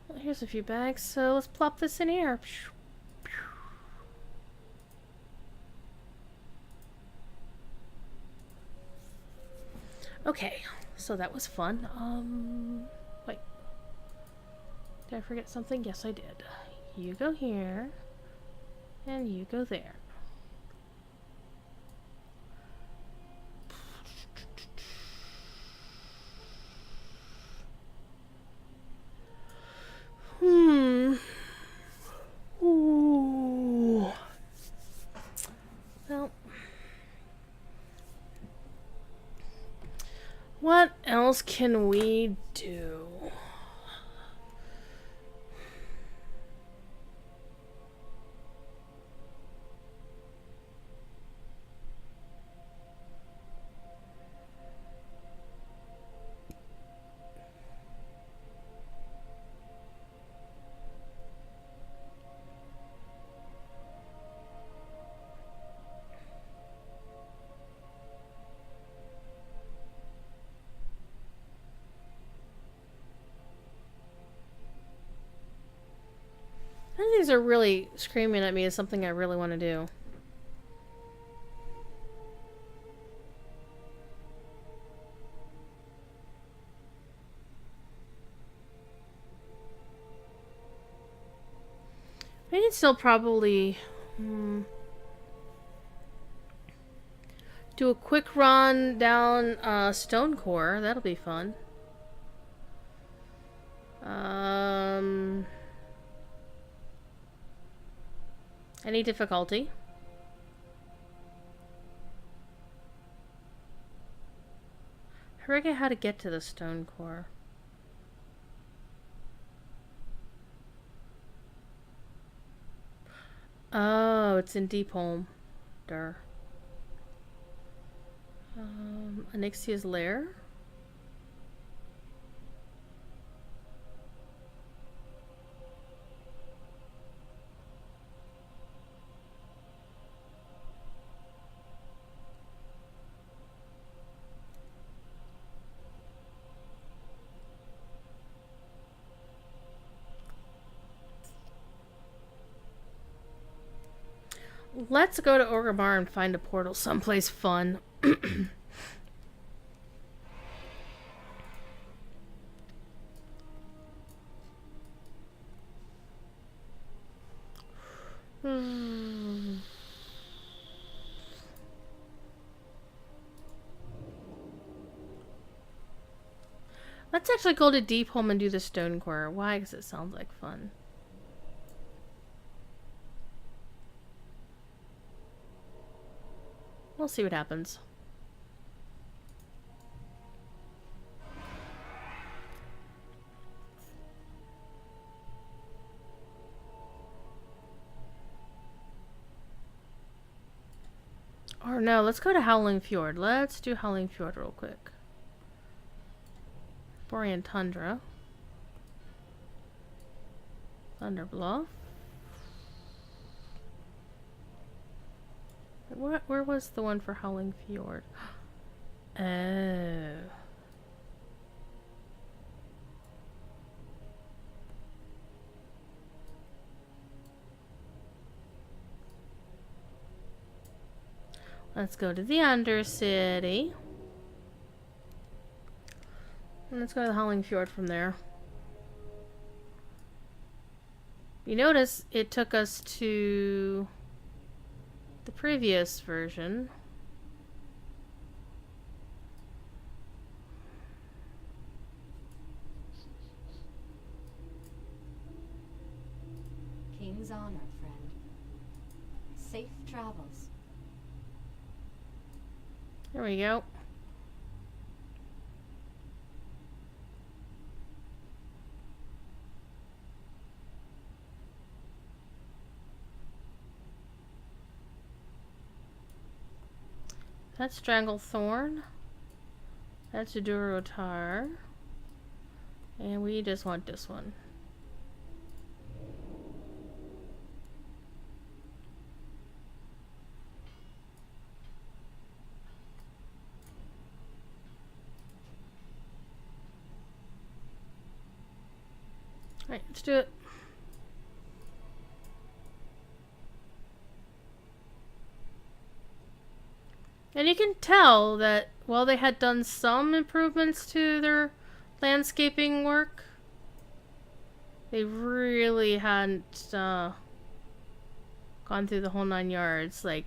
Well, here's a few bags, so let's plop this in here. Okay, so that was fun. Wait. Did I forget something? Yes, I did. You go here, and you go there. Ooh. Well. What else can we do? These are really screaming at me as something I really want to do. I can still probably do a quick run down Stone Core. That'll be fun. Any difficulty? I forget how to get to the Stone Core. Oh, it's in Deepholm. Durr. Anixia's lair? Let's go to Orgrimmar and find a portal someplace fun. Let's actually go to Deepholm and do the Stone Core. Why? Because it sounds like fun. We'll see what happens. Or no, let's go to Howling Fjord. Let's do Howling Fjord real quick. Borean Tundra. Thunderbluff. Where was the one for Howling Fjord? Oh. Let's go to the Undercity. And let's go to the Howling Fjord from there. You notice it took us to the previous version. King's honor, friend. Safe travels. There we go. That's Stranglethorn. That's Durotar. And we just want this one. Alright, let's do it. And you can tell that while they had done some improvements to their landscaping work, they really hadn't gone through the whole 9 yards. Like,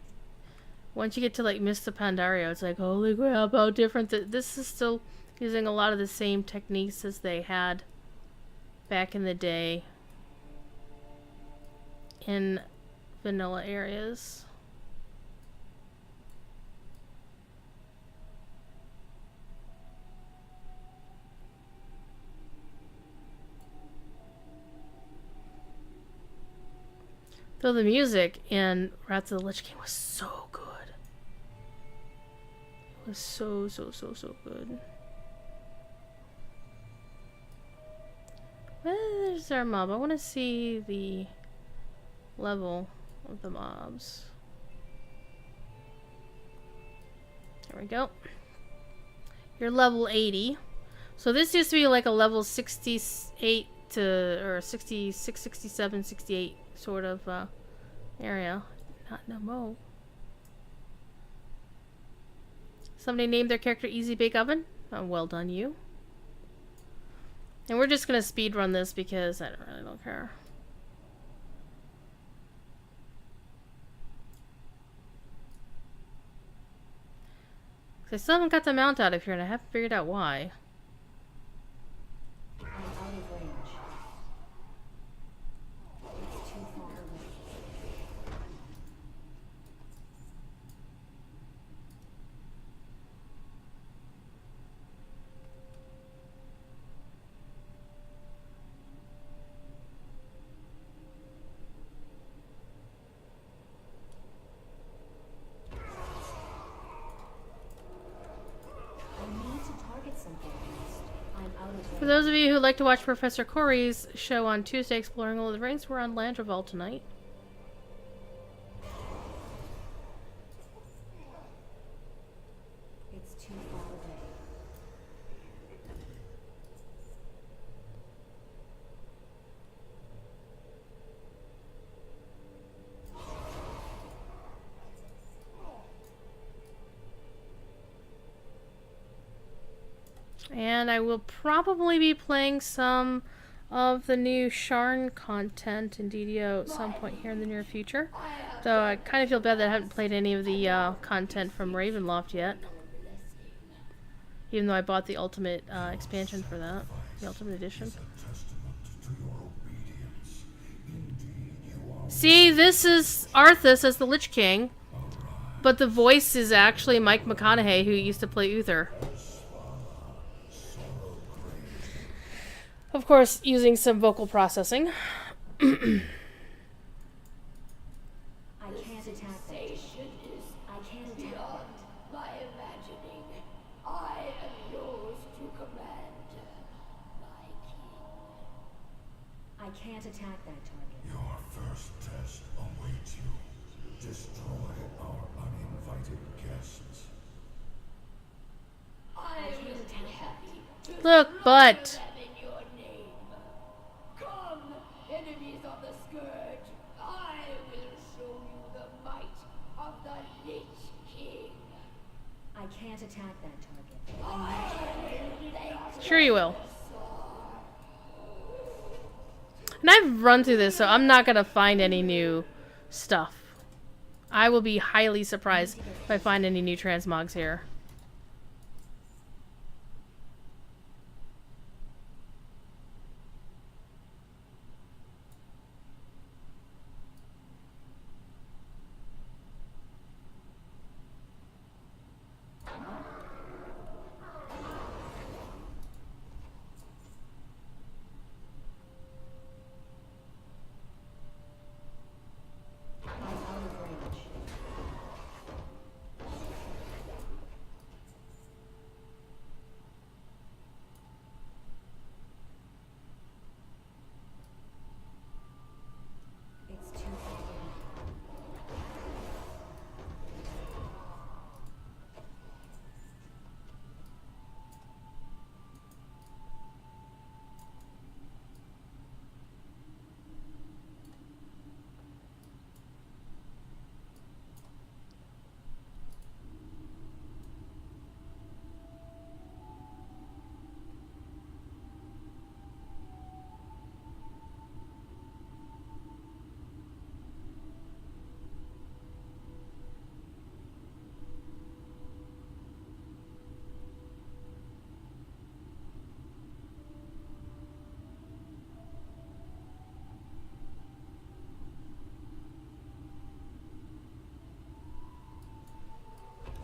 once you get to like Mist of Pandaria, it's like, holy crap, how different. This is still using a lot of the same techniques as they had back in the day in vanilla areas. Though the music in Wrath of the Lich King was so good. It was so good. Where's our mob? I want to see the level of the mobs. There we go. You're level 80. So this used to be like a level 68 or 66, 67, 68 sort of area. Not no more. Somebody named their character Easy Bake Oven. Oh, well done, you. And we're just gonna speed run this because I don't care. Cause I still haven't got the mount out of here, and I haven't figured out why. I'm out of range. It's too far away. For those of you who like to watch Professor Corey's show on Tuesday, Exploring All of the Rings, we're on Landreval tonight. It's too far away. And I will probably be playing some of the new Sharn content in DDO at some point here in the near future. Though I kind of feel bad that I haven't played any of the content from Ravenloft yet. Even though I bought the ultimate expansion for that. The ultimate edition. See, this is Arthas as the Lich King. But the voice is actually Mike McConaughey, who used to play Uther. Of course, using some vocal processing. I can't attack that. I can't attack that. By imagining, I am yours to command, my king. I I can't attack that target. Your first test awaits you. Destroy our uninvited guests. I will be happy. Look, but In your name. Come, enemies of the Scourge. I will show you the might of the Lich King. I can't attack that target. sure you will. And I've run through this, so I'm not gonna find any new stuff. I will be highly surprised if I find any new transmogs here. I'm out of range. It's too far away.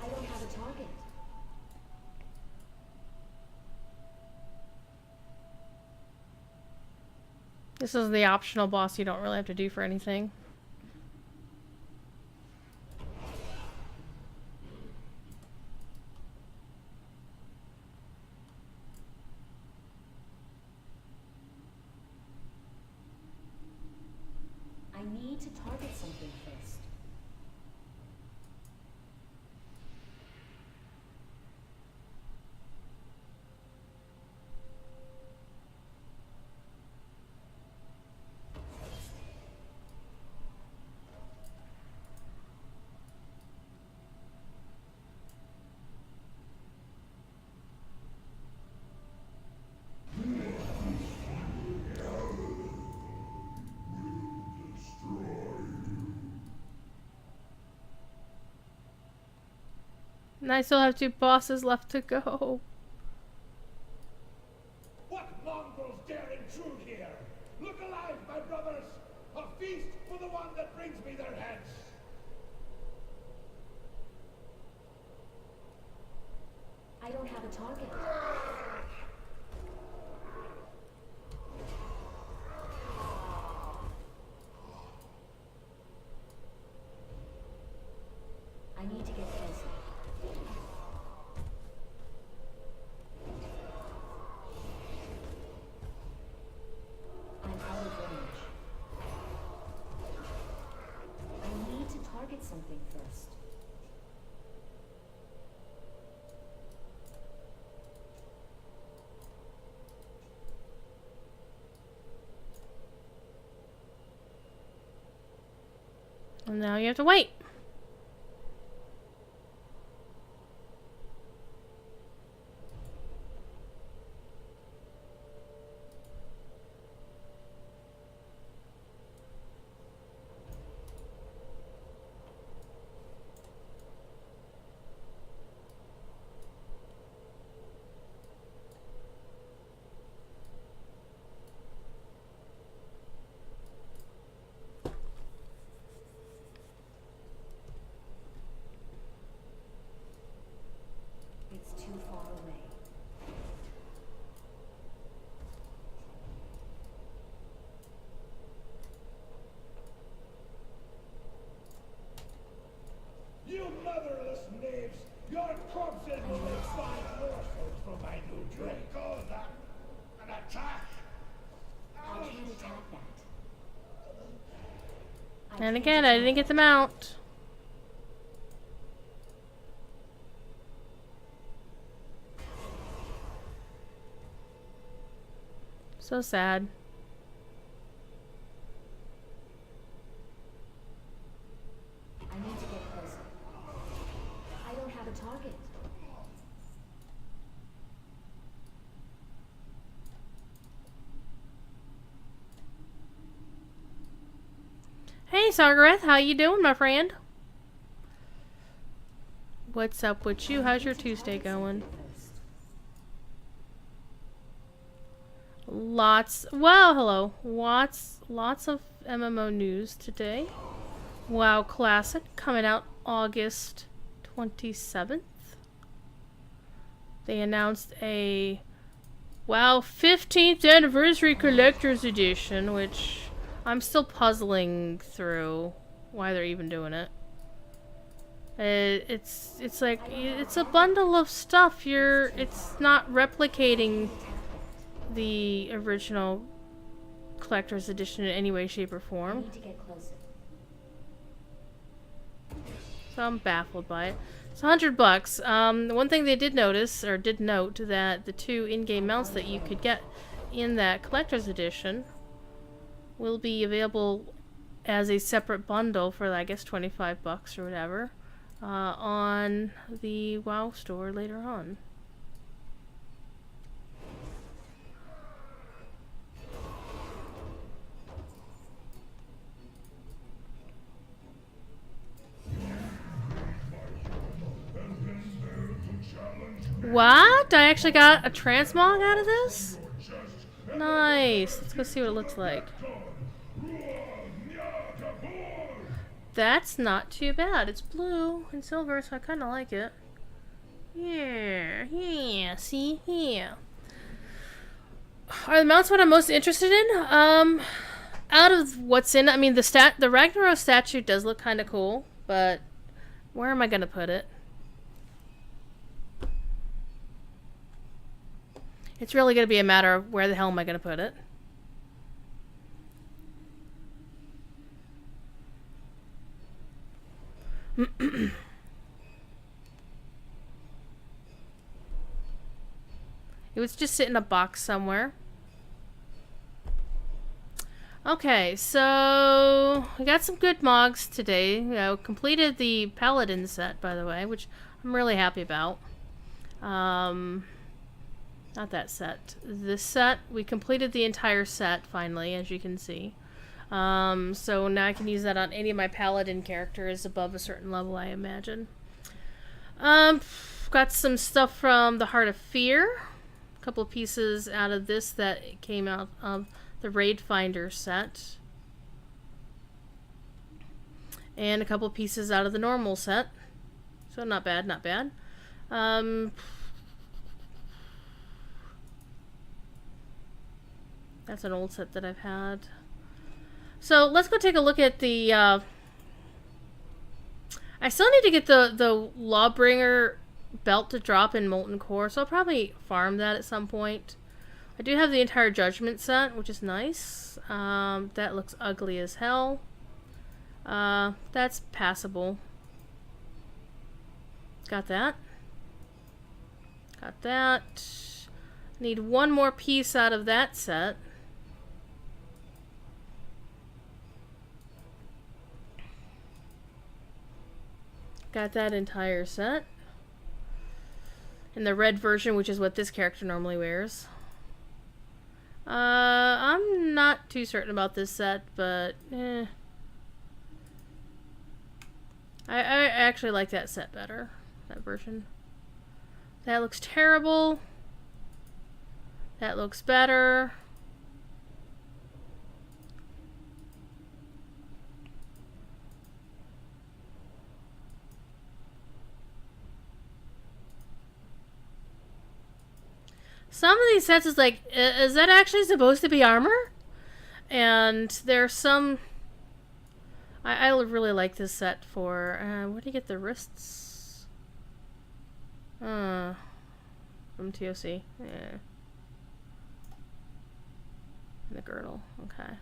I don't have a target. This is the optional boss you don't really have to do for anything. I need to target something first. And I still have 2 bosses left to go. What mongrels dare intrude here? Look alive, my brothers! A feast for the one that brings me their heads! I don't have a target. I need to get closer. I'm out of range. I need to target something first. And now you have to wait. And again, I didn't get the mount. So sad. I need to get closer. I don't have a target. Hey, Sargareth, how you doing, my friend? What's up with you? How's your Tuesday going? Hello. Lots of MMO news today. WoW Classic coming out August 27th. They announced a WoW 15th Anniversary Collector's Edition, which I'm still puzzling through why they're even doing it. It's like it's a bundle of stuff. It's not replicating the original collector's edition in any way, shape, or form. I need to get closer. So I'm baffled by it. It's $100. One thing they did notice, or did note, that the 2 in-game mounts that you could get in that collector's edition will be available as a separate bundle for, I guess, $25 or whatever, on the WoW store later on. What? I actually got a transmog out of this? Nice. Let's go see what it looks like. That's not too bad. It's blue and silver, so I kind of like it. Yeah, see? Yeah. Are the mounts what I'm most interested in? Out of what's in, I mean, the Ragnaros statue does look kind of cool, but where am I going to put it? It's really going to be a matter of where the hell am I going to put it. It was just sitting in a box somewhere. Okay, so we got some good mogs today. You know, completed the Paladin set, by the way, which I'm really happy about. Not that set. This set, we completed the entire set finally, as you can see. So now I can use that on any of my Paladin characters above a certain level, I imagine. Got some stuff from the Heart of Fear. A couple of pieces out of this that came out of the Raid Finder set. And a couple of pieces out of the normal set. So not bad, not bad. That's an old set that I've had. So let's go take a look at the... I still need to get the Lawbringer belt to drop in Molten Core, so I'll probably farm that at some point. I do have the entire Judgment set, which is nice. That looks ugly as hell. That's passable. Got that. Got that. Need one more piece out of that set. Got that entire set. In the red version, which is what this character normally wears. I'm not too certain about this set, but I actually like that set better. That version. That looks terrible. That looks better. Some of these sets is like, is that actually supposed to be armor? And there's some... I really like this set for... where do you get the wrists? From TOC. Yeah. The girdle. Okay.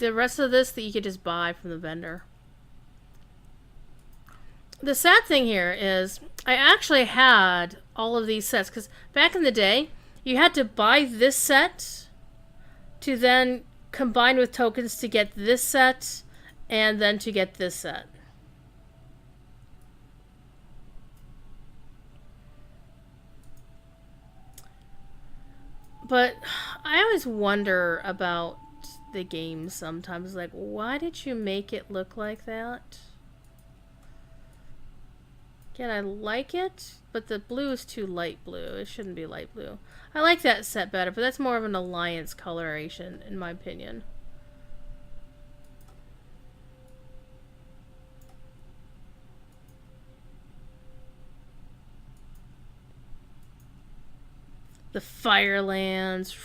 the rest of this that you could just buy from the vendor. The sad thing here is I actually had all of these sets because back in the day you had to buy this set to then combine with tokens to get this set and then to get this set. But I always wonder about the game sometimes, like, why did you make it look like that? Again, I like it, but the blue is too light blue. It shouldn't be light blue. I like that set better, but that's more of an alliance coloration, in my opinion. The Firelands.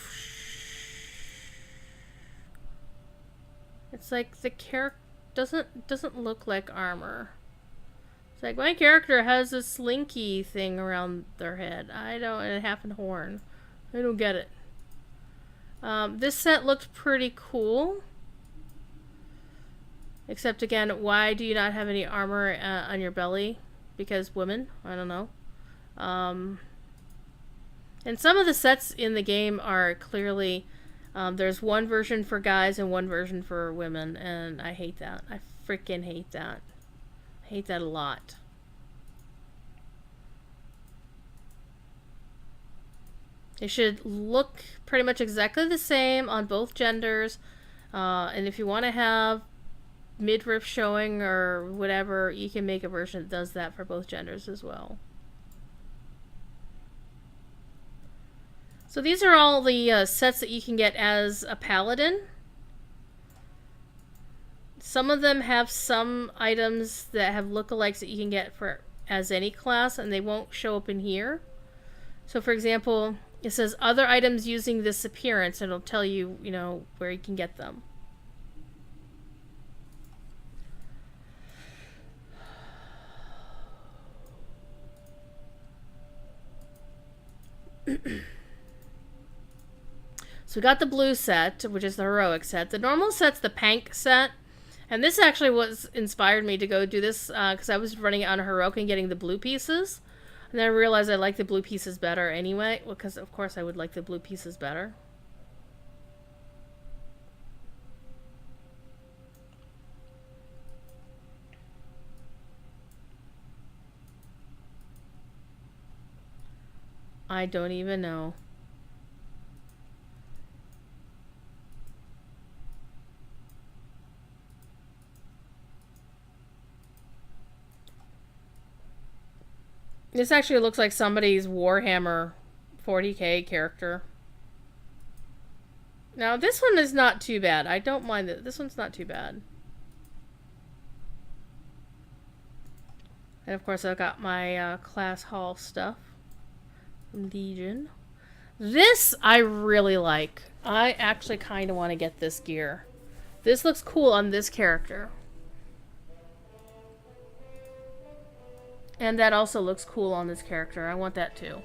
It's like the character doesn't look like armor. It's like my character has a slinky thing around their head. And a half a horn. I don't get it. This set looked pretty cool. Except again, why do you not have any armor on your belly? Because women? I don't know. And some of the sets in the game are clearly, there's one version for guys and one version for women, and I hate that. I freaking hate that. I hate that a lot. It should look pretty much exactly the same on both genders, and if you want to have midriff showing or whatever, you can make a version that does that for both genders as well. So these are all the sets that you can get as a paladin. Some of them have some items that have lookalikes that you can get for as any class, and they won't show up in here. So for example, it says other items using this appearance, and it'll tell you, you know, where you can get them. So we got the blue set, which is the heroic set. The normal set's the Pank set. And this actually was inspired me to go do this because I was running it on a heroic and getting the blue pieces. And then I realized I like the blue pieces better anyway. Because of course I would like the blue pieces better. I don't even know. This actually looks like somebody's Warhammer 40k character. Now this one is not too bad. I don't mind it. This one's not too bad. And of course I've got my class hall stuff from Legion. This I really like. I actually kind of want to get this gear. This looks cool on this character. And that also looks cool on this character. I want that too.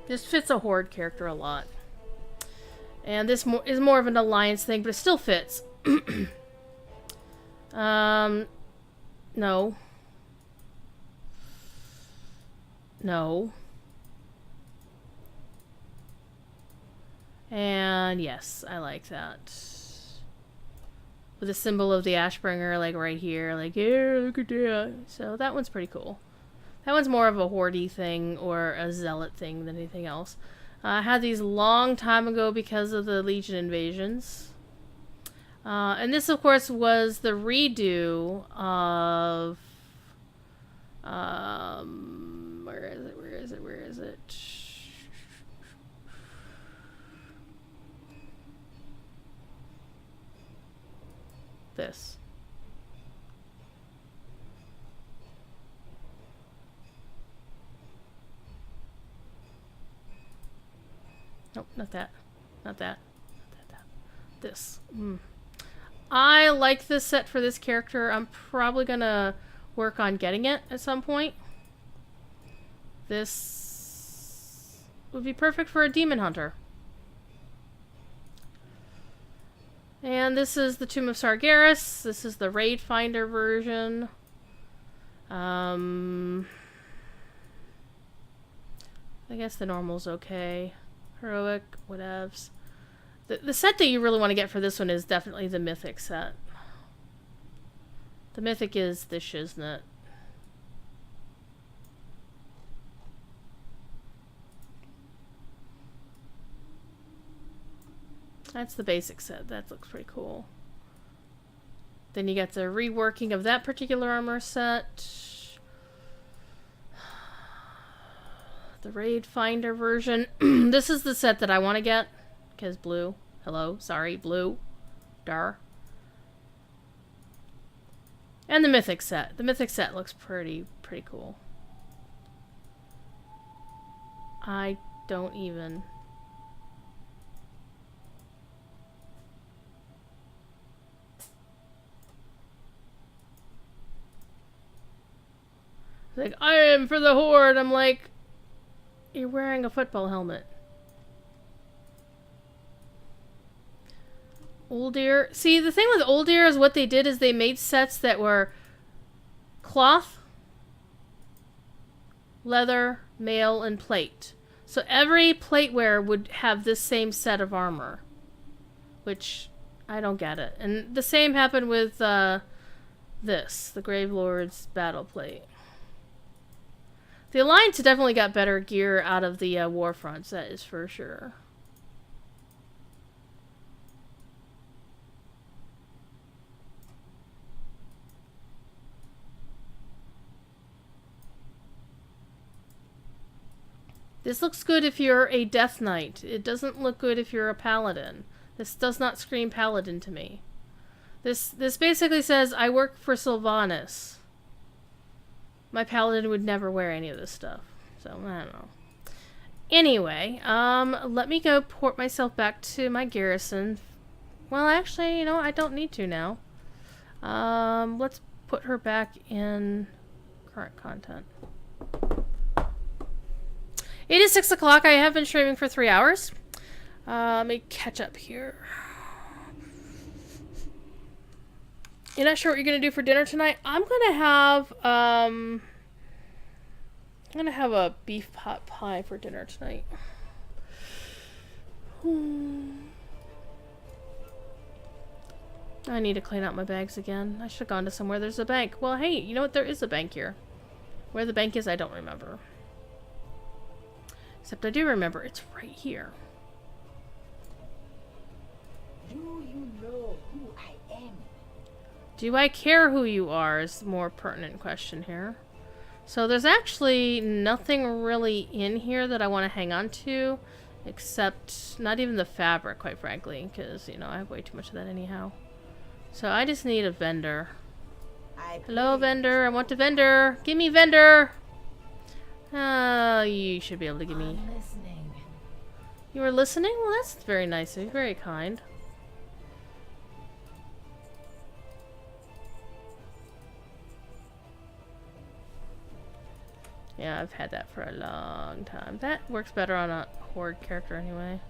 This fits a Horde character a lot. And this is more of an alliance thing, but it still fits. No. No. And yes, I like that. With a symbol of the Ashbringer, like right here, like, yeah, look at that. So that one's pretty cool. That one's more of a Horde thing or a Zealot thing than anything else. I had these long time ago because of the Legion invasions. And this, of course, was the redo of... where is it? Where is it? Where is it? This. Nope, not that. Not that. Not that. This. I like this set for this character. I'm probably gonna work on getting it at some point. This would be perfect for a demon hunter. And this is the Tomb of Sargeras. This is the Raid Finder version. I guess the normal's okay. Heroic, whatevs. The set that you really want to get for this one is definitely the Mythic set. The Mythic is the Shiznit. That's the basic set. That looks pretty cool. Then you get the reworking of that particular armor set. The Raid Finder version. This is the set that I want to get. Because blue. Hello. Sorry. Blue. Dar. And the Mythic set. The Mythic set looks pretty cool. I don't even... Like, I am for the Horde. I'm like, you're wearing a football helmet. Uldir. See, the thing with Uldir is what they did is they made sets that were cloth, leather, mail, and plate. So every plate wearer would have this same set of armor. Which, I don't get it. And the same happened with this, the Grave Lord's battle plate. The Alliance definitely got better gear out of the Warfronts, that is for sure. This looks good if you're a Death Knight. It doesn't look good if you're a Paladin. This does not scream Paladin to me. This basically says, I work for Sylvanas. My Paladin would never wear any of this stuff. So, I don't know. Anyway, let me go port myself back to my garrison. Well, actually, you know, I don't need to now. Let's put her back in current content. It is 6 o'clock. I have been streaming for 3 hours. Let me catch up here. You're not sure what you're gonna do for dinner tonight? I'm gonna have a beef pot pie for dinner tonight. I need to clean out my bags again. I should have gone to somewhere there's a bank. Well, hey, you know what? There is a bank here. Where the bank is, I don't remember. Except I do remember it's right here. Do you know who I am? Do I care who you are is the more pertinent question here. So there's actually nothing really in here that I want to hang on to. Except not even the fabric, quite frankly. Because, you know, I have way too much of that anyhow. So I just need a vendor. Hello, vendor. I want a vendor. Give me vendor. You should be able to give me... Listening. You were listening? Well, that's very nice of you. Very kind. Yeah, I've had that for a long time. That works better on a Horde character anyway.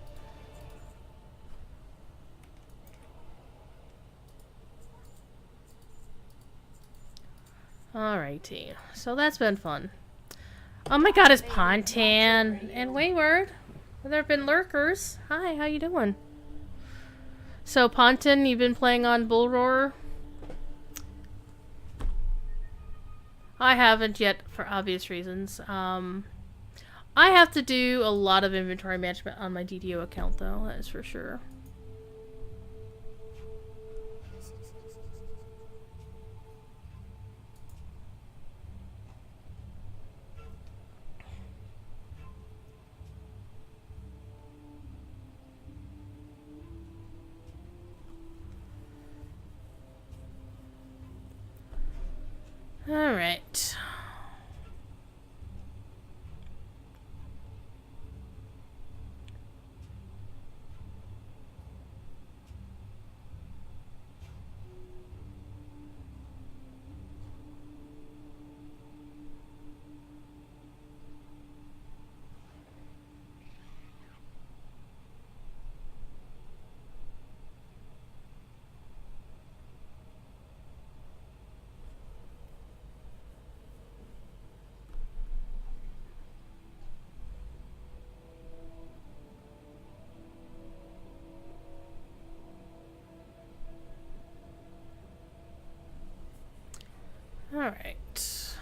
Alrighty. So that's been fun. Oh my god, it's Pontan and Wayward. There have been lurkers. Hi, how you doing? So Pontan, you've been playing on Bull Roarer? I haven't yet for obvious reasons. I have to do a lot of inventory management on my DDO account though, that is for sure. All right. Alright.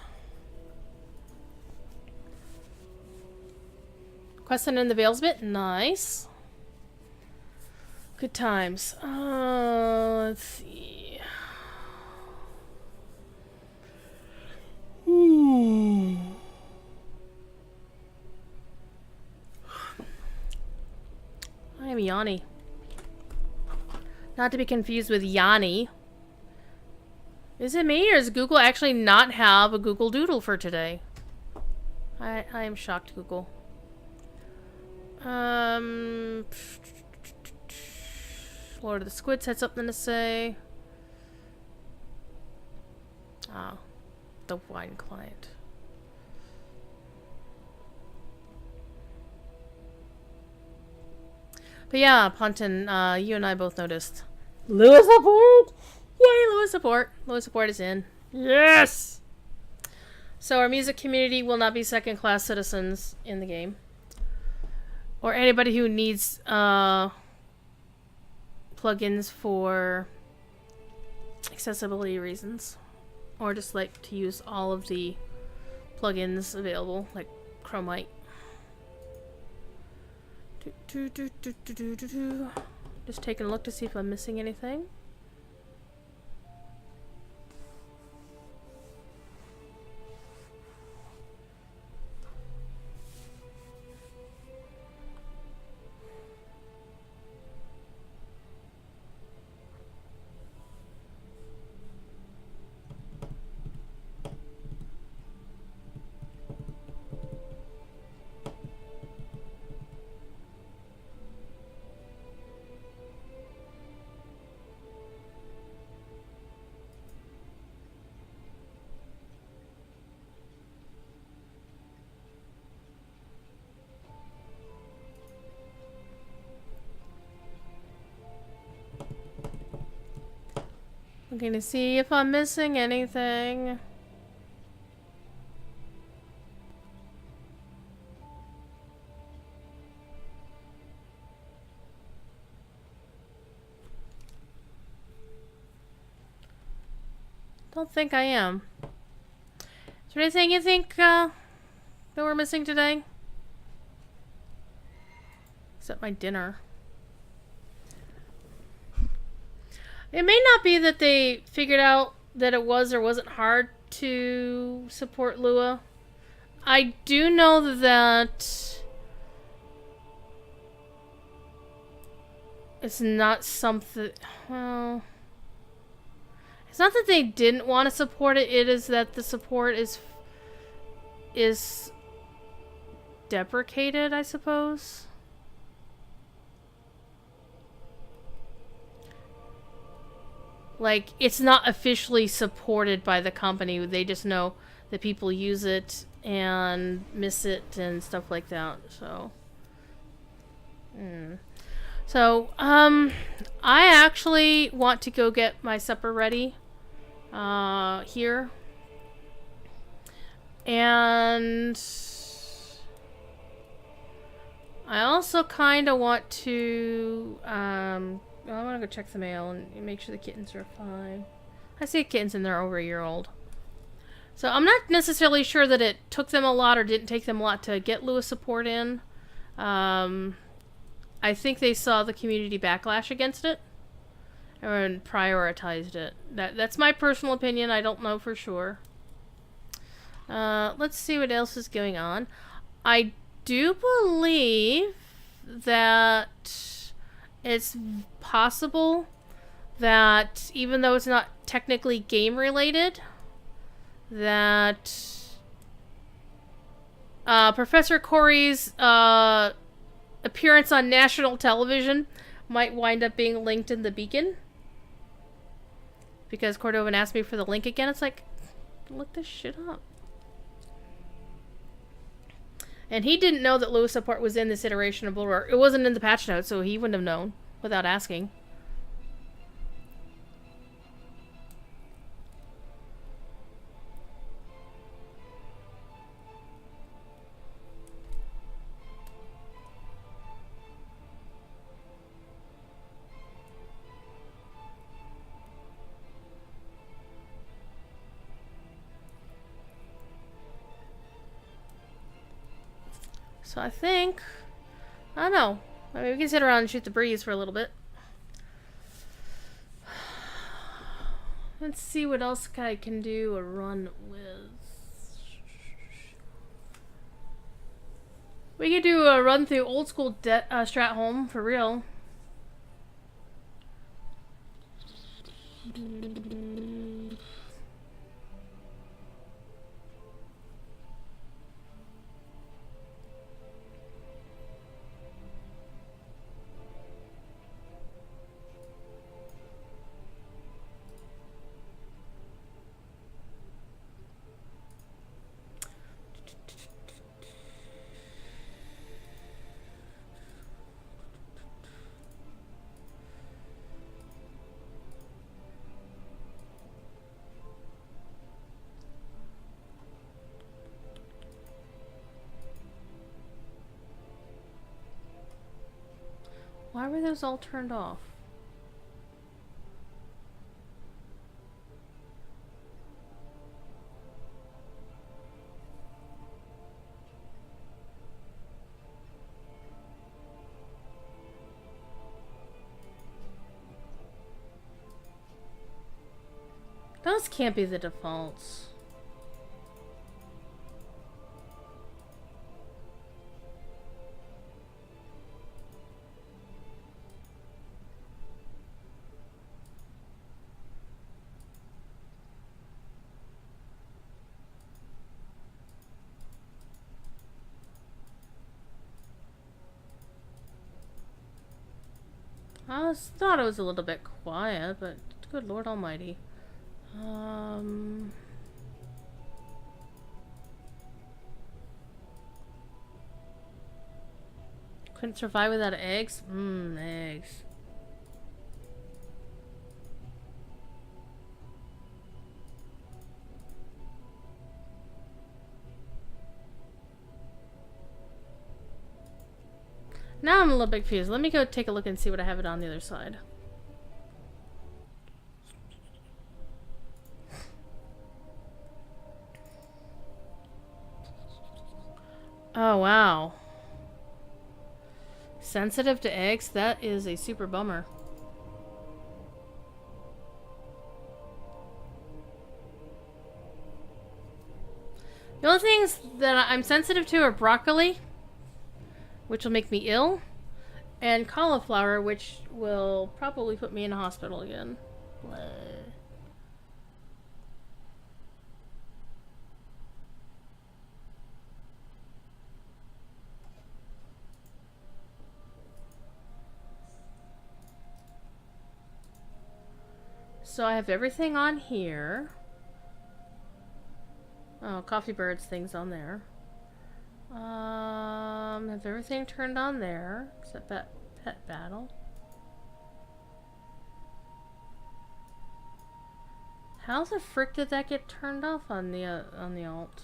Questing in the Vales bit? Nice. Good times. Let's see. I am Yanni. Not to be confused with Yanni. Is it me, or does Google actually not have a Google Doodle for today? I am shocked, Google. Lord of the Squids had something to say. Oh, the wine client. But yeah, Ponton, you and I both noticed. Lewis support! Yay, Lewis support! Lewis support is in. Yes! So our music community will not be second-class citizens in the game. Or anybody who needs plugins for accessibility reasons. Or just like to use all of the plugins available, like Chromite. Just taking a look to see if I'm missing anything. Looking to see if I'm missing anything. Don't think I am. Is there anything you think that we're missing today? Except my dinner. It may not be that they figured out that it was or wasn't hard to support Lua. I do know that it's not something... Well... It's not that they didn't want to support it, it is that the support is deprecated, I suppose. Like, it's not officially supported by the company. They just know that people use it and miss it and stuff like that. So, I actually want to go get my supper ready here. And I also kind of want to I want to go check the mail and make sure the kittens are fine. I see kittens and they're over a year old. So I'm not necessarily sure that it took them a lot or didn't take them a lot to get Lewis support in. I think they saw the community backlash against it and prioritized it. That's my personal opinion. I don't know for sure. Let's see what else is going on. I do believe that it's possible that even though it's not technically game related, that Professor Corey's appearance on national television might wind up being linked in the beacon. Because Cordovan asked me for the link again. It's like, look this shit up. And he didn't know that Lewis support was in this iteration of Bulwark. It wasn't in the patch notes, so he wouldn't have known without asking. So I think... I don't know. I mean, we can sit around and shoot the breeze for a little bit. Let's see what else I can do a run with. We could do a run through old school Stratholme for real. Why were those all turned off? Those can't be the defaults. Thought it was a little bit quiet, but good Lord Almighty. Couldn't survive without eggs? Eggs. Now I'm a little bit confused. Let me go take a look and see what I have it on the other side. Oh, wow. Sensitive to eggs? That is a super bummer. The only things that I'm sensitive to are broccoli, which will make me ill, and cauliflower, which will probably put me in a hospital again. Blah. So I have everything on here. Oh, Coffee Bird's thing's on there. Have everything turned on there except that pet battle. How the frick did that get turned off on the alt?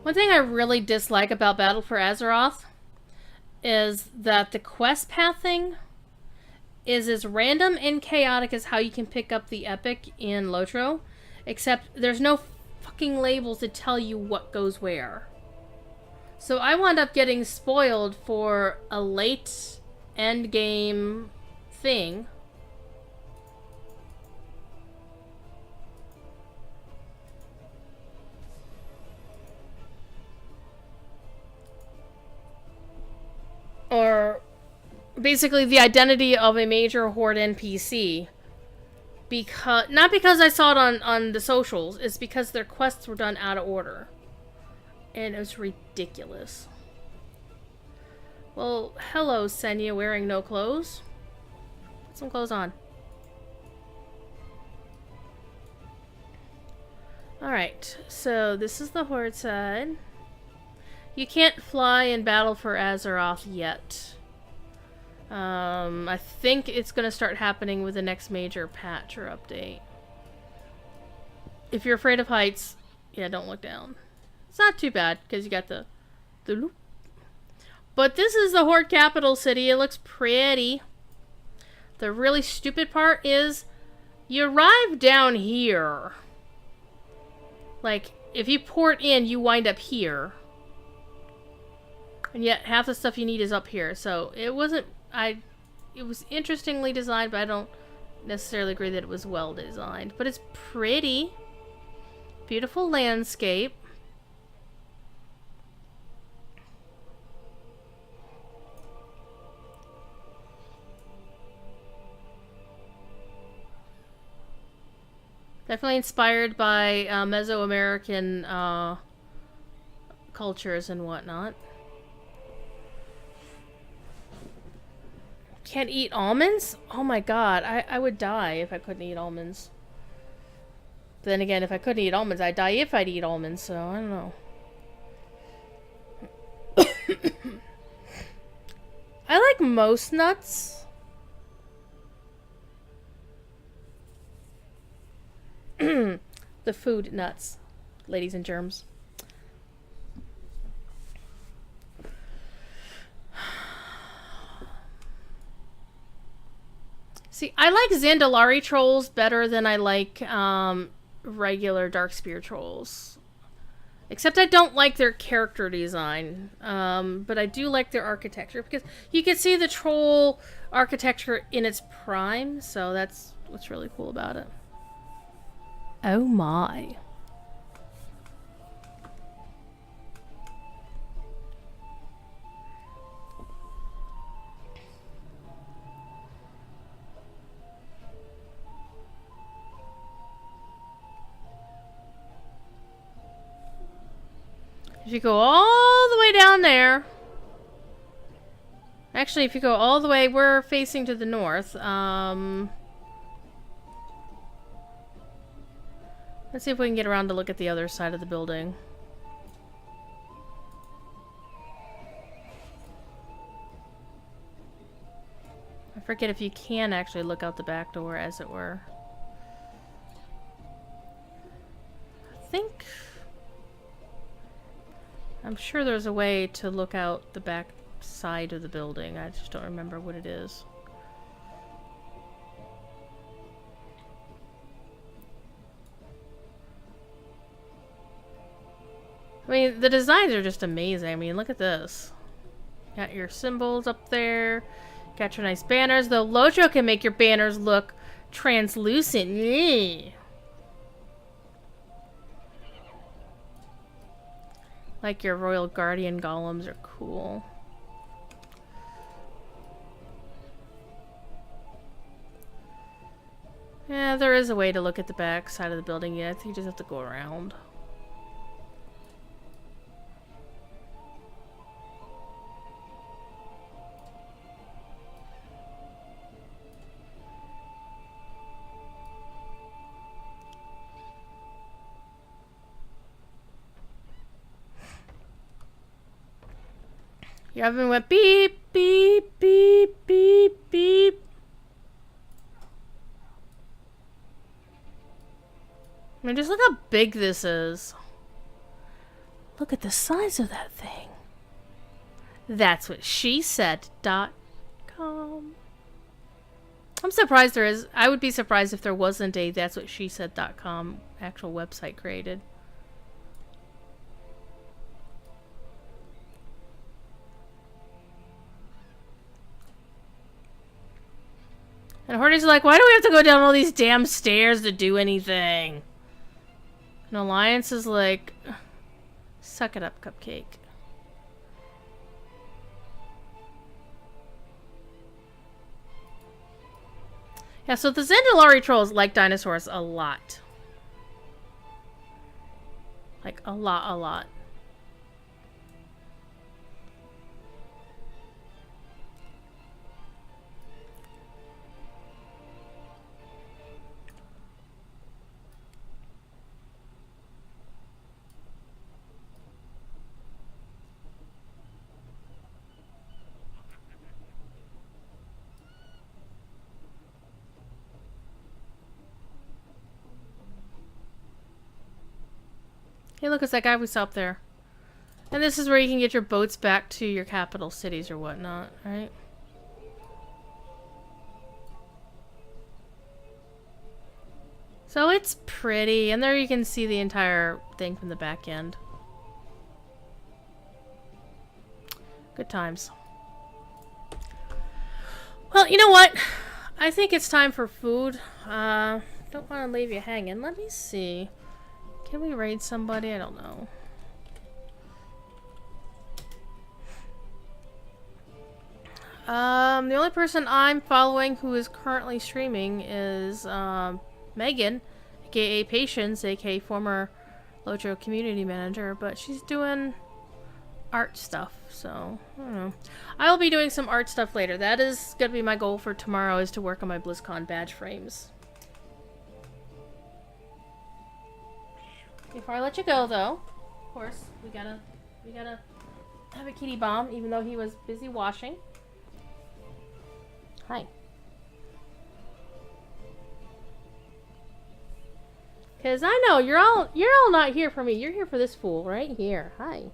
One thing I really dislike about Battle for Azeroth is that the quest pathing is as random and chaotic as how you can pick up the epic in Lotro, except there's no fucking labels to tell you what goes where. So I wound up getting spoiled for a late end game thing. Or basically the identity of a major horde NPC. Not because I saw it on the socials, it's because their quests were done out of order. And it was ridiculous. Well, hello, Senya, wearing no clothes. Put some clothes on. Alright, so this is the horde side. You can't fly in Battle for Azeroth yet. I think it's going to start happening with the next major patch or update. If you're afraid of heights, yeah, don't look down. It's not too bad because you got the loop. But this is the Horde capital city. It looks pretty. The really stupid part is you arrive down here. Like, if you port in, you wind up here. And yet half the stuff you need is up here. So it wasn't... It was interestingly designed, but I don't necessarily agree that it was well designed. But it's pretty. Beautiful landscape. Definitely inspired by Mesoamerican cultures and whatnot. Can't eat almonds? Oh my god, I would die if I couldn't eat almonds. Then again, if I couldn't eat almonds, I'd die if I'd eat almonds, so I don't know. I like most nuts. The food nuts, ladies and germs. See, I like Zandalari trolls better than I like regular Darkspear trolls. Except I don't like their character design. But I do like their architecture because you can see the troll architecture in its prime, so that's what's really cool about it. Oh my. If you go all the way down there... Actually, if you go all the way, we're facing to the north. Let's see if we can get around to look at the other side of the building. I forget if you can actually look out the back door, as it were. I'm sure there's a way to look out the back side of the building. I just don't remember what it is. I mean, the designs are just amazing. I mean, look at this. Got your symbols up there. Got your nice banners. Though Lojo can make your banners look translucent. Eee. Like your Royal Guardian golems are cool. Yeah, there is a way to look at the back side of the building. Yeah, I think you just have to go around. Your oven went beep, beep, beep, beep, beep. I mean, just look how big this is. Look at the size of that thing. That's what she said.com. I'm surprised there is. I would be surprised if there wasn't a that's what she said.com actual website created. And Horty's like, why do we have to go down all these damn stairs to do anything? And Alliance is like, suck it up, Cupcake. Yeah, so the Zandalari trolls like dinosaurs a lot. Like, a lot, a lot. Hey, look, it's that guy we saw up there. And this is where you can get your boats back to your capital cities or whatnot, right? So it's pretty, and there you can see the entire thing from the back end. Good times. Well, you know what? I think it's time for food. Don't want to leave you hanging. Let me see. Can we raid somebody? I don't know. The only person I'm following who is currently streaming is Megan, aka Patience, aka former Lojo community manager, but she's doing art stuff, so I don't know. I'll be doing some art stuff later. That is gonna be my goal for tomorrow, is to work on my BlizzCon badge frames. Before I let you go, though, of course, we gotta have a kitty bomb, even though he was busy washing. Hi. Cause I know you're all not here for me. You're here for this fool right here. Hi.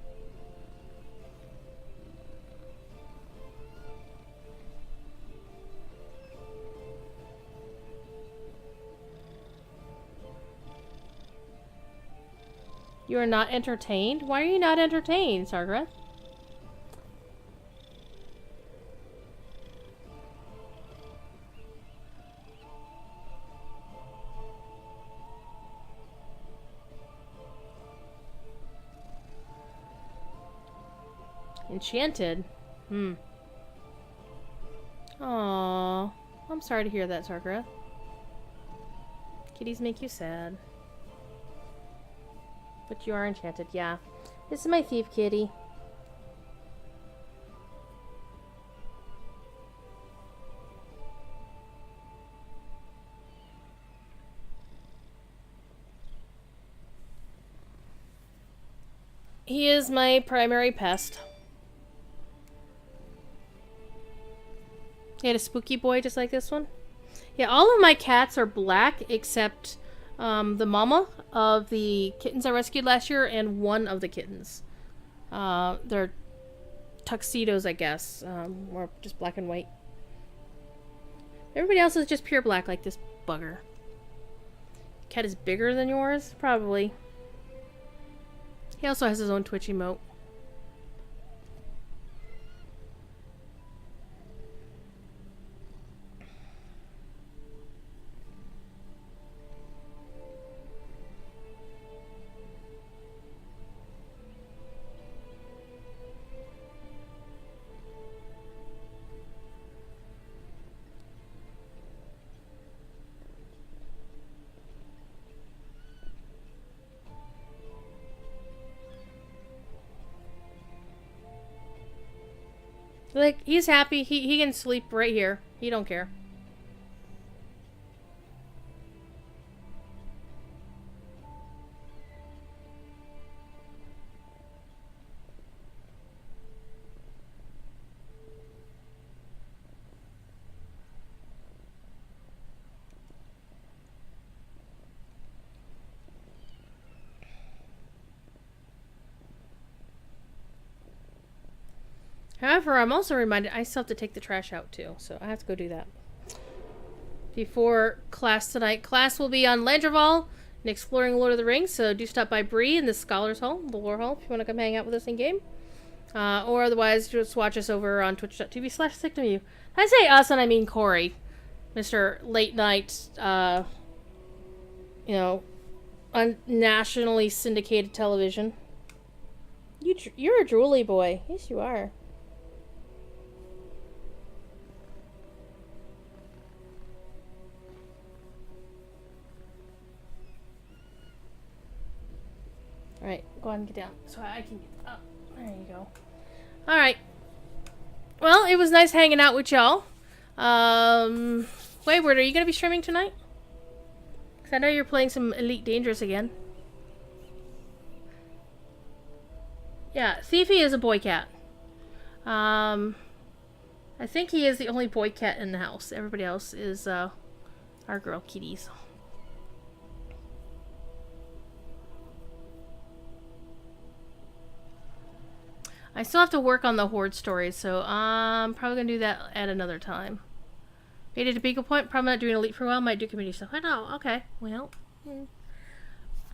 You are not entertained? Why are you not entertained, Sargreth? Enchanted? Aww. I'm sorry to hear that, Sargreth. Kitties make you sad. But you are enchanted, yeah. This is my thief kitty. He is my primary pest. He had a spooky boy just like this one. Yeah, all of my cats are black except the mama of the kittens I rescued last year and one of the kittens. They're tuxedos, I guess, or just black and white. Everybody else is just pure black, like this bugger. Cat is bigger than yours? Probably. He also has his own Twitch emote. Like, he's happy. He can sleep right here. He don't care. However, I'm also reminded I still have to take the trash out too, so I have to go do that. Before class tonight. Class will be on Landreval and exploring Lord of the Rings, so do stop by Bree in the Scholars Hall, the Lore Hall, if you want to come hang out with us in game. Or otherwise, just watch us over on twitch.tv/SickToMew. I say us, and I mean Corey. Mr. Late Night, you know, on nationally syndicated television. You're a drooly boy. Yes, you are. Alright, go ahead and get down so I can get up. There you go. Alright. Well, it was nice hanging out with y'all. Wayward, are you going to be streaming tonight? Because I know you're playing some Elite Dangerous again. Yeah, Thiefy is a boy cat. I think he is the only boy cat in the house. Everybody else is our girl kitties. I still have to work on the Horde story, so I'm probably going to do that at another time. Made it to Beagle Point, probably not doing Elite for a while, might do community stuff. I know, okay, well.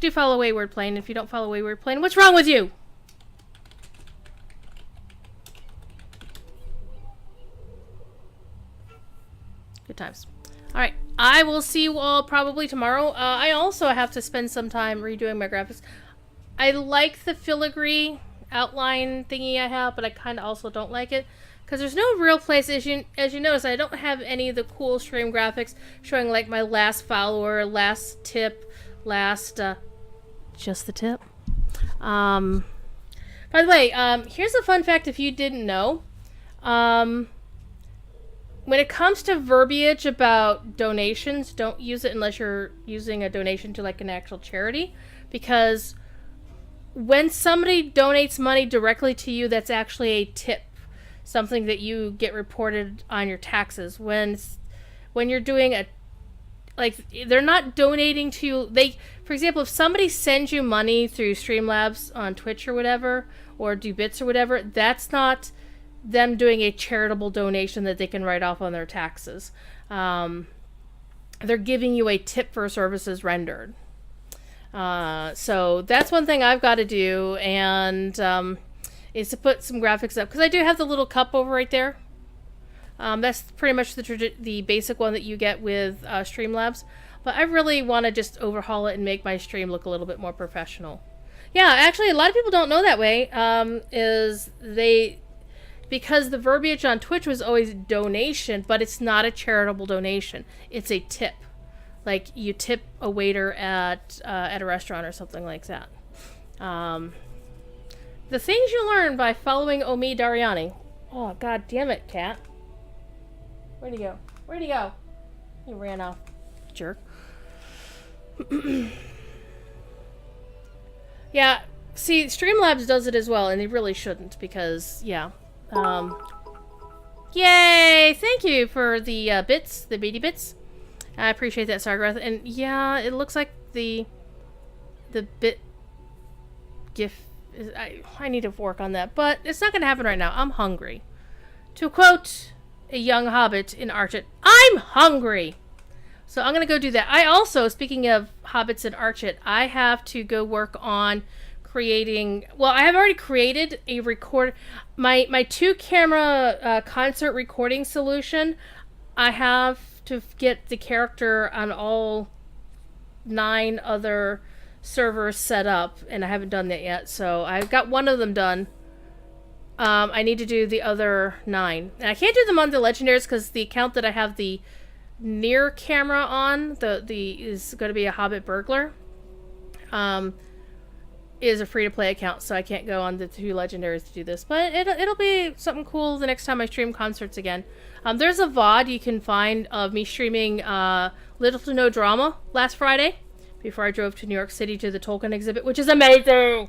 Do follow Wayward Plane. If you don't follow Wayward Plane, what's wrong with you? Good times. Alright, I will see you all probably tomorrow. I also have to spend some time redoing my graphics. I like the filigree outline thingy I have, but I kind of also don't like it. Because there's no real place, as you notice, I don't have any of the cool stream graphics showing like my last follower, last tip, last, just the tip. By the way, here's a fun fact if you didn't know. When it comes to verbiage about donations, don't use it unless you're using a donation to like an actual charity. Because when somebody donates money directly to you, that's actually a tip. Something that you get reported on your taxes. When you're doing a, like, they're not donating to you. For example, if somebody sends you money through Streamlabs on Twitch or whatever, or do bits or whatever, that's not them doing a charitable donation that they can write off on their taxes. They're giving you a tip for services rendered. So that's one thing I've got to do, and is to put some graphics up, because I do have the little cup over right there. That's pretty much the basic one that you get with Streamlabs, but I really want to just overhaul it and make my stream look a little bit more professional. Yeah, actually, a lot of people don't know that way. Because the verbiage on Twitch was always donation, but it's not a charitable donation. It's a tip. Like, you tip a waiter at a restaurant or something like that. The things you learn by following Omi Dariani. Oh, god damn it, cat. Where'd he go? Where'd he go? He ran off. Jerk. Yeah, see, Streamlabs does it as well, and they really shouldn't, because, yeah. Yay! Thank you for the bits, the beady bits. I appreciate that, Sargrath. And yeah, it looks like the bit gif is, I need to work on that, but it's not gonna happen right now. I'm hungry. To quote a young hobbit in Archit, I'm hungry! So I'm gonna go do that. I also, speaking of hobbits in Archit, I have to go work on creating, well, I have already created a my 2-camera concert recording solution. I have to get the character on all 9 other servers set up, and I haven't done that yet, so I've got one of them done. I need to do the other 9, and I can't do them on the legendaries because the account that I have the near camera on, is going to be a Hobbit burglar, is a free-to-play account, so I can't go on the 2 legendaries to do this, but it'll be something cool the next time I stream concerts again. There's a VOD you can find of me streaming Little to No Drama last Friday before I drove to New York City to the Tolkien exhibit, which is amazing.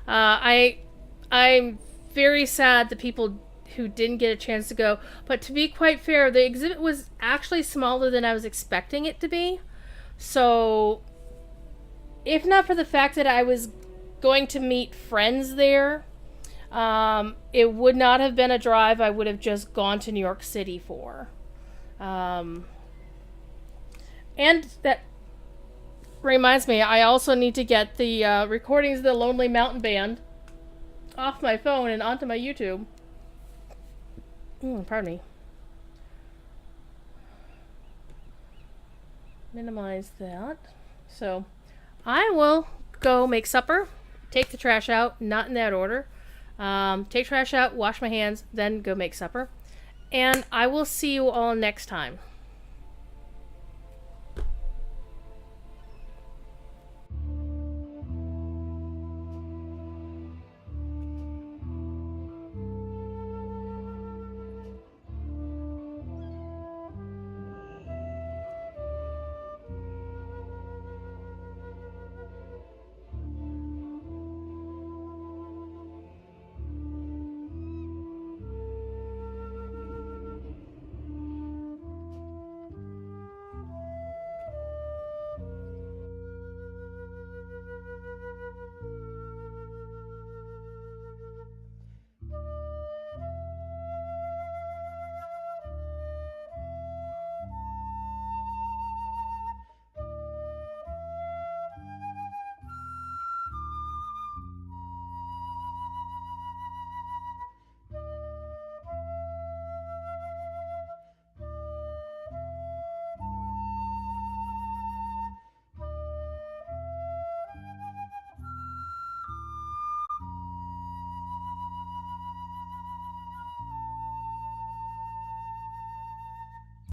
I'm very sad that people who didn't get a chance to go, but to be quite fair, the exhibit was actually smaller than I was expecting it to be. So if not for the fact that I was going to meet friends there, it would not have been a drive I would have just gone to New York City for. And that reminds me, I also need to get the recordings of the Lonely Mountain Band off my phone and onto my YouTube. Pardon me. Minimize that. So, I will go make supper, take the trash out, not in that order. Take trash out, wash my hands, then go make supper. And I will see you all next time.